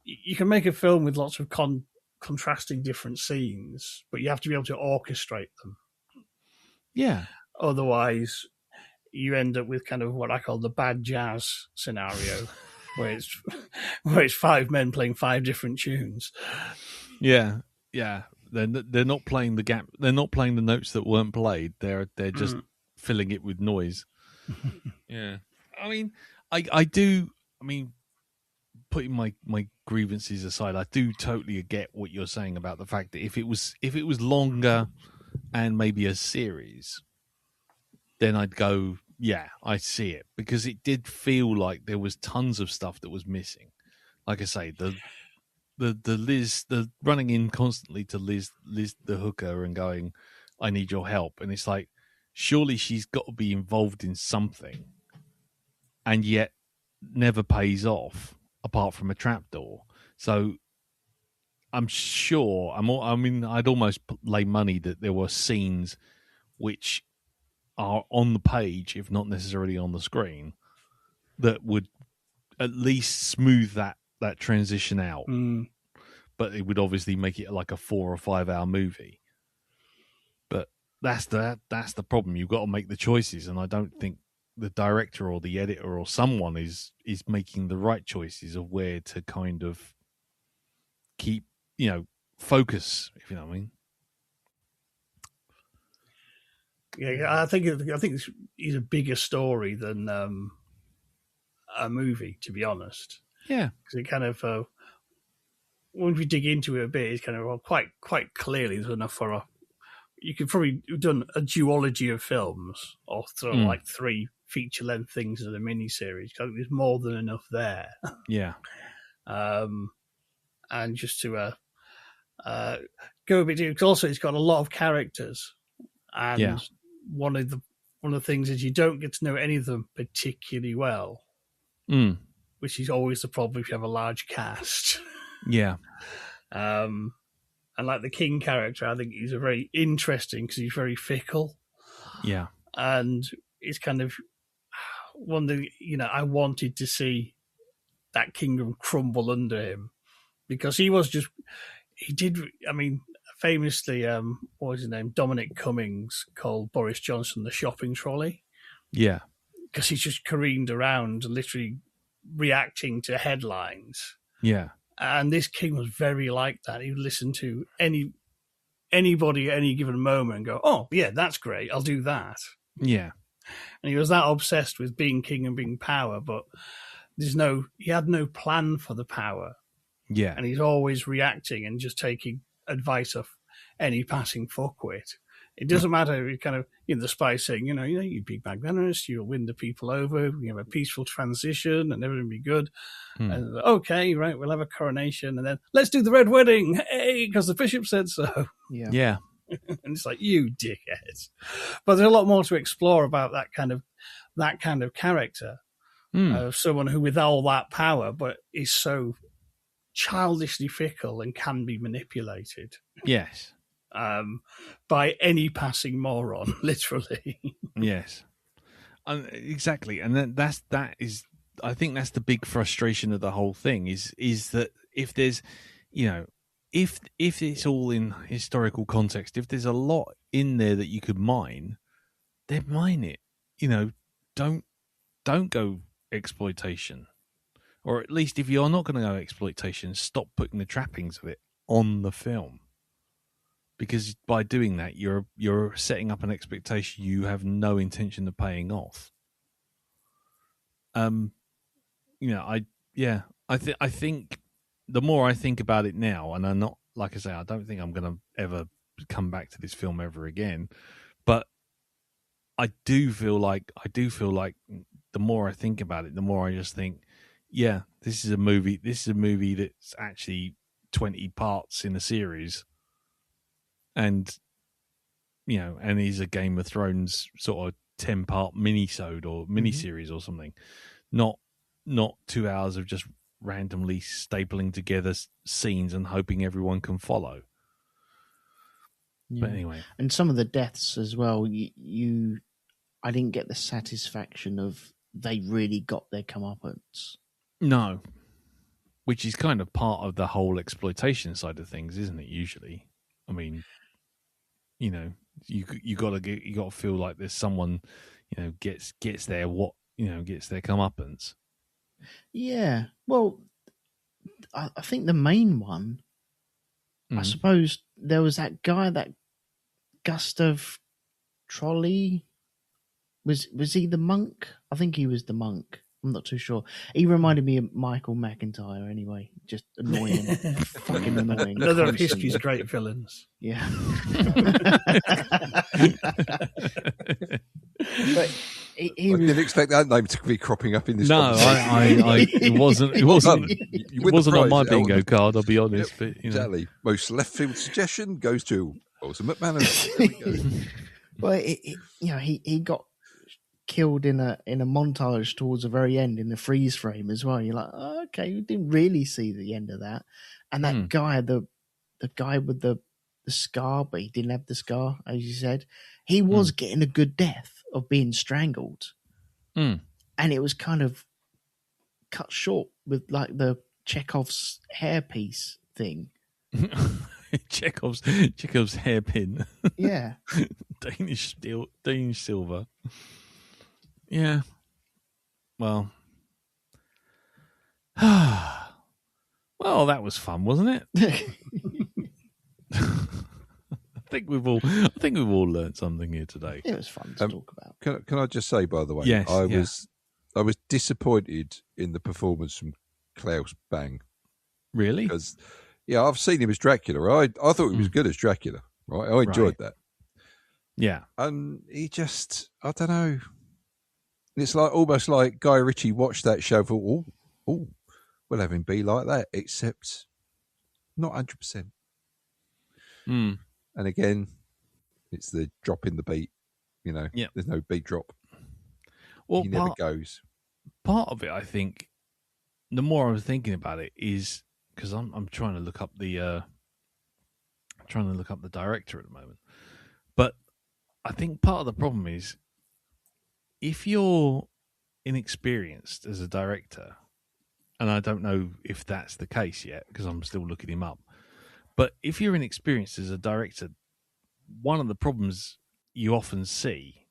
You can make a film with lots of contrasting different scenes, but you have to be able to orchestrate them. Yeah. Otherwise, you end up with kind of what I call the bad jazz scenario, where it's 5 men playing 5 different tunes. Yeah. Yeah. They're not playing the gap. They're not playing the notes that weren't played. They're just filling it with noise. Yeah. I mean, I do. I mean, putting my grievances aside, I do totally get what you're saying about the fact that if it was longer and maybe a series, then I'd go, yeah, I see it, because it did feel like there was tons of stuff that was missing. Like I say, the Liz, the running in constantly to Liz the hooker and going, I need your help, and it's like, surely she's got to be involved in something, and yet never pays off apart from a trapdoor. So I'm sure, I'd almost lay money that there were scenes which are on the page, if not necessarily on the screen, that would at least smooth that transition out. But it would obviously make it like a 4 or 5 hour movie. But that's the problem. You've got to make the choices, and I don't think the director or the editor or someone is making the right choices of where to kind of keep, focus, if you know what I mean. Yeah, I think it's a bigger story than a movie, to be honest. Yeah, because it kind of when we dig into it a bit, it's kind of quite clearly there's enough for you could probably have done a duology of films or sort of like 3 feature length things as a mini series. I think there's more than enough there. Yeah. And just to go a bit deeper, because also it's got a lot of characters, and Yeah. one of the things is you don't get to know any of them particularly well, which is always the problem if you have a large cast. Yeah. And like the King character, I think he's a very interesting because he's very fickle. Yeah. And it's kind of one thing, I wanted to see that kingdom crumble under him, because he did, famously, what was his name? Dominic Cummings called Boris Johnson the shopping trolley. Yeah. Because he just careened around, literally reacting to headlines. Yeah. And this king was very like that. He would listen to anybody at any given moment and go, "Oh, yeah, that's great. I'll do that." Yeah. And he was that obsessed with being king and being power, but he had no plan for the power. Yeah. And he's always reacting and just taking advice off any passing fuckwit. It doesn't matter. It kind of, the spy saying, you be magnanimous, you'll win the people over, we have a peaceful transition and everything will be good. And okay, right, we'll have a coronation and then let's do the red wedding. Hey, because the bishop said so. Yeah. Yeah. And it's like, you dickheads. But there's a lot more to explore about that kind of character. Of someone who with all that power, but is so childishly fickle and can be manipulated. Yes. By any passing moron, literally. Yes. Exactly. And that is, I think that's the big frustration of the whole thing is that if there's, if it's all in historical context, if there's a lot in there that you could mine, then mine it. Don't go exploitation. Or at least if you're not going to go exploitation, stop putting the trappings of it on the film. Because by doing that, you're setting up an expectation you have no intention of paying off. I think the more I think about it now, and I'm not, like I say, I don't think I'm going to ever come back to this film ever again. But I do feel like the more I think about it, the more I just think, yeah, this is a movie that's actually 20 parts in a series. And, and he's a Game of Thrones sort of 10-part mini-sode or mini-series or something. Not 2 hours of just randomly stapling together scenes and hoping everyone can follow. Yeah. But anyway. And some of the deaths as well, I didn't get the satisfaction of they really got their comeuppance. No. Which is kind of part of the whole exploitation side of things, isn't it, usually? I mean, you got to feel like there's someone, gets their comeuppance. Yeah. Well, I think the main one, I suppose there was that guy, that Gustav Trolley. Was he the monk? I think he was the monk. I'm not too sure. He reminded me of Michael McIntyre anyway. Just annoying. Fucking annoying. Another of history's great villains. Yeah. But I didn't expect that name to be cropping up in this. No, it wasn't on my bingo card. I'll be honest. But exactly. Most left field suggestion goes to Ultimate Manners. There we go. Well, he got killed in a montage towards the very end in the freeze frame as well. You're like, oh, okay, you didn't really see the end of that. And that guy, the guy with the scar, but he didn't have the scar, as you said, he was getting a good death of being strangled. And it was kind of cut short with like the Chekhov's hairpiece thing. Chekhov's hairpin. Yeah. Danish silver. Yeah. Well. Well, that was fun, wasn't it? I think we've all learned something here today. It was fun to talk about. Can I just say, by the way, yes, I was disappointed in the performance from Klaus Bang. Really? Because I've seen him as Dracula. I thought he was good as Dracula. Right, I enjoyed that. Yeah, and he just, I don't know. It's like almost like Guy Ritchie watched that show. Thought, oh, we'll have him be like that. Except not 100%. Mm. And again, it's the drop in the beat. You know, Yeah. there's no beat drop. Well, He never goes. part of it, I think, the more I was thinking about it, is because I'm trying to look up the director at the moment. But I think part of the problem is if you're inexperienced as a director, and I don't know if that's the case yet because I'm still looking him up. But if you're inexperienced as a director, one of the problems you often see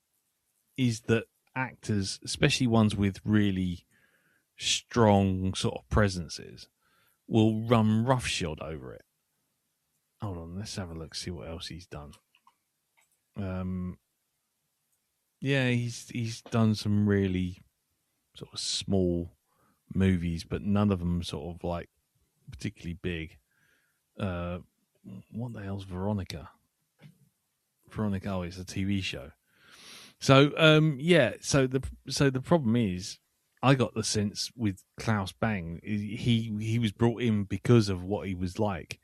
is that actors, especially ones with really strong sort of presences, will run roughshod over it. Hold on, let's have a look, see what else he's done. Yeah, he's done some really sort of small movies, but none of them sort of like particularly big. What the hell's Veronica? Veronica, oh, it's a TV show. So so the problem is, I got the sense with Klaus Bang, he was brought in because of what he was like,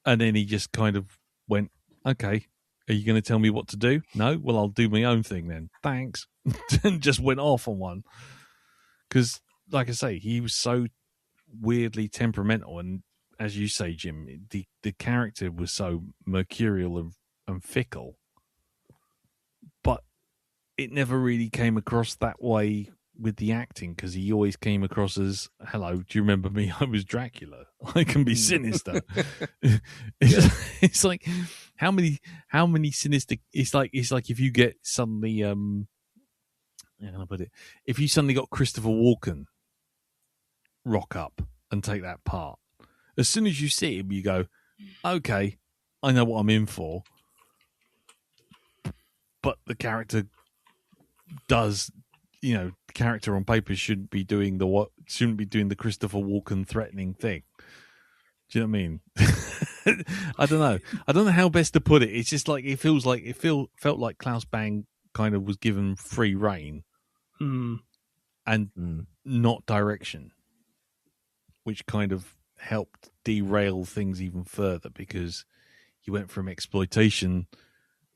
and then he just kind of went, okay, are you going to tell me what to do? No, well, I'll do my own thing then. Thanks, and just went off on one. Because, like I say, he was so weirdly temperamental, and as you say, Jim, the character was so mercurial and fickle, but it never really came across that way with the acting, because he always came across as, hello, do you remember me? I was Dracula. I can be sinister. It's like how many sinister, it's like if you get suddenly how can I put it, if you suddenly got Christopher Walken rock up and take that part, as soon as you see him you go, okay, I know what I'm in for. But the character does, the character on paper shouldn't be doing the Christopher Walken threatening thing. Do you know what I mean? I don't know how best to put it. It's just like it felt like Klaus Bang kind of was given free rein and not direction, which kind of helped derail things even further, because you went from exploitation,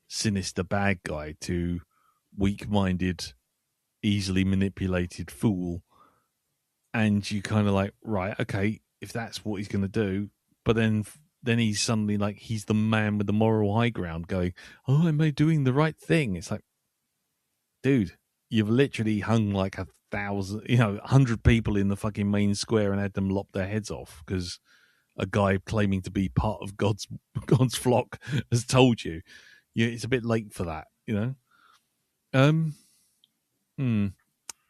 sinister bad guy, to weak-minded, easily manipulated fool, and you kind of like, right, okay, if that's what he's going to do, but then he's suddenly like, he's the man with the moral high ground going, oh, am I doing the right thing? It's like, dude, you've literally hung like 100 people in the fucking main square and had them lop their heads off because a guy claiming to be part of God's flock has told you. Yeah, it's a bit late for that,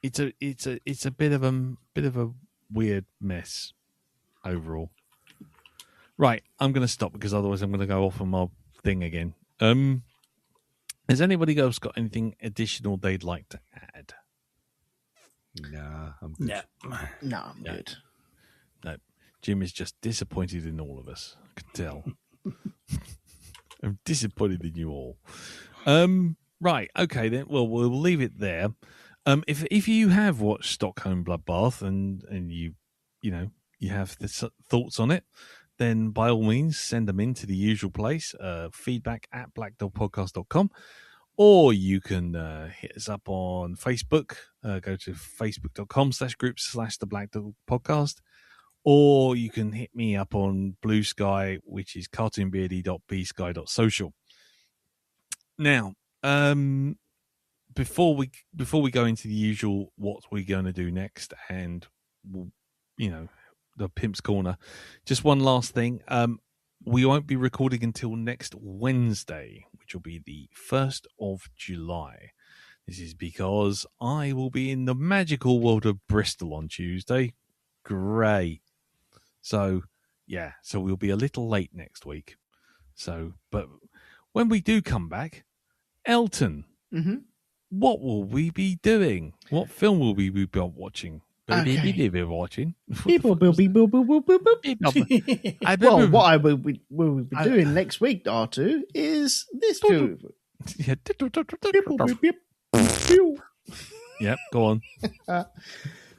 It's a bit of a weird mess overall. Right, I'm going to stop because otherwise I'm going to go off on my thing again. Has anybody else got anything additional they'd like to add? Nah, I'm good. No, I'm good. No, Jim is just disappointed in all of us. I can tell. I'm disappointed in you all. Right, okay then. Well, we'll leave it there. If you have watched Stockholm Bloodbath and you have the thoughts on it, then by all means send them in to the usual place, feedback@blackdogpodcast.com, or you can hit us up on Facebook. Go to facebook.com/groups/the Black Dog Podcast, or you can hit me up on Blue Sky, which is cartoonbeardy.bsky.social. Now, before we go into the usual what we're going to do next, and the Pimp's Corner, just one last thing. We won't be recording until next Wednesday, which will be the 1st of July. This is because I will be in the magical world of Bristol on Tuesday. Great. So we'll be a little late next week. But when we do come back, Elton, what will we be doing? What film will we be watching? Okay. Watching. Well, what I will be doing next week, R2, is this film. Yep, go on.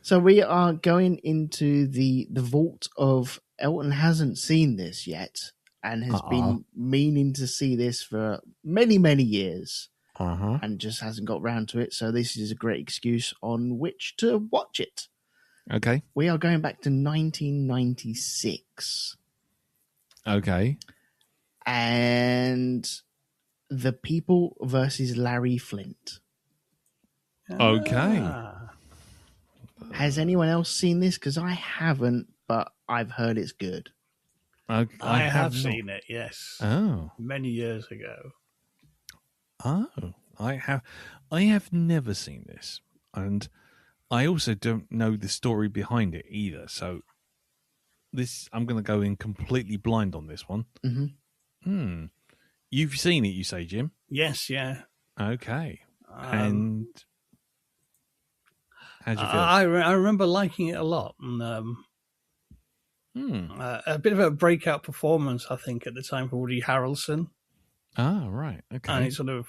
So we are going into the vault of Elton hasn't seen this yet and has been meaning to see this for many, many years and just hasn't got round to it. So this is a great excuse on which to watch it. Okay. We are going back to 1996. Okay. And The People versus Larry Flint. Okay. Has anyone else seen this? Because I haven't, but I've heard it's good. I have not. seen it, yes. Oh. Many years ago. Oh. I have never seen this. And I also don't know the story behind it either. So I'm going to go in completely blind on this one. Mm-hmm. You've seen it, you say, Jim? Yes, yeah. Okay. And how'd you feel? I remember liking it a lot. And, a bit of a breakout performance, I think, at the time for Woody Harrelson. Ah, right. Okay. And it sort of,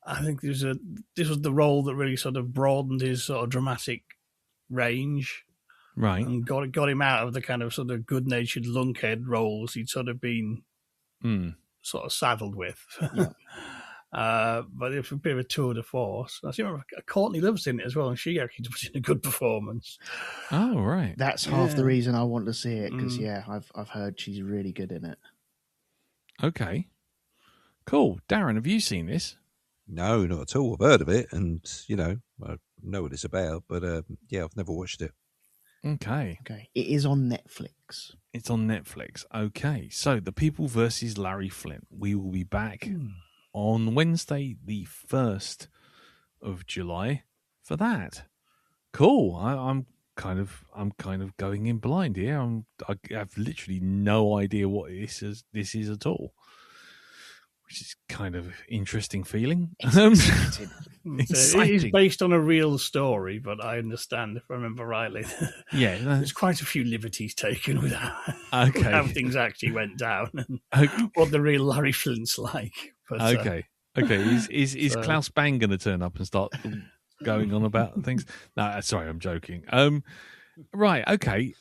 I think this was the role that really sort of broadened his sort of dramatic range. Right. And got him out of the kind of sort of good-natured lunkhead roles he'd sort of been sort of saddled with. Yeah. But it was a bit of a tour de force. I remember Courtney Love's in it as well, and she actually was in a good performance. Oh, right. That's half the reason I want to see it, because, I've heard she's really good in it. Okay. Cool. Darren, have you seen this? No, not at all. I've heard of it, and, I know what it's about, but, I've never watched it. Okay. It is on Netflix. It's on Netflix. Okay. So, The People versus Larry Flint. We will be back on Wednesday, the 1st of July for that. Cool. I'm kind of going in blind here. I have literally no idea what this is at all, which is kind of interesting feeling. Exciting. It is based on a real story, but I understand, if I remember rightly. Yeah, there's quite a few liberties taken with how things actually went down and what the real Larry Flint's like. But, okay. Is Klaus Bang going to turn up and start going on about things? No, sorry, I'm joking. Right, okay.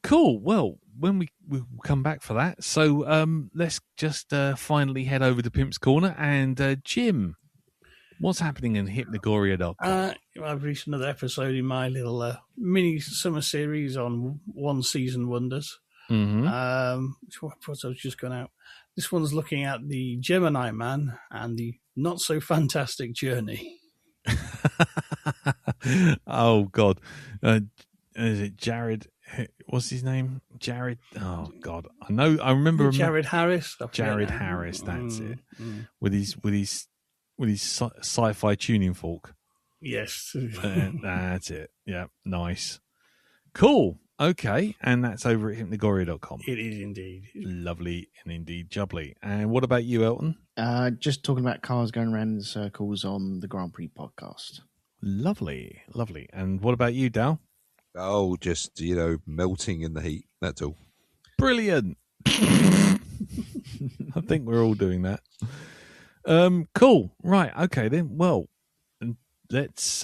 Cool. Well, when we'll come back for that. So let's just finally head over to Pimp's Corner. And Jim, what's happening in Hypnagoria.com? I've reached another episode in my little mini summer series on one season wonders. What I've just gone out. This one's looking at the Gemini Man and the Not So Fantastic Journey. Oh, God. Is it Jared? What's his name? Jared. Oh God, I know. I remember Jared Harris. Jared Harris. That's it. With his sci-fi tuning fork. Yes, that's it. Yeah, nice, cool. Okay, and that's over at hypnagoria.com. It is indeed lovely and indeed jubbly. And what about you, Elton? Just talking about cars going around in circles on the Grand Prix podcast. Lovely. And what about you, Dal? Oh, just, melting in the heat. That's all. Brilliant. I think we're all doing that. Cool. Right. Okay, then. Well, let's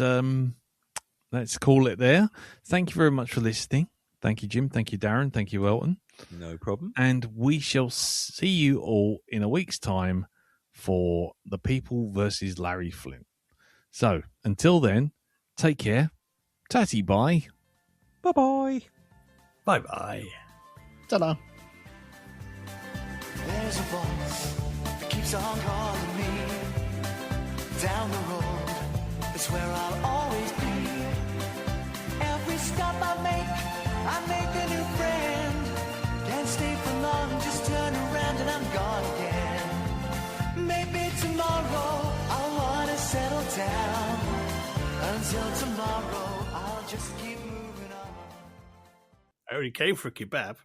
call it there. Thank you very much for listening. Thank you, Jim. Thank you, Darren. Thank you, Elton. No problem. And we shall see you all in a week's time for The People versus Larry Flint. So, until then, take care. Tatty bye. Bye-bye. Bye-bye. Ta-da. There's a voice that keeps on calling me. Down the road, it's where I'll always be. Every stop I make a new friend. Can't stay for long, just turn around and I'm gone again. Maybe tomorrow I'll want to settle down. Until tomorrow, I'll just keep moving on. I already came for a kebab.